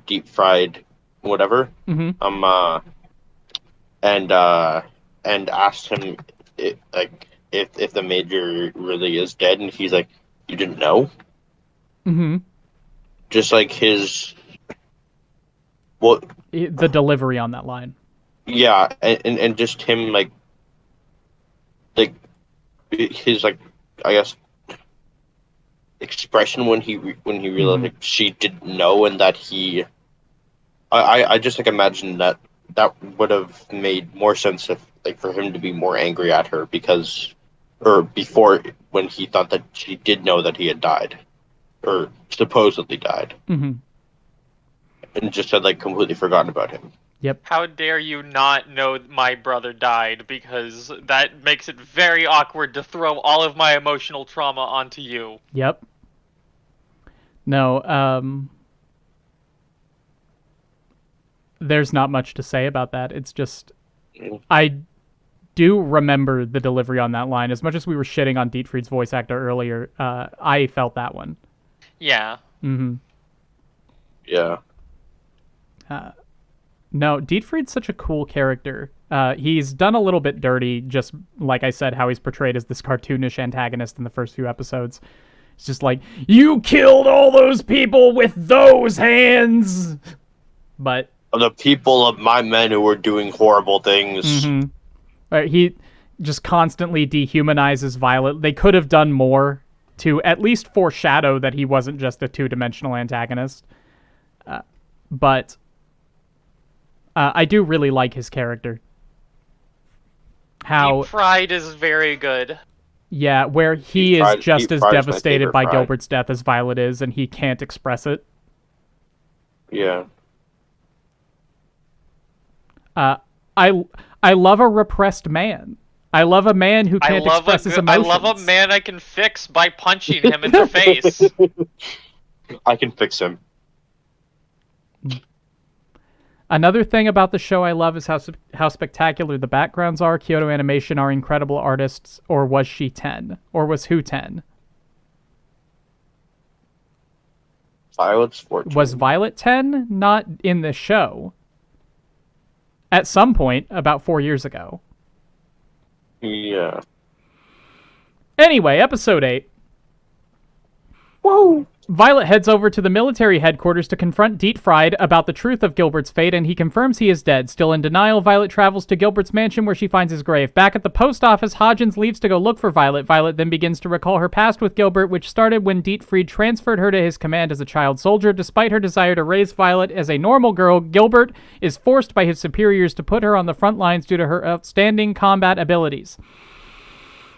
Deep Fried whatever, and asked him if the Major really is dead, and he's like, "You didn't know?" Mm-hmm. Just like his the delivery on that line. Yeah, and just him like his I guess expression when he realized like, she didn't know, and that I just imagine that would have made more sense if for him to be more angry at her before when he thought that she did know that he had died or supposedly died. Mm-hmm. And just had completely forgotten about him. Yep. How dare you not know my brother died, because that makes it very awkward to throw all of my emotional trauma onto you. Yep. No, there's not much to say about that. It's just, I do remember the delivery on that line. As much as we were shitting on Dietfried's voice actor earlier, I felt that one. Yeah. Mm-hmm. Yeah. No, Dietfried's such a cool character. He's done a little bit dirty, just like I said, how he's portrayed as this cartoonish antagonist in the first few episodes. It's just like, you killed all those people with those hands! But... the people of my men who were doing horrible things. Mm-hmm. He just constantly dehumanizes Violet. They could have done more to at least foreshadow that he wasn't just a two-dimensional antagonist. But I do really like his character. How Deep Fried is very good. Yeah, where he is just as devastated by Fried. Gilbert's death as Violet is, and he can't express it. Yeah. I love a repressed man. I love a man who can't express his emotions. I love a man I can fix by punching him in the face. I can fix him. Another thing about the show I love is how spectacular the backgrounds are. Kyoto Animation are incredible artists. Or was she 10? Or was who 10? Violet's 14. Was Violet 10? Not in the show. At some point, about 4 years ago. Yeah. Anyway, episode 8. Whoa! Violet heads over to the military headquarters to confront Dietfried about the truth of Gilbert's fate, and he confirms he is dead. Still in denial, Violet travels to Gilbert's mansion where she finds his grave. Back at the post office, Hodgins leaves to go look for Violet. Violet then begins to recall her past with Gilbert, which started when Dietfried transferred her to his command as a child soldier. Despite her desire to raise Violet as a normal girl, Gilbert is forced by his superiors to put her on the front lines due to her outstanding combat abilities.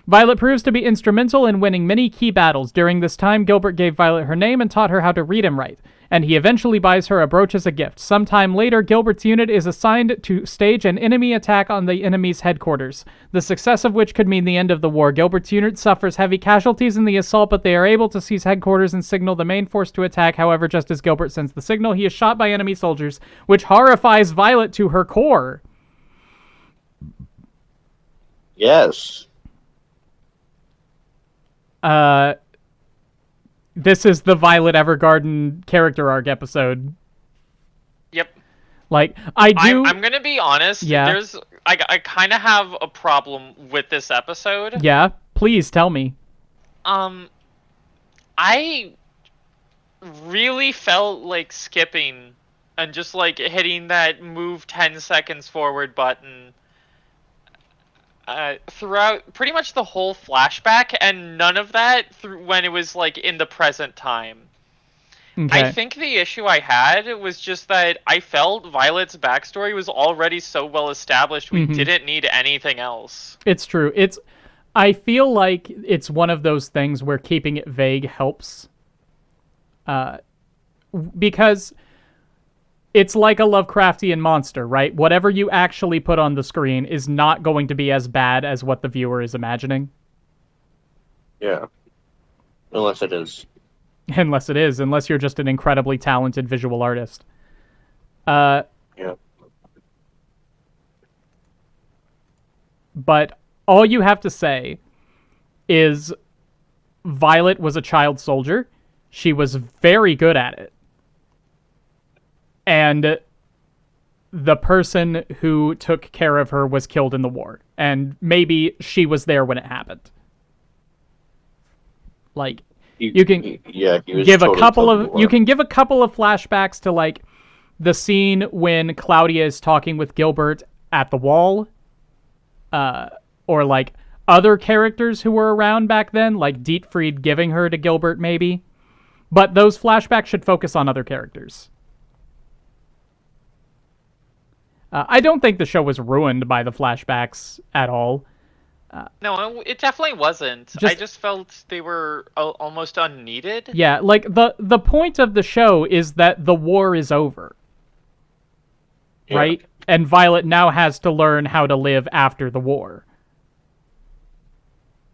Violet proves to be instrumental in winning many key battles. During this time, Gilbert gave Violet her name and taught her how to read and write, and he eventually buys her a brooch as a gift. Sometime later, Gilbert's unit is assigned to stage an enemy attack on the enemy's headquarters, the success of which could mean the end of the war. Gilbert's unit suffers heavy casualties in the assault, but they are able to seize headquarters and signal the main force to attack. However, just as Gilbert sends the signal, he is shot by enemy soldiers, which horrifies Violet to her core. Yes. This is the Violet Evergarden character arc episode. Yep. Like, I'm gonna be honest. Yeah. I kind of have a problem with this episode. Yeah. Please tell me. I really felt like skipping and just like hitting that move 10 seconds forward button throughout pretty much the whole flashback, and none of that when it was like in the present time. Okay. I think the issue I had was just that I felt Violet's backstory was already so well established we didn't need anything else. It's true. I feel like it's one of those things where keeping it vague helps. Because it's like a Lovecraftian monster, right? Whatever you actually put on the screen is not going to be as bad as what the viewer is imagining. Yeah. Unless it is. Unless you're just an incredibly talented visual artist. Yeah. But all you have to say is Violet was a child soldier. She was very good at it. And the person who took care of her was killed in the war. And maybe she was there when it happened. Like, you can give a couple of flashbacks to like the scene when Claudia is talking with Gilbert at the wall, or like other characters who were around back then, like Dietfried giving her to Gilbert maybe. But those flashbacks should focus on other characters. I don't think the show was ruined by the flashbacks at all. No, it definitely wasn't. I just felt they were almost unneeded. Yeah, like the point of the show is that the war is over. Yeah. Right? And Violet now has to learn how to live after the war.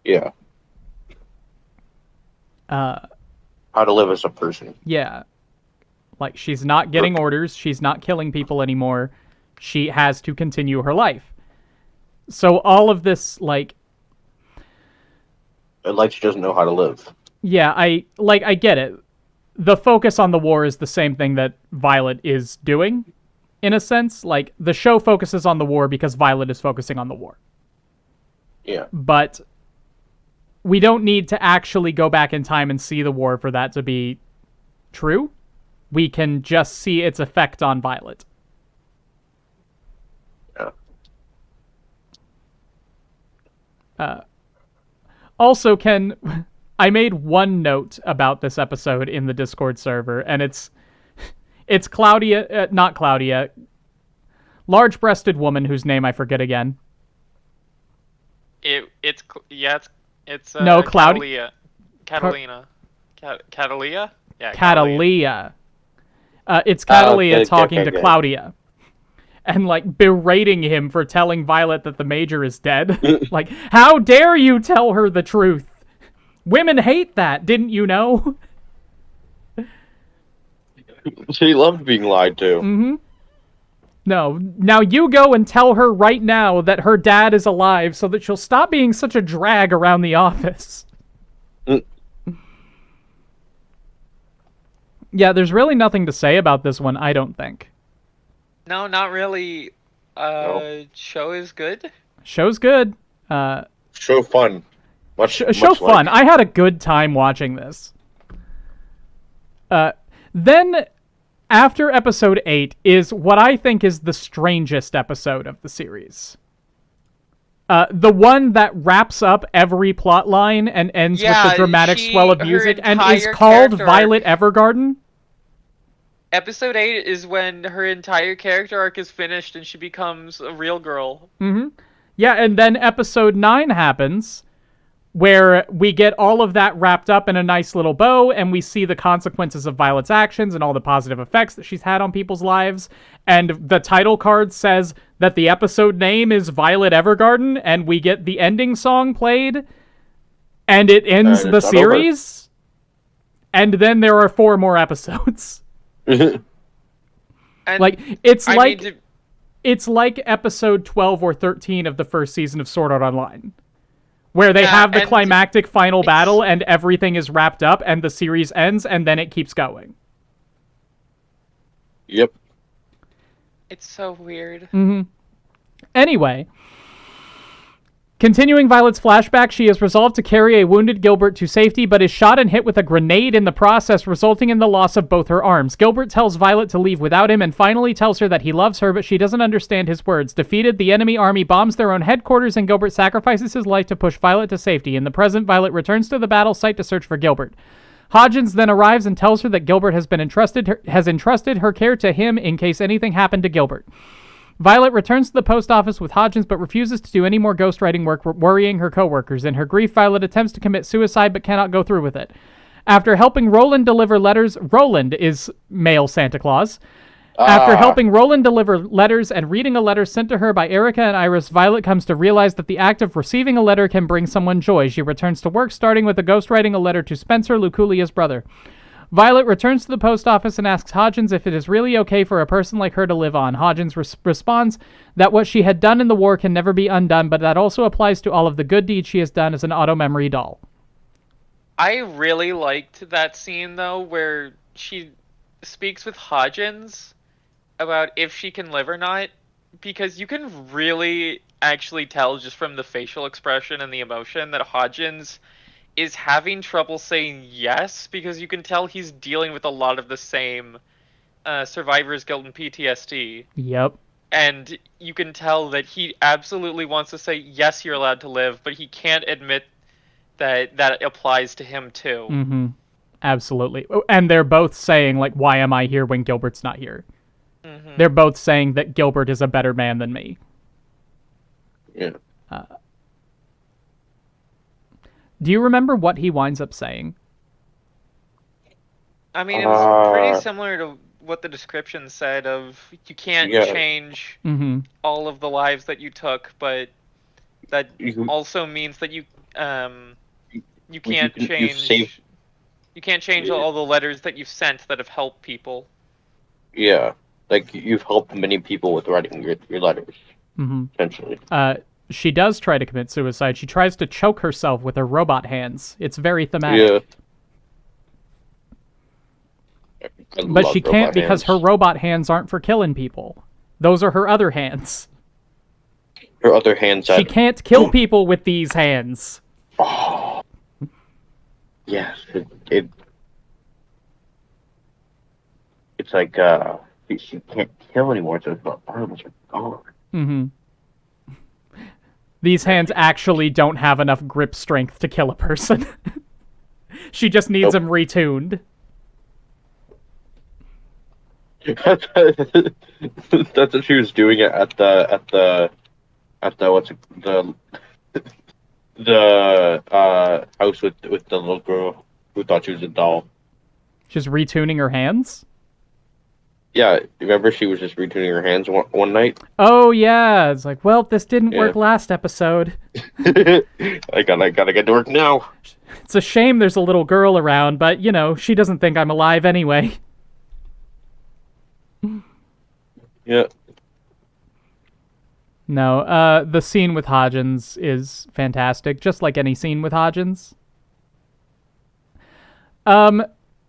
Yeah. How to live as a person. Yeah. Like, she's not getting orders. She's not killing people anymore. She has to continue her life. So all of this, like she doesn't know how to live. Yeah, I get it. The focus on the war is the same thing that Violet is doing, in a sense. Like, the show focuses on the war because Violet is focusing on the war. Yeah. But we don't need to actually go back in time and see the war for that to be true. We can just see its effect on Violet. Also, I made one note about this episode in the Discord server, and it's Claudia, not Claudia, large-breasted woman whose name I forget again. It's no, Claudia. Catalina. Catalia? Yeah, Catalia. It's Catalia talking to Claudia. And, like, berating him for telling Violet that the Major is dead. Like, how dare you tell her the truth? Women hate that, didn't you know? She loved being lied to. Mm-hmm. No. Now you go and tell her right now that her dad is alive so that she'll stop being such a drag around the office. Yeah, there's really nothing to say about this one, I don't think. No, not really. No. Show is good. Show's good. Show fun. Show fun. I had a good time watching this. Then, after episode 8 is what I think is the strangest episode of the series. The one that wraps up every plot line and ends with the dramatic swell of music and is called Violet Evergarden. Episode 8 is when her entire character arc is finished and she becomes a real girl. Mm-hmm. Yeah, and then episode 9 happens, where we get all of that wrapped up in a nice little bow, and we see the consequences of Violet's actions and all the positive effects that she's had on people's lives. And the title card says that the episode name is Violet Evergarden, and we get the ending song played, and it ends the series. And then there are 4 more episodes. Like, it's like episode 12 or 13 of the first season of Sword Art Online, where they have the climactic final battle and everything is wrapped up and the series ends and then it keeps going. Yep. It's so weird. Mm-hmm. Anyway, continuing Violet's flashback, she is resolved to carry a wounded Gilbert to safety, but is shot and hit with a grenade in the process, resulting in the loss of both her arms. Gilbert tells Violet to leave without him and finally tells her that he loves her, but she doesn't understand his words. Defeated, the enemy army bombs their own headquarters, and Gilbert sacrifices his life to push Violet to safety. In the present, Violet returns to the battle site to search for Gilbert. Hodgins then arrives and tells her that Gilbert has entrusted her care to him in case anything happened to Gilbert. Violet returns to the post office with Hodgins but refuses to do any more ghostwriting work, worrying her coworkers. In her grief, Violet attempts to commit suicide but cannot go through with it. After helping Roland deliver letters, Roland is male Santa Claus. After helping Roland deliver letters and reading a letter sent to her by Erica and Iris, Violet comes to realize that the act of receiving a letter can bring someone joy. She returns to work, starting with ghostwriting a letter to Spencer, Luculia's brother. Violet returns to the post office and asks Hodgins if it is really okay for a person like her to live on. Hodgins responds that what she had done in the war can never be undone, but that also applies to all of the good deeds she has done as an auto-memory doll. I really liked that scene, though, where she speaks with Hodgins about if she can live or not, because you can really actually tell just from the facial expression and the emotion that Hodgins is having trouble saying yes, because you can tell he's dealing with a lot of the same survivor's guilt and PTSD. Yep. And you can tell that he absolutely wants to say, yes, you're allowed to live, but he can't admit that that applies to him too. Mm-hmm. Absolutely. And they're both saying, like, why am I here when Gilbert's not here? Mm-hmm. They're both saying that Gilbert is a better man than me. Yeah. Do you remember what he winds up saying? I mean, it was pretty similar to what the description said of you can't change all of the lives that you took, but that also means that you can't change you can't change all the letters that you've sent that have helped people. Yeah, like you've helped many people with writing your letters, essentially. She does try to commit suicide. She tries to choke herself with her robot hands. It's very thematic. Yeah. But she can't because her robot hands aren't for killing people. Those are her other hands. Her other hands. She can't kill people with these hands. Oh. Yes. It's like she can't kill anymore, so her arms are gone. Mm-hmm. These hands actually don't have enough grip strength to kill a person. She just needs them retuned. That's what she was doing at the house with the little girl who thought she was a doll. Just retuning her hands? Yeah, remember she was just retuning her hands one night? Oh, yeah. It's like, well, this didn't work last episode. I gotta get to work now. It's a shame there's a little girl around, but, you know, she doesn't think I'm alive anyway. Yeah. No, the scene with Hodgins is fantastic, just like any scene with Hodgins.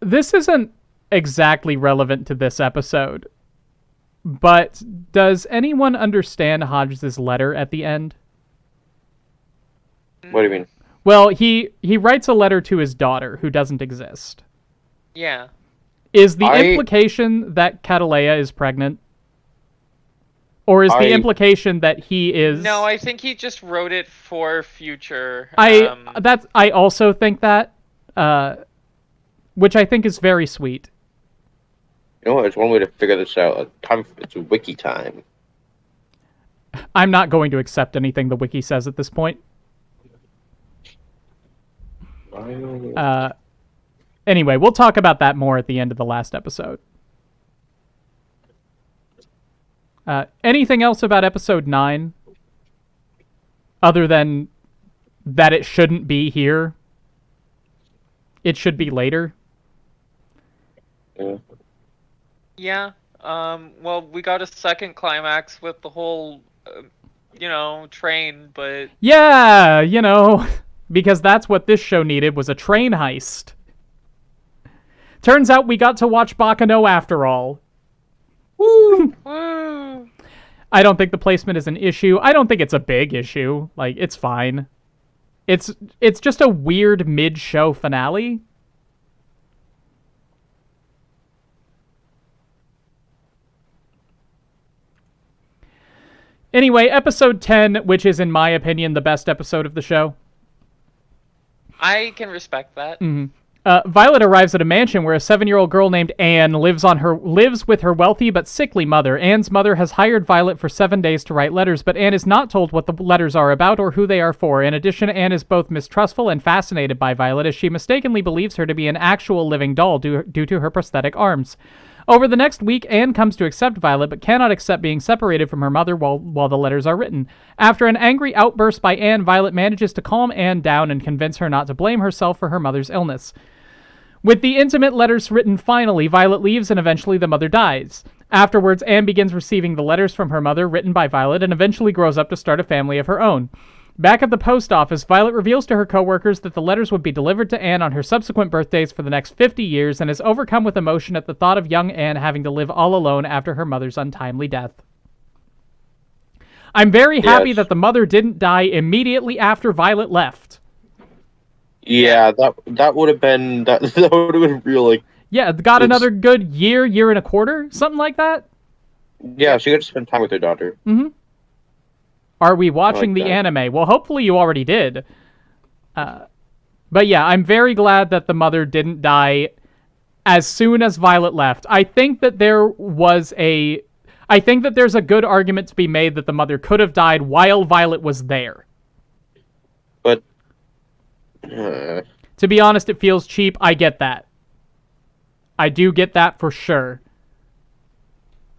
This isn't exactly relevant to this episode, but does anyone understand Hodges' letter at the end? What do you mean? Well, he writes a letter to his daughter, who doesn't exist. Yeah. Is the implication that Catalea is pregnant? Or is the implication that he is... No, I think he just wrote it for future. I also think that, which I think is very sweet. You know what? There's one way to figure this out. It's wiki time. I'm not going to accept anything the wiki says at this point. Anyway, we'll talk about that more at the end of the last episode. Anything else about episode 9? Other than that it shouldn't be here. It should be later. Yeah. Well, we got a second climax with the whole, train, but... Yeah, because that's what this show needed, was a train heist. Turns out we got to watch Bakano after all. Woo! Woo! I don't think the placement is an issue. I don't think it's a big issue. Like, it's fine. It's just a weird mid-show finale. Anyway, episode 10, which is, in my opinion, the best episode of the show. I can respect that. Mm-hmm. Violet arrives at a mansion where a 7-year-old girl named Anne lives with her wealthy but sickly mother. Anne's mother has hired Violet for 7 days to write letters, but Anne is not told what the letters are about or who they are for. In addition, Anne is both mistrustful and fascinated by Violet, as she mistakenly believes her to be an actual living doll due to her prosthetic arms. Over the next week, Anne comes to accept Violet, but cannot accept being separated from her mother while the letters are written. After an angry outburst by Anne, Violet manages to calm Anne down and convince her not to blame herself for her mother's illness. With the intimate letters written finally, Violet leaves and eventually the mother dies. Afterwards, Anne begins receiving the letters from her mother written by Violet and eventually grows up to start a family of her own. Back at the post office, Violet reveals to her coworkers that the letters would be delivered to Anne on her subsequent birthdays for the next 50 years and is overcome with emotion at the thought of young Anne having to live all alone after her mother's untimely death. I'm very happy that the mother didn't die immediately after Violet left. Yeah, that would have been that would have been real. Like, yeah, got another good year and a quarter, something like that. Yeah, she got to spend time with her daughter. Mm-hmm. Are we watching the anime? Well, hopefully you already did. But yeah, I'm very glad that the mother didn't die as soon as Violet left. I think that there's a good argument to be made that the mother could have died while Violet was there. But to be honest, it feels cheap. I get that. I do get that for sure.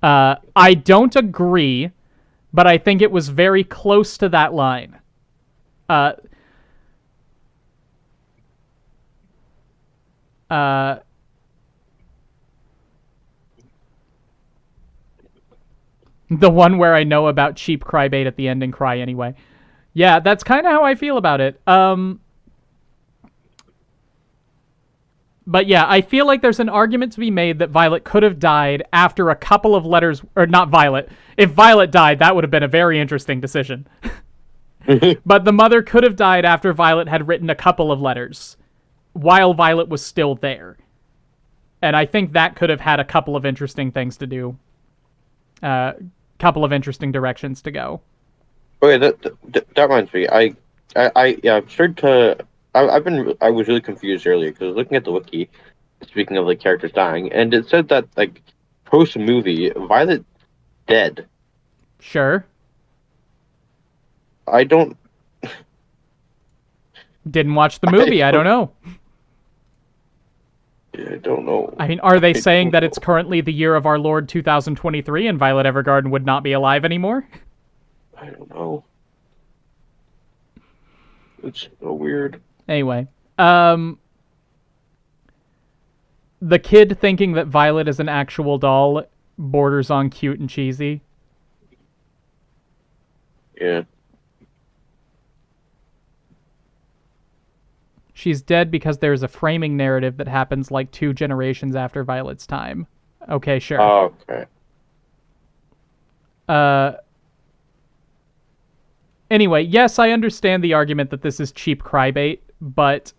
I don't agree, but I think it was very close to that line. The one where I know about cheap crybait at the end and cry anyway. Yeah, that's kind of how I feel about it. But yeah, I feel like there's an argument to be made that Violet could have died after a couple of letters, or not Violet. If Violet died, that would have been a very interesting decision. But the mother could have died after Violet had written a couple of letters, while Violet was still there. And I think that could have had a couple of interesting things to do. Couple of interesting directions to go. Okay, that reminds me. I started to. I was really confused earlier because I was looking at the wiki, speaking of like characters dying, and it said that like post movie Violet dead. Sure. I don't. Didn't watch the movie. I don't know. I don't know. I mean, are they saying that it's currently the year of our Lord 2023 and Violet Evergarden would not be alive anymore? I don't know. It's so weird. Anyway, the kid thinking that Violet is an actual doll borders on cute and cheesy. Yeah. She's dead because there's a framing narrative that happens like 2 generations after Violet's time. Okay, sure. Oh, okay. Anyway, yes, I understand the argument that this is cheap crybait, but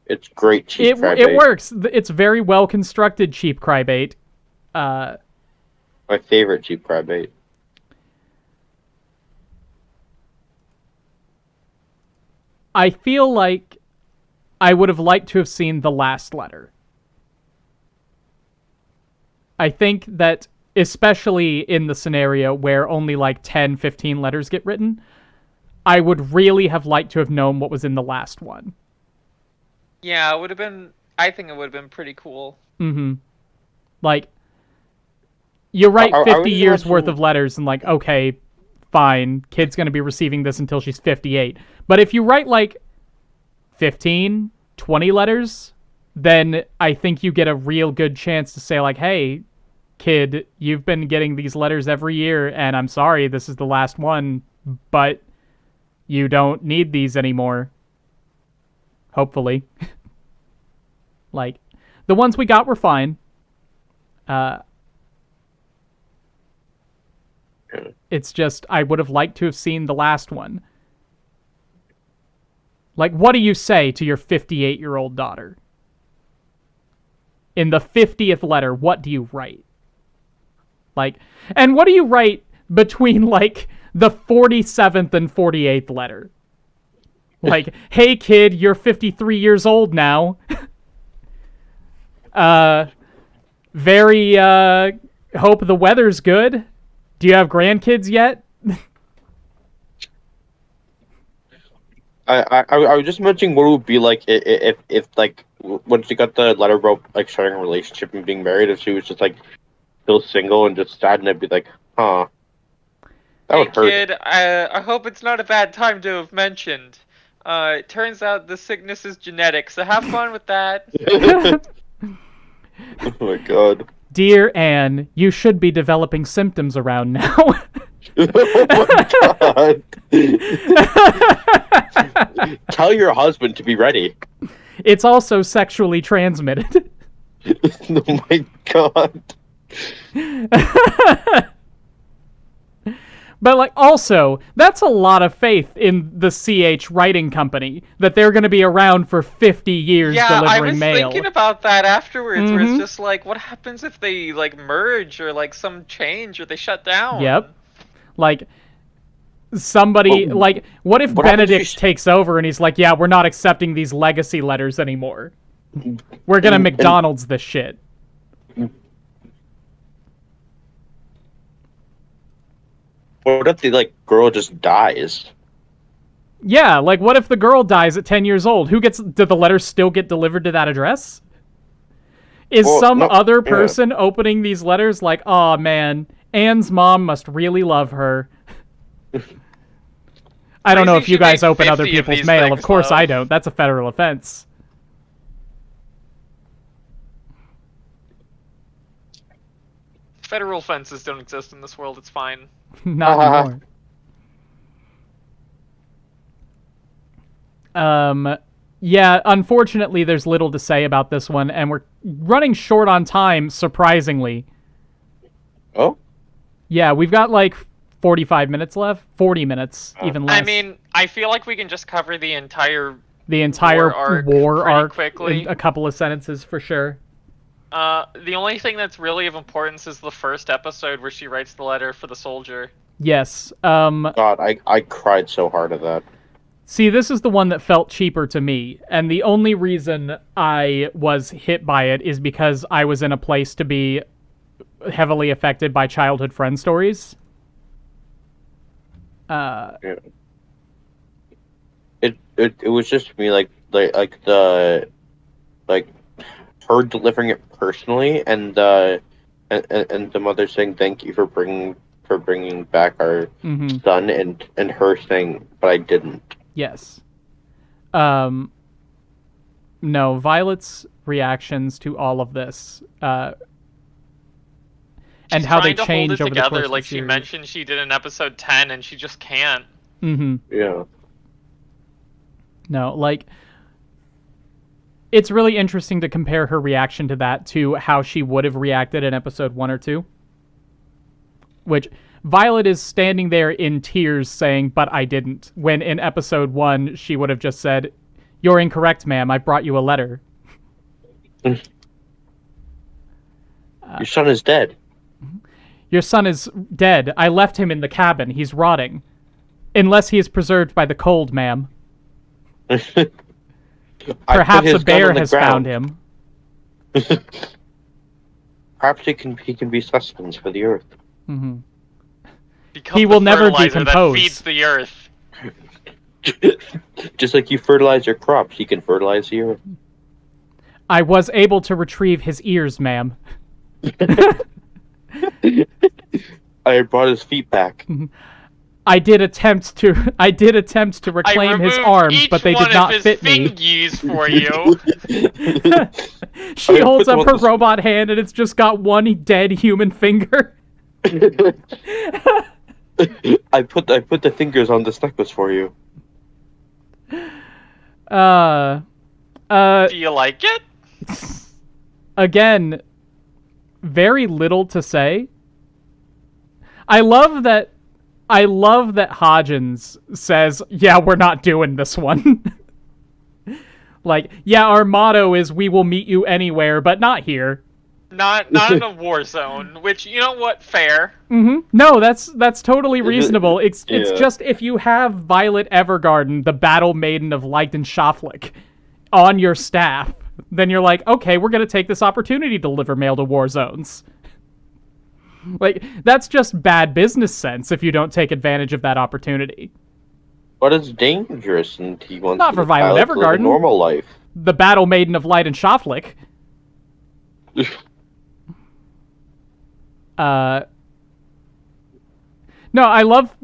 It's great cheap it crybait. works. It's very well constructed cheap crybait. My favorite cheap crybait. I feel like I would have liked to have seen the last letter. I think that, especially in the scenario where only like 10, 15 letters get written, I would really have liked to have known what was in the last one. Yeah, it would have been. I think it would have been pretty cool. Mm-hmm. Like, you write I 50 would years imagine- worth of letters and like, okay, fine, kid's going to be receiving this until she's 58. But if you write like 15, 20 letters, then I think you get a real good chance to say like, hey, kid, you've been getting these letters every year, and I'm sorry, this is the last one, but you don't need these anymore. Hopefully. Like, the ones we got were fine. It's just, I would have liked to have seen the last one. Like, what do you say to your 58-year-old daughter? In the 50th letter, what do you write? Like, and what do you write between, like, the 47th and 48th letter? Like, hey, kid, you're 53 years old now. Hope the weather's good. Do you have grandkids yet? I was just imagining what it would be like if like when she got the letter about like starting a relationship and being married, if she was just like still single and just sad, and it'd be like, huh, that would hurt. Kid, I hope it's not a bad time to have mentioned. It turns out the sickness is genetic, so have fun with that. Oh my god. Dear Anne, you should be developing symptoms around now. Oh my god. Tell your husband to be ready. It's also sexually transmitted. Oh my god. But, like, also, that's a lot of faith in the CH writing company, that they're going to be around for 50 years Yeah, I delivering was mail. thinking about that afterwards, where Mhm. it's just like, what happens if they, like, merge, or, like, some change, or they shut down? Yep. Like, somebody, Well, like, what if what happens if Benedict you- takes over and he's like, yeah, we're not accepting these legacy letters anymore. We're going to And- McDonald's this shit. What if the like girl just dies? Yeah, like, what if the girl dies at 10 years old? Do the letters still get delivered to that address? Is Well, some no, other yeah. person opening these letters like, aw, man, Anne's mom must really love her. I don't know Crazy if you she guys made open other 50 of people's these mail. Of things, course though. I don't. That's a federal offense. Federal fences don't exist in this world, it's fine. Not anymore. Yeah, unfortunately, there's little to say about this one, and we're running short on time, surprisingly. Oh, Yeah, we've got like 45 minutes left. 40 minutes, even less. I mean, I feel like we can just cover the entire. the entire war pretty arc quickly. in a couple of sentences for sure. The only thing that's really of importance is the first episode where she writes the letter for the soldier. Yes. God, I cried so hard at that. See, this is the one that felt cheaper to me, and the only reason I was hit by it is because I was in a place to be heavily affected by childhood friend stories. Yeah. It was just me like the her delivering it personally and the mother saying thank you for bringing back our Mm-hmm. son and her saying but I didn't. Yes. No, Violet's reactions to all of this. and She's how they trying to hold change it over the together, course of like the she series. mentioned she did in episode 10, and she just can't. Mm-hmm. Yeah. No, like, it's really interesting to compare her reaction to that to how she would have reacted in episode 1 or 2. Which, Violet is standing there in tears saying, "But I didn't," when in episode 1 she would have just said, "You're incorrect, ma'am, I brought you a letter." Your son is dead. "Your son is dead. I left him in the cabin. He's rotting. Unless he is preserved by the cold, ma'am. Perhaps a bear has found him." Perhaps he can be sustenance for the earth. Mm-hmm. Becomes He the will never fertilizer decompose. that feeds the earth. Just like you fertilize your crops, he can fertilize the earth. "I was able to retrieve his ears, ma'am." I brought his feet back. I did attempt to reclaim his arms, but they did not fit me." Fingies for you. She I holds put up them her on the- robot hand, and it's just got one dead human finger. I put the fingers on this necklace for you. Do you like it? Again, very little to say. I love that Hodgins says, "Yeah, we're not doing this one." Like, yeah, our motto is "We will meet you anywhere, but not here." Not in a war zone, which, you know what, fair. Mm-hmm. No, that's totally reasonable. It's Yeah. just if you have Violet Evergarden, the Battle Maiden of Leichenschaflik, on your staff, then you're like, okay, we're gonna take this opportunity to deliver mail to war zones. Like, that's just bad business sense if you don't take advantage of that opportunity. But it's dangerous, and he wants Not for Violet to live a Evergarden. normal life. The Battle Maiden of Leichenschaflik. No, I love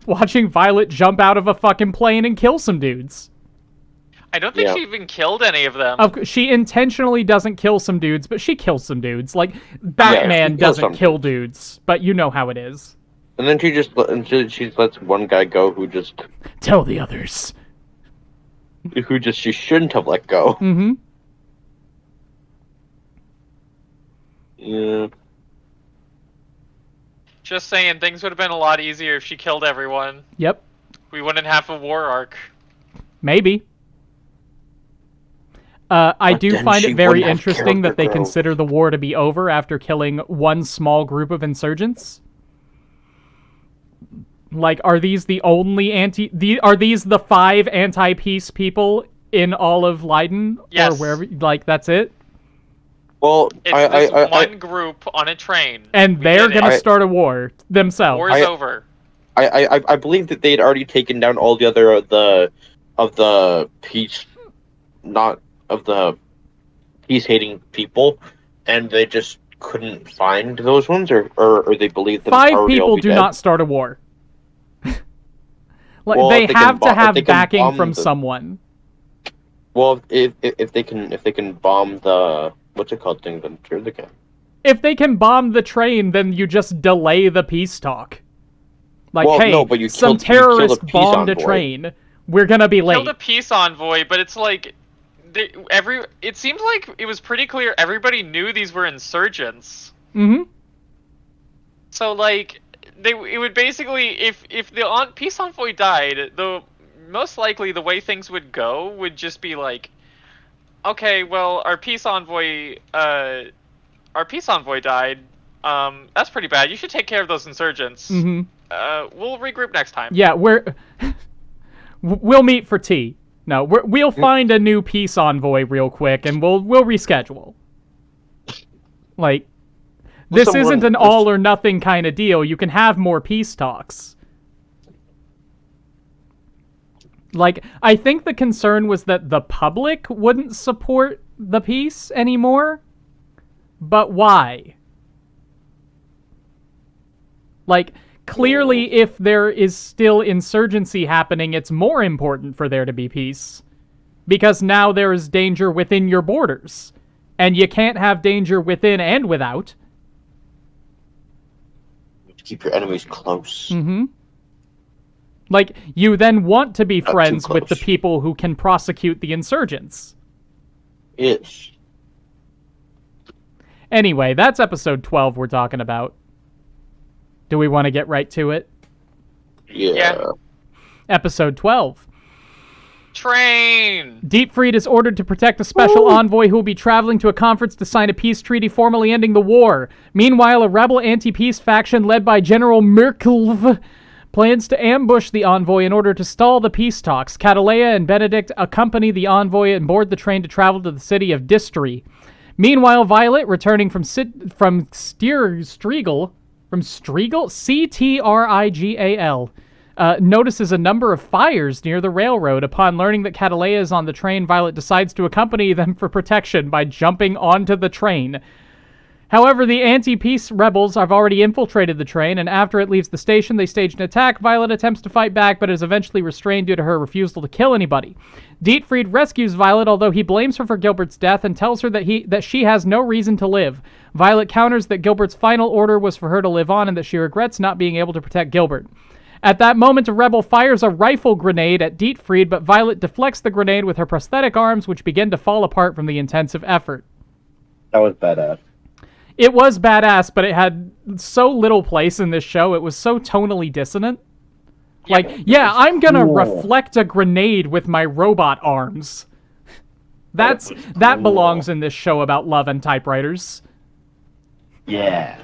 watching Violet jump out of a fucking plane and kill some dudes. I don't think Yeah. she even killed any of them. She intentionally doesn't kill some dudes, but she kills some dudes. Like, Batman she kills doesn't some kill dudes, but you know how it is. And then she lets one guy go Tell the others. she shouldn't have let go. Mm-hmm. Yeah. Just saying, things would have been a lot easier if she killed everyone. Yep. We wouldn't have a war arc. Maybe. I But do then find she it very wouldn't have interesting that character they growth. consider the war to be over after killing one small group of insurgents. Like, are these the only are these the 5 anti-peace people in all of Leiden? Yes. Or wherever, like, that's it? Well, It's this one group on a train. And We they're did it. gonna start a war themselves. War's over. I believe that they had already taken down all the other of the peace, not of the peace-hating people, and they just couldn't find those ones, or they believed them 5 already all people be do dead. not start a war. Like, Well, they if they can have to bomb- if have they can backing bomb from the- someone. Well, if they can bomb the what's it called thing, then sure they can. If they can bomb the train, then you just delay the peace talk. Like, Well, hey, no, but you some killed a terrorist peace bombed a envoy. train. We're gonna be late. Killed a peace envoy, but it's like it seems like it was pretty clear everybody knew these were insurgents. Mm-hmm. So like it would basically if the peace envoy died, most likely the way things would go would just be like, okay, well our peace envoy died. That's pretty bad. You should take care of those insurgents. Mm-hmm. We'll regroup next time. Yeah, we'll meet for tea. No, we'll find a new peace envoy real quick, and we'll reschedule. Like, this isn't an all or nothing kind of deal. You can have more peace talks. Like, I think the concern was that the public wouldn't support the peace anymore. But why? Like, clearly, if there is still insurgency happening, it's more important for there to be peace. Because now there is danger within your borders. And you can't have danger within and without. keep your enemies close. Mm-hmm. Like, you then want to be Not too friends with the close. people who can prosecute the insurgents. Yes. Anyway, that's episode 12 we're talking about. Do we want to get right to it? Yeah. Episode 12. Train! Deepfried is ordered to protect a special envoy who will be traveling to a conference to sign a peace treaty formally ending the war. Meanwhile, a rebel anti-peace faction led by General Merkelv plans to ambush the envoy in order to stall the peace talks. Catalea and Benedict accompany the envoy and board the train to travel to the city of Distri. Meanwhile, Violet, returning from Strigal, C-T-R-I-G-A-L, notices a number of fires near the railroad. Upon learning that Catalea is on the train, Violet decides to accompany them for protection by jumping onto the train. However, the anti-peace rebels have already infiltrated the train, and after it leaves the station, they stage an attack. Violet attempts to fight back, but is eventually restrained due to her refusal to kill anybody. Dietfried rescues Violet, although he blames her for Gilbert's death and tells her that she has no reason to live. Violet counters that Gilbert's final order was for her to live on and that she regrets not being able to protect Gilbert. At that moment, a rebel fires a rifle grenade at Dietfried, but Violet deflects the grenade with her prosthetic arms, which begin to fall apart from the intensive effort. That was badass. It was badass, but it had so little place in this show. It was so tonally dissonant. Like, yeah, I'm gonna reflect a grenade with my robot arms. That belongs in this show about love and typewriters. Yeah.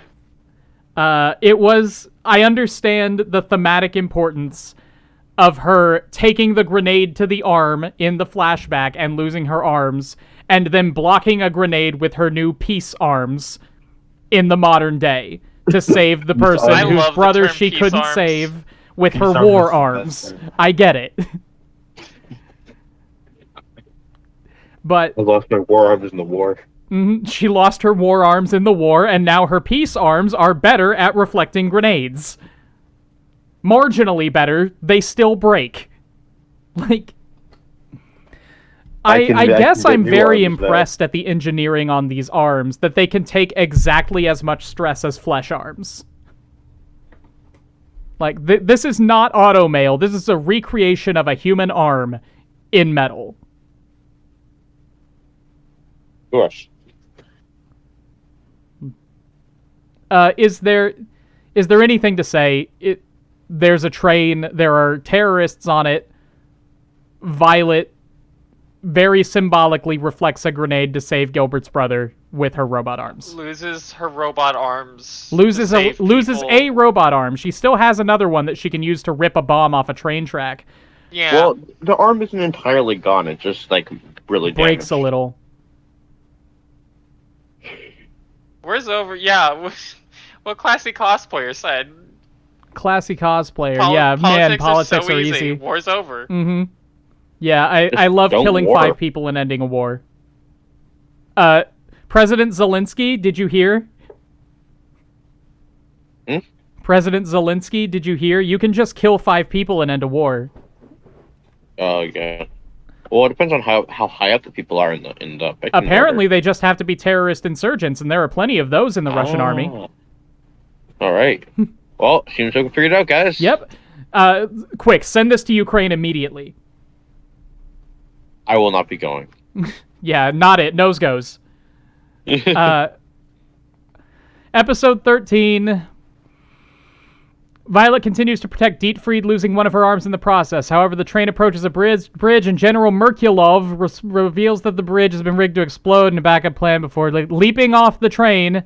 I understand the thematic importance of her taking the grenade to the arm in the flashback and losing her arms, and then blocking a grenade with her new peace arms in the modern day to save the person I whose love the brother term she peace couldn't arms. save with her Peace war arms is the arms. best I get it. But I lost my war arms in the war. she lost her war arms in the war, and now her peace arms are better at reflecting grenades. Marginally better, they still break. Like, I guess I'm very impressed at the engineering on these arms, that they can take exactly as much stress as flesh arms. Like, this is not automail. This is a recreation of a human arm in metal. Gosh. Is there anything to say? There's a train, there are terrorists on it, Violet very symbolically reflects a grenade to save Gilbert's brother with her robot arms. Loses her robot arms. Loses to save a people. robot arm. She still has another one that she can use to rip a bomb off a train track. Yeah. Well, the arm isn't entirely gone. It's just like really Breaks damaged. a little. Where's over? Yeah. What classy cosplayer said? Classy cosplayer. Yeah, man, politics so are easy. War's over. Mm-hmm. Yeah, I love don't killing war. 5 people and ending a war. President Zelensky, did you hear? President Zelensky, did you hear? You can just kill 5 people and end a war. Oh yeah. Well, it depends on how high up the people are in the pecking Apparently, order. they just have to be terrorist insurgents, and there are plenty of those in the Russian army. All right. Well, seems like we figured it out, guys. Yep. Quick, send this to Ukraine immediately. I will not be going. Yeah, not it. Nose goes. Episode 13. Violet continues to protect Dietfried, losing one of her arms in the process. However, the train approaches a bridge and General Merkulov reveals that the bridge has been rigged to explode in a backup plan before leaping off the train.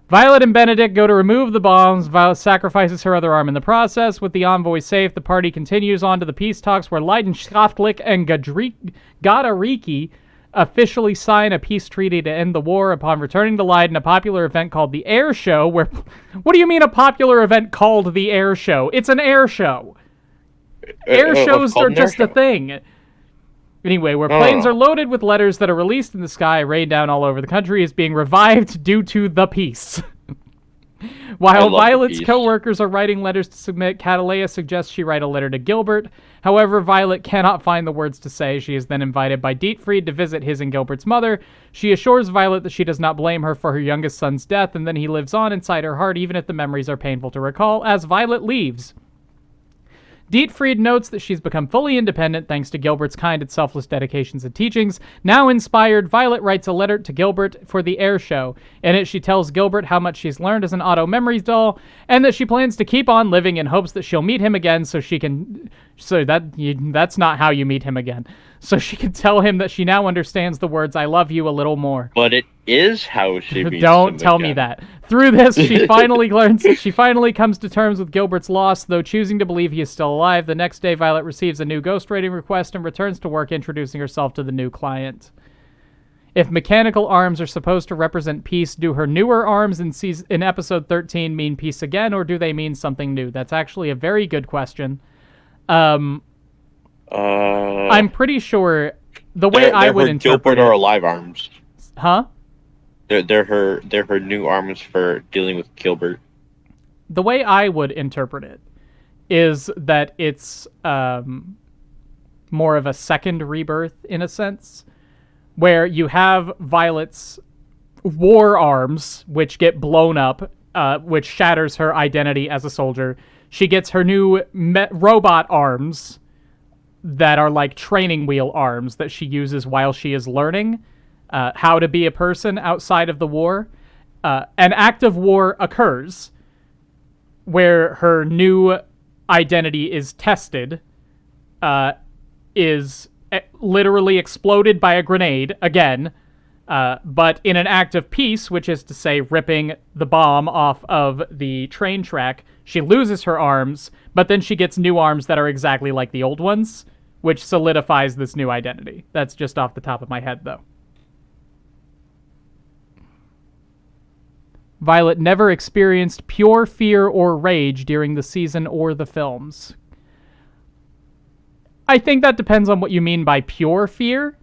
Violet and Benedict go to remove the bombs. Violet sacrifices her other arm in the process. With the envoy safe, the party continues on to the peace talks where Leidenschaftlich and Gadariki officially sign a peace treaty to end the war. Upon returning to Leiden, a popular event called the Air Show, where... What do you mean a popular event called the Air Show? It's an air show. Air shows are just a thing. Anyway, where planes are loaded with letters that are released in the sky, rain down all over the country, is being revived due to the peace. While love the Violet's piece. co-workers are writing letters to submit, Catalea suggests she write a letter to Gilbert. However, Violet cannot find the words to say. She is then invited by Dietfried to visit his and Gilbert's mother. She assures Violet that she does not blame her for her youngest son's death, and then he lives on inside her heart even if the memories are painful to recall, as Violet leaves. Dietfried notes that she's become fully independent thanks to Gilbert's kind and selfless dedications and teachings. Now inspired, Violet writes a letter to Gilbert for the air show. In it, she tells Gilbert how much she's learned as an Auto Memories doll, and that she plans to keep on living in hopes that she'll meet him again that's not how you meet him again. So she can tell him that she now understands the words "I love you" a little more. But it is how she meets Don't him tell again. me that. Through this, she finally learns. She finally comes to terms with Gilbert's loss, though choosing to believe he is still alive. The next day, Violet receives a new ghostwriting request and returns to work, introducing herself to the new client. If mechanical arms are supposed to represent peace, do her newer arms in episode 13 mean peace again, or do they mean something new? That's actually a very good question. I'm pretty sure the way I would interpret Gilbert or it, alive arms. huh? They're her new arms for dealing with Gilbert. The way I would interpret it is that it's more of a second rebirth in a sense, where you have Violet's war arms, which get blown up, which shatters her identity as a soldier. She gets her new robot arms that are like training wheel arms that she uses while she is learning how to be a person outside of the war. An act of war occurs where her new identity is tested, is literally exploded by a grenade again, but in an act of peace, which is to say ripping the bomb off of the train track, she loses her arms, but then she gets new arms that are exactly like the old ones, which solidifies this new identity. That's just off the top of my head, though. Violet never experienced pure fear or rage during the season or the films. I think that depends on what you mean by pure fear.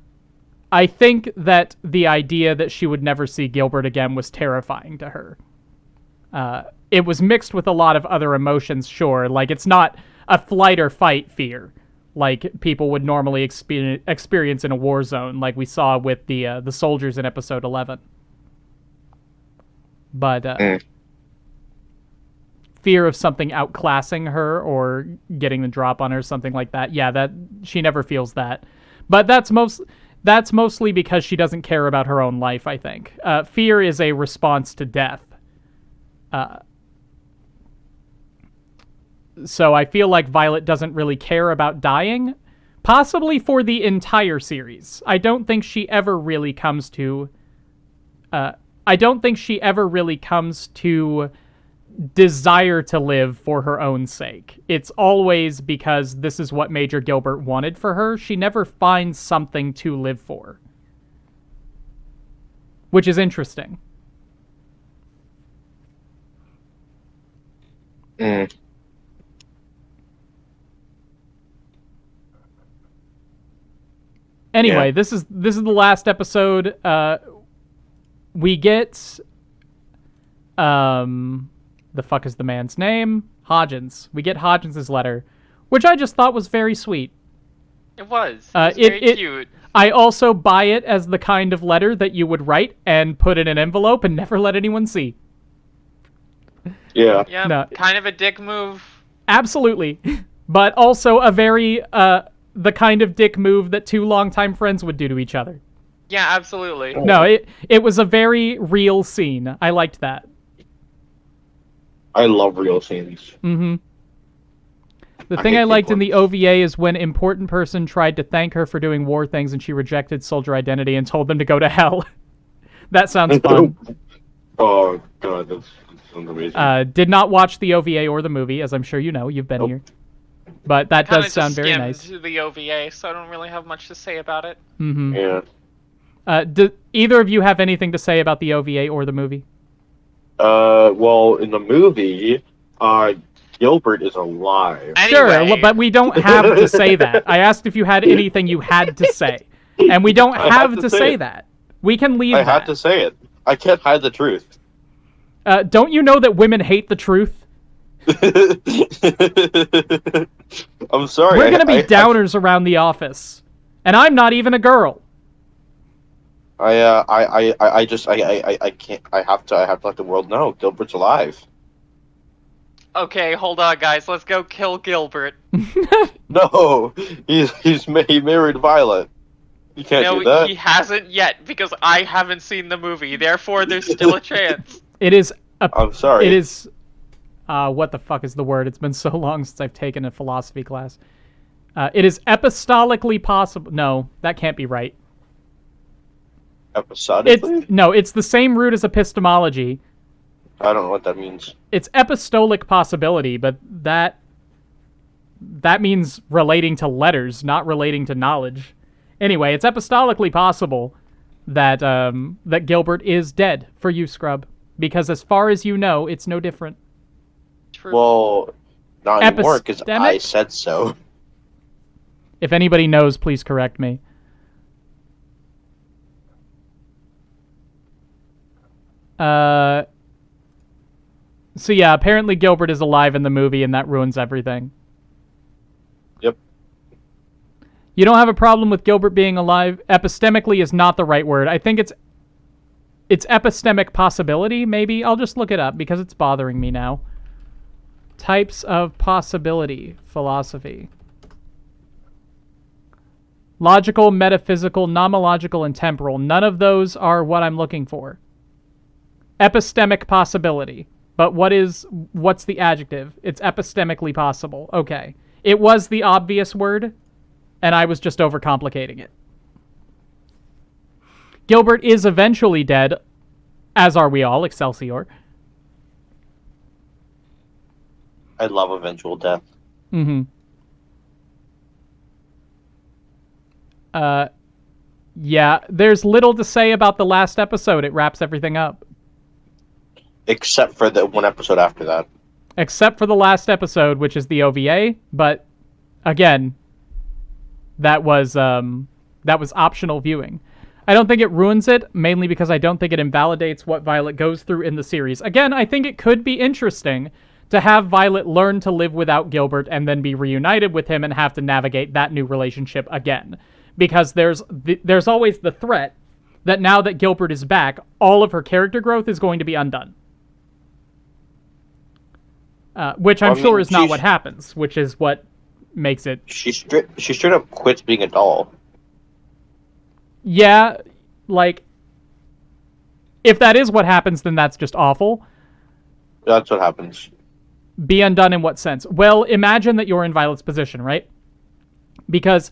I think that the idea that she would never see Gilbert again was terrifying to her. It was mixed with a lot of other emotions, sure. Like, it's not a flight or fight fear like people would normally experience in a war zone, like we saw with the soldiers in episode 11. But fear of something outclassing her or getting the drop on her, something like that. Yeah, that she never feels that. But that's mostly because she doesn't care about her own life, I think. Fear is a response to death. So I feel like Violet doesn't really care about dying, possibly for the entire series. I don't think she ever really comes to desire to live for her own sake. It's always because this is what Major Gilbert wanted for her. She never finds something to live for, which is interesting. Anyway, Yeah. this is the last episode. We get the fuck is the man's name? Hodgins. We get Hodgins' letter, which I just thought was very sweet. It was. It was very cute. I also buy it as the kind of letter that you would write and put in an envelope and never let anyone see. Yeah. Yeah, No. kind of a dick move. Absolutely. But also a very, the kind of dick move that two longtime friends would do to each other. Yeah, absolutely. No, it was a very real scene. I liked that. I love real scenes. Mm-hmm. The I thing hate I liked in fake the OVA is when important person tried to thank her for doing war things and she rejected soldier identity and told them to go to hell. That sounds fun. Oh god, that sounds amazing. Did not watch the OVA or the movie, as I'm sure you know. You've been Nope. here. But that Kinda does sound just very skimmed nice. the OVA, so I don't really have much to say about it. Mm-hmm. Yeah. Do either of you have anything to say about the OVA or the movie? Well, in the movie, Gilbert is alive. Sure, Anyway. but we don't have to say that. I asked if you had anything you had to say, and we don't I have had to to say say it. that. We can leave I that. had to say it. I can't hide the truth. Don't you know that women hate the truth? I'm sorry. We're gonna be downers around the office, and I'm not even a girl. I can't. I have to let the world know Gilbert's alive. Okay, hold on, guys. Let's go kill Gilbert. No, he married Violet. You can't No, do that. he hasn't yet because I haven't seen the movie. Therefore, there's still a chance. It is. I'm sorry. It is. What the fuck is the word? It's been so long since I've taken a philosophy class. It is epistolically possible. No, that can't be right. Episodically? It's the same root as epistemology. I don't know what that means. It's epistolic possibility, but that means relating to letters, not relating to knowledge. Anyway, it's epistolically possible that that Gilbert is dead for you, Scrub, because as far as you know, it's no different. True. Well, not anymore because Epistemic? I said so. If anybody knows, please correct me. So yeah, apparently Gilbert is alive in the movie, and that ruins everything. Yep. You don't have a problem with Gilbert being alive? Epistemically is not the right word. I think it's epistemic possibility, maybe? I'll just look it up because it's bothering me now. Types of possibility philosophy. Logical, metaphysical, nomological, and temporal. None of those are what I'm looking for. Epistemic possibility. But what's the adjective? It's epistemically possible. Okay. It was the obvious word, and I was just overcomplicating it. Gilbert is eventually dead, as are we all, Excelsior. I love eventual death. Mm-hmm. Yeah, there's little to say about the last episode. It wraps everything up. Except for the one episode after that. Except for the last episode, which is the OVA, but again, that was optional viewing. I don't think it ruins it, mainly because I don't think it invalidates what Violet goes through in the series. Again, I think it could be interesting to have Violet learn to live without Gilbert and then be reunited with him and have to navigate that new relationship again. Because there's always the threat that now that Gilbert is back, all of her character growth is going to be undone. Which I'm sure is not what happens, which is what makes it... She straight up quits being a doll. Yeah, like, if that is what happens, then that's just awful. That's what happens. Be undone in what sense? Well, imagine that you're in Violet's position, right? Because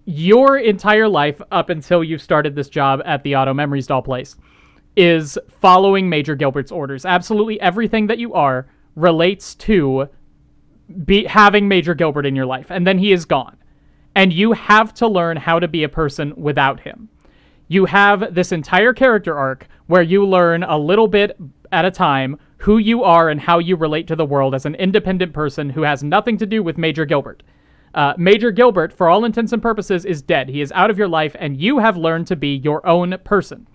your entire life, up until you started this job at the Auto Memories doll place, is following Major Gilbert's orders. Absolutely everything that you are relates to having Major Gilbert in your life, and then he is gone. And you have to learn how to be a person without him. You have this entire character arc where you learn a little bit at a time who you are and how you relate to the world as an independent person who has nothing to do with Major Gilbert. Major Gilbert, for all intents and purposes, is dead. He is out of your life, and you have learned to be your own person,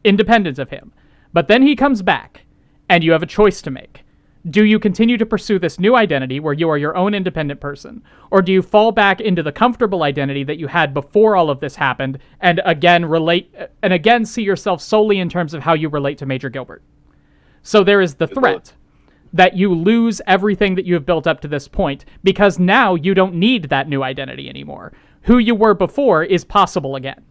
independent of him. But then he comes back, and you have a choice to make. Do you continue to pursue this new identity where you are your own independent person? Or do you fall back into the comfortable identity that you had before all of this happened and again see yourself solely in terms of how you relate to Major Gilbert? So there is the threat that you lose everything that you have built up to this point because now you don't need that new identity anymore. Who you were before is possible again.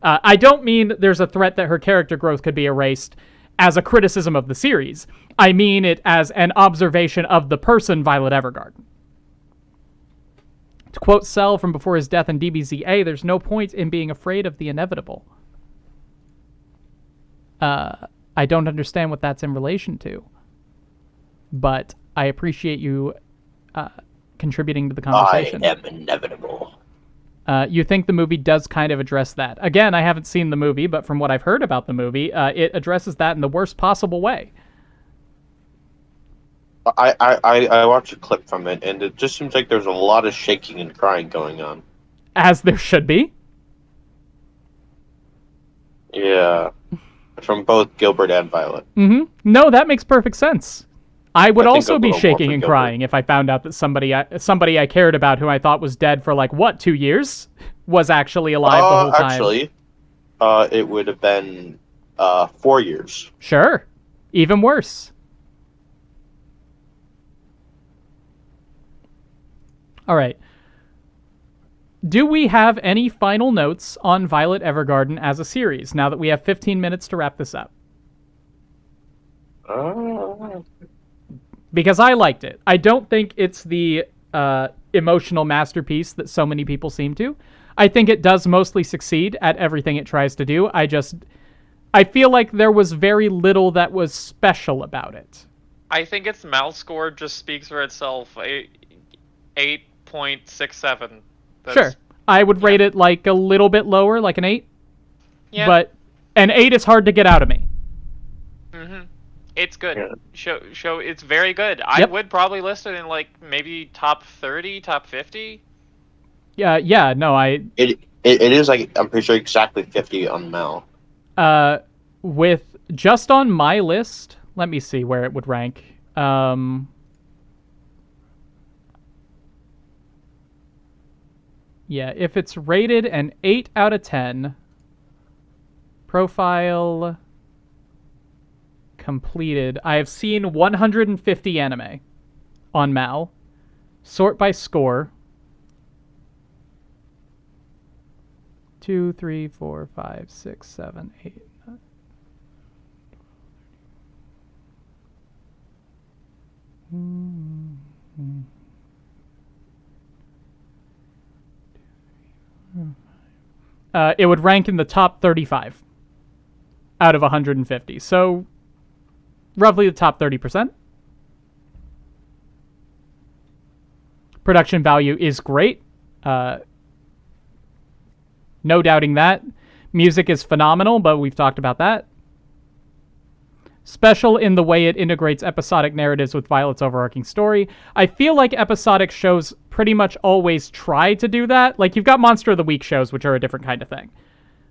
I don't mean there's a threat that her character growth could be erased as a criticism of the series. I mean it as an observation of the person Violet Evergarden. To quote Cell from before his death in DBZA, there's no point in being afraid of the inevitable. I don't understand what that's in relation to, but I appreciate you contributing to the conversation. I am inevitable. You think the movie does kind of address that. Again, I haven't seen the movie, but from what I've heard about the movie, it addresses that in the worst possible way. I watched a clip from it, and it just seems like there's a lot of shaking and crying going on. As there should be. Yeah. from both Gilbert and Violet. No, that makes perfect sense. I would I think also a be little more shaking for and Gilbert. crying if I found out that somebody I cared about, who I thought was dead for 2 years, was actually alive the whole time. Actually, it would have been 4 years. Sure. Even worse. All right. Do we have any final notes on Violet Evergarden as a series, now that we have 15 minutes to wrap this up? Because I liked it. I don't think it's the emotional masterpiece that so many people seem to. I think it does mostly succeed at everything it tries to do. I feel like there was very little that was special about it. I think its mouse score just speaks for itself. 8.67. Sure. I would rate it a little bit lower, like an 8. Yeah. But an 8 is hard to get out of me. It's good. Yeah. Show it's very good. I would probably list it in maybe top 30, top 50. Yeah, no, It is I'm pretty sure exactly 50 on Mel. With just on my list, let me see where it would rank. Yeah, if it's rated an 8 out of 10, profile completed. I have seen 150 anime on Mal. Sort by score. 2, 3, 4, 5, 6, 7, 8, 9. It would rank in the top 35 out of 150. So, roughly the top 30%. Production value is great. No doubting that. Music is phenomenal, but we've talked about that. Special in the way it integrates episodic narratives with Violet's overarching story. I feel like episodic shows pretty much always try to do that. You've got Monster of the Week shows, which are a different kind of thing.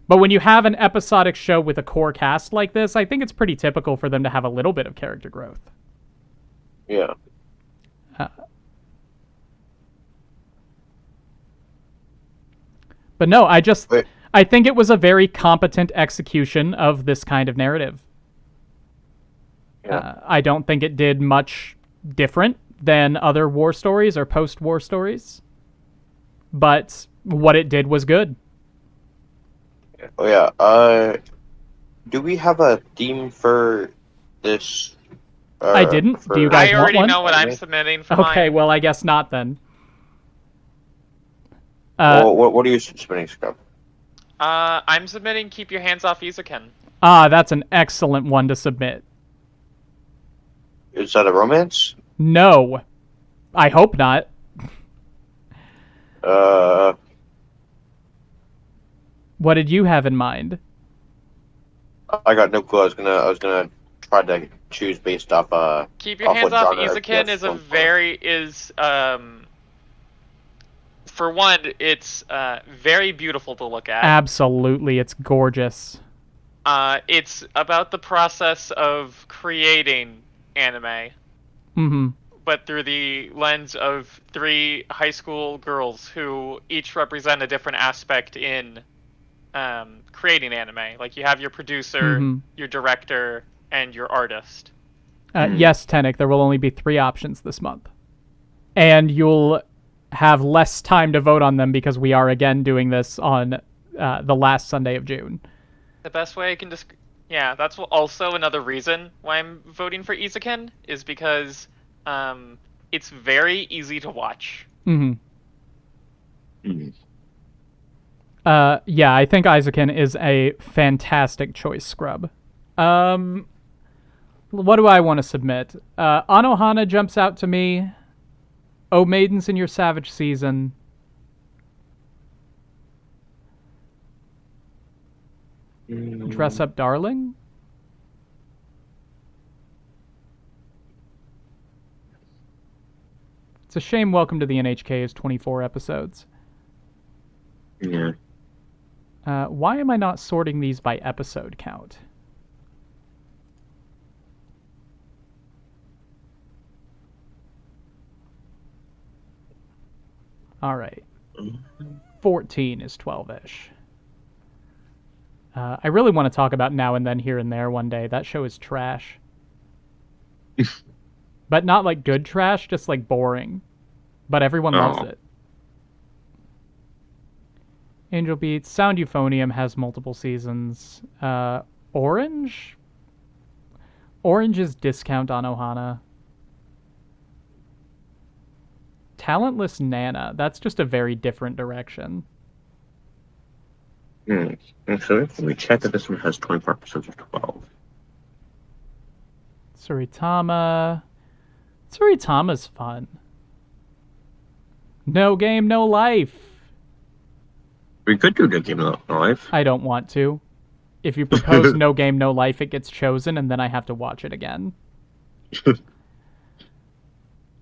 But when you have an episodic show with a core cast like this, I think it's pretty typical for them to have a little bit of character growth. Yeah. But no, I think it was a very competent execution of this kind of narrative. Yeah. I don't think it did much different than other war stories or post-war stories. But what it did was good. Oh yeah. Do we have a theme for this? I didn't. Do you guys I want already one? know what I'm submitting for Okay, mine. well, I guess not then. What are you submitting, Scrub? I'm submitting Keep Your Hands Off Izuken. That's an excellent one to submit. Is that a romance? No. I hope not. What did you have in mind? I got no clue. I was gonna try to choose based off Keep Your off Hands what Off genre Izuken FPS for one, it's very beautiful to look at. Absolutely, it's gorgeous. It's about the process of creating anime, but through the lens of 3 high school girls who each represent a different aspect in creating anime. You have your producer, your director, and your artist. Yes, Tenek, there will only be 3 options this month. And you'll have less time to vote on them because we are again doing this on the last Sunday of June. The best way I can yeah, that's also another reason why I'm voting for Izuken, is because it's very easy to watch. Yeah, I think Izuken is a fantastic choice, Scrub. What do I want to submit? Anohana jumps out to me. Oh, Maidens in Your Savage Season. Dress Up Darling? It's a shame Welcome to the NHK is 24 episodes. Yeah. Why am I not sorting these by episode count? All right. 14 is 12-ish. I really want to talk about Now and Then Here and There one day. That show is trash. But not like good trash, just like boring. But everyone loves it. Angel Beats. Sound Euphonium has multiple seasons. Orange? Orange is discount on Ohana. Talentless Nana. That's just a very different direction. So if we check that this one has 24 episodes of 12. Tsuritama. Tsuritama's fun. No Game, No Life. We could do No Game, No Life. I don't want to. If you propose No Game, No Life, it gets chosen, and then I have to watch it again.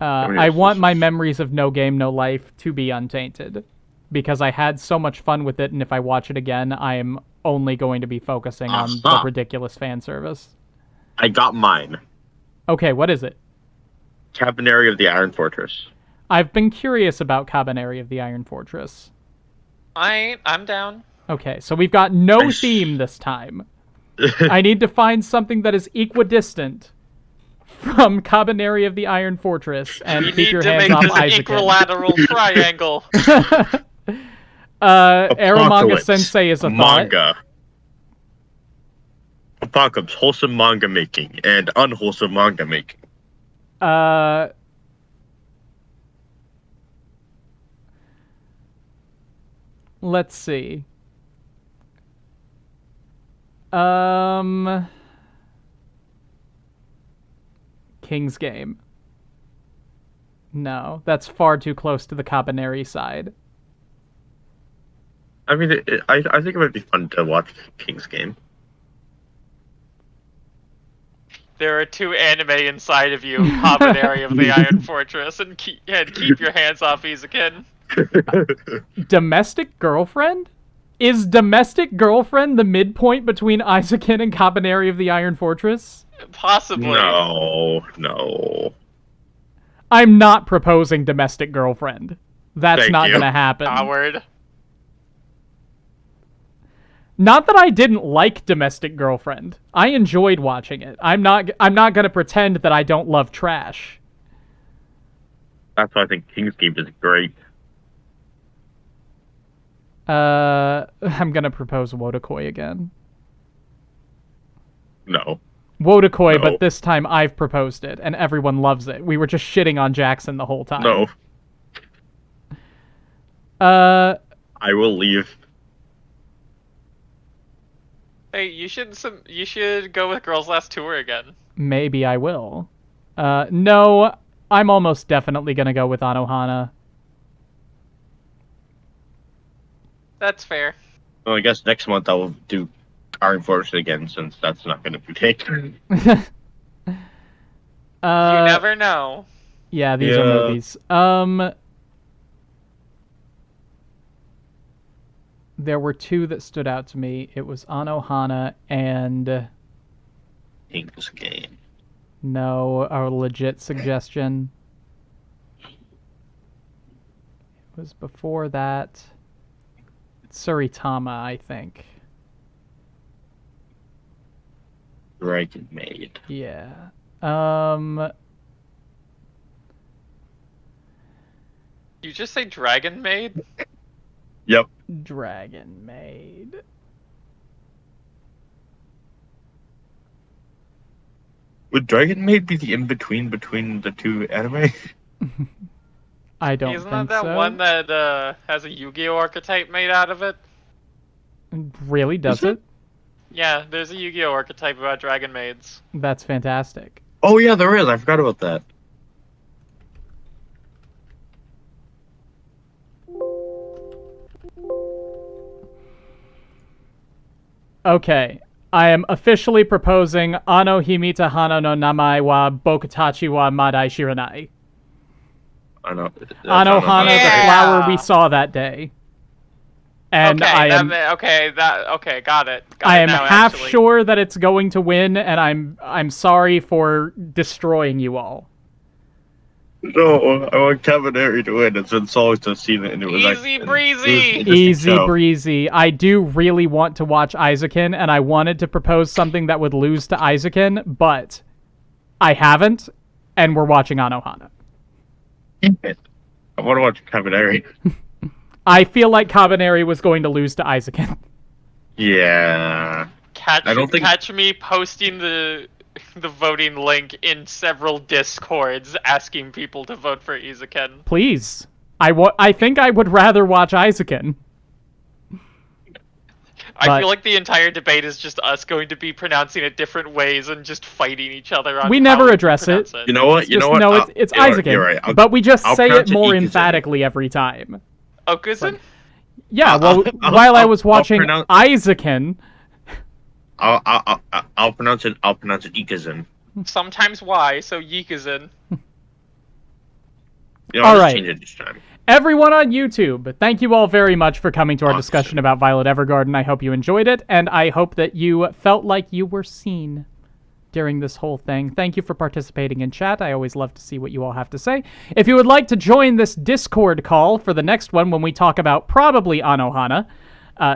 I want my memories of No Game, No Life to be untainted. Because I had so much fun with it, and if I watch it again, I am only going to be focusing on the ridiculous fan service. I got mine. Okay, what is it? Cabaneri of the Iron Fortress. I've been curious about Cabaneri of the Iron Fortress. I'm down. Okay, so we've got no theme this time. I need to find something that is equidistant from Cabaneri of the Iron Fortress and keep your hands off Isaac. You need to make this equilateral triangle. Aramanga Sensei is a manga. Apocalypse, wholesome manga making and unwholesome manga making. Let's see. King's Game. No, that's far too close to the Cabaneri side. I mean, I think it would be fun to watch King's Game. There are two anime inside of you, Cabaneri of the Iron Fortress, and keep your hands off Izukin. Domestic Girlfriend? Is Domestic Girlfriend the midpoint between Isaacin and Cabaneri of the Iron Fortress? Possibly. No. I'm not proposing Domestic Girlfriend. That's not going to happen. Howard. Not that I didn't like Domestic Girlfriend. I enjoyed watching it. I'm not going to pretend that I don't love trash. That's why I think King's Game is great. I'm going to propose Wodakoi again. No. Wodakoi, but this time I've proposed it, and everyone loves it. We were just shitting on Jackson the whole time. No. I will leave. Hey, you should go with Girls Last Tour again. Maybe I will. No, I'm almost definitely gonna go with Anohana. That's fair. Well, I guess next month I will do Iron Fortress again, since that's not gonna be taken. You never know. Yeah, these are movies. There were two that stood out to me. It was Anohana and... King's Game. No, a legit suggestion. It was before that. Tsuritama, I think. Dragon Maid. Yeah. You just say Dragon Maid? Yep. Dragon Maid. Would Dragon Maid be the in-between between the two anime? I don't Isn't think that so. one that has a Yu-Gi-Oh archetype made out of it? Really, does it? Yeah, there's a Yu-Gi-Oh archetype about Dragon Maids. That's fantastic. Oh yeah, there is. I forgot about that. Okay. I am officially proposing Ano Himita Hana no Namae wa Bokutachi wa Madai Shiranai. I know. Anohana, Yeah. the flower we saw that day. And okay, I am got it. I am now, half actually. sure that it's going to win, and I'm sorry for destroying you all. No, I want Cabaneri to win. It's been so long since I've seen it, and it was Easy breezy. Easy breezy. I do really want to watch Isaacin, and I wanted to propose something that would lose to Isaacin, but I haven't, and we're watching Anohana. I want to watch Cabaneri. I feel like Cabaneri was going to lose to Isaacin. Yeah. Catch me posting the voting link in several discords asking people to vote for Isaacin. Please. I think I would rather watch Isaacin. I feel like the entire debate is just us going to be pronouncing it different ways and just fighting each other on We how never to address pronounce it. You know what? No, it's Isaacin. You're right. But we just I'll say it pronounce it more Ikizin. emphatically every time. Okusin? Yeah, well, while I was watching Isaacin... I'll pronounce it Ikizin. Sometimes Y, so Yikazin. I'll All just right. change it this time. Everyone on YouTube, thank you all very much for coming to our Awesome. discussion about Violet Evergarden. I hope you enjoyed it, and I hope that you felt like you were seen during this whole thing. Thank you for participating in chat. I always love to see what you all have to say. If you would like to join this Discord call for the next one when we talk about probably Anohana,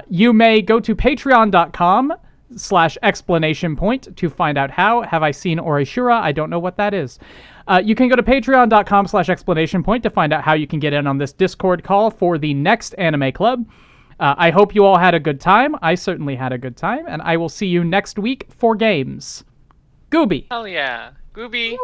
you may go to patreon.com/explanationpoint to find out how. Have I seen Orishura? I don't know what that is. You can go to patreon.com/explanationpoint to find out how you can get in on this Discord call for the next anime club. I hope you all had a good time. I certainly had a good time, and I will see you next week for games. Gooby. Hell yeah. Gooby.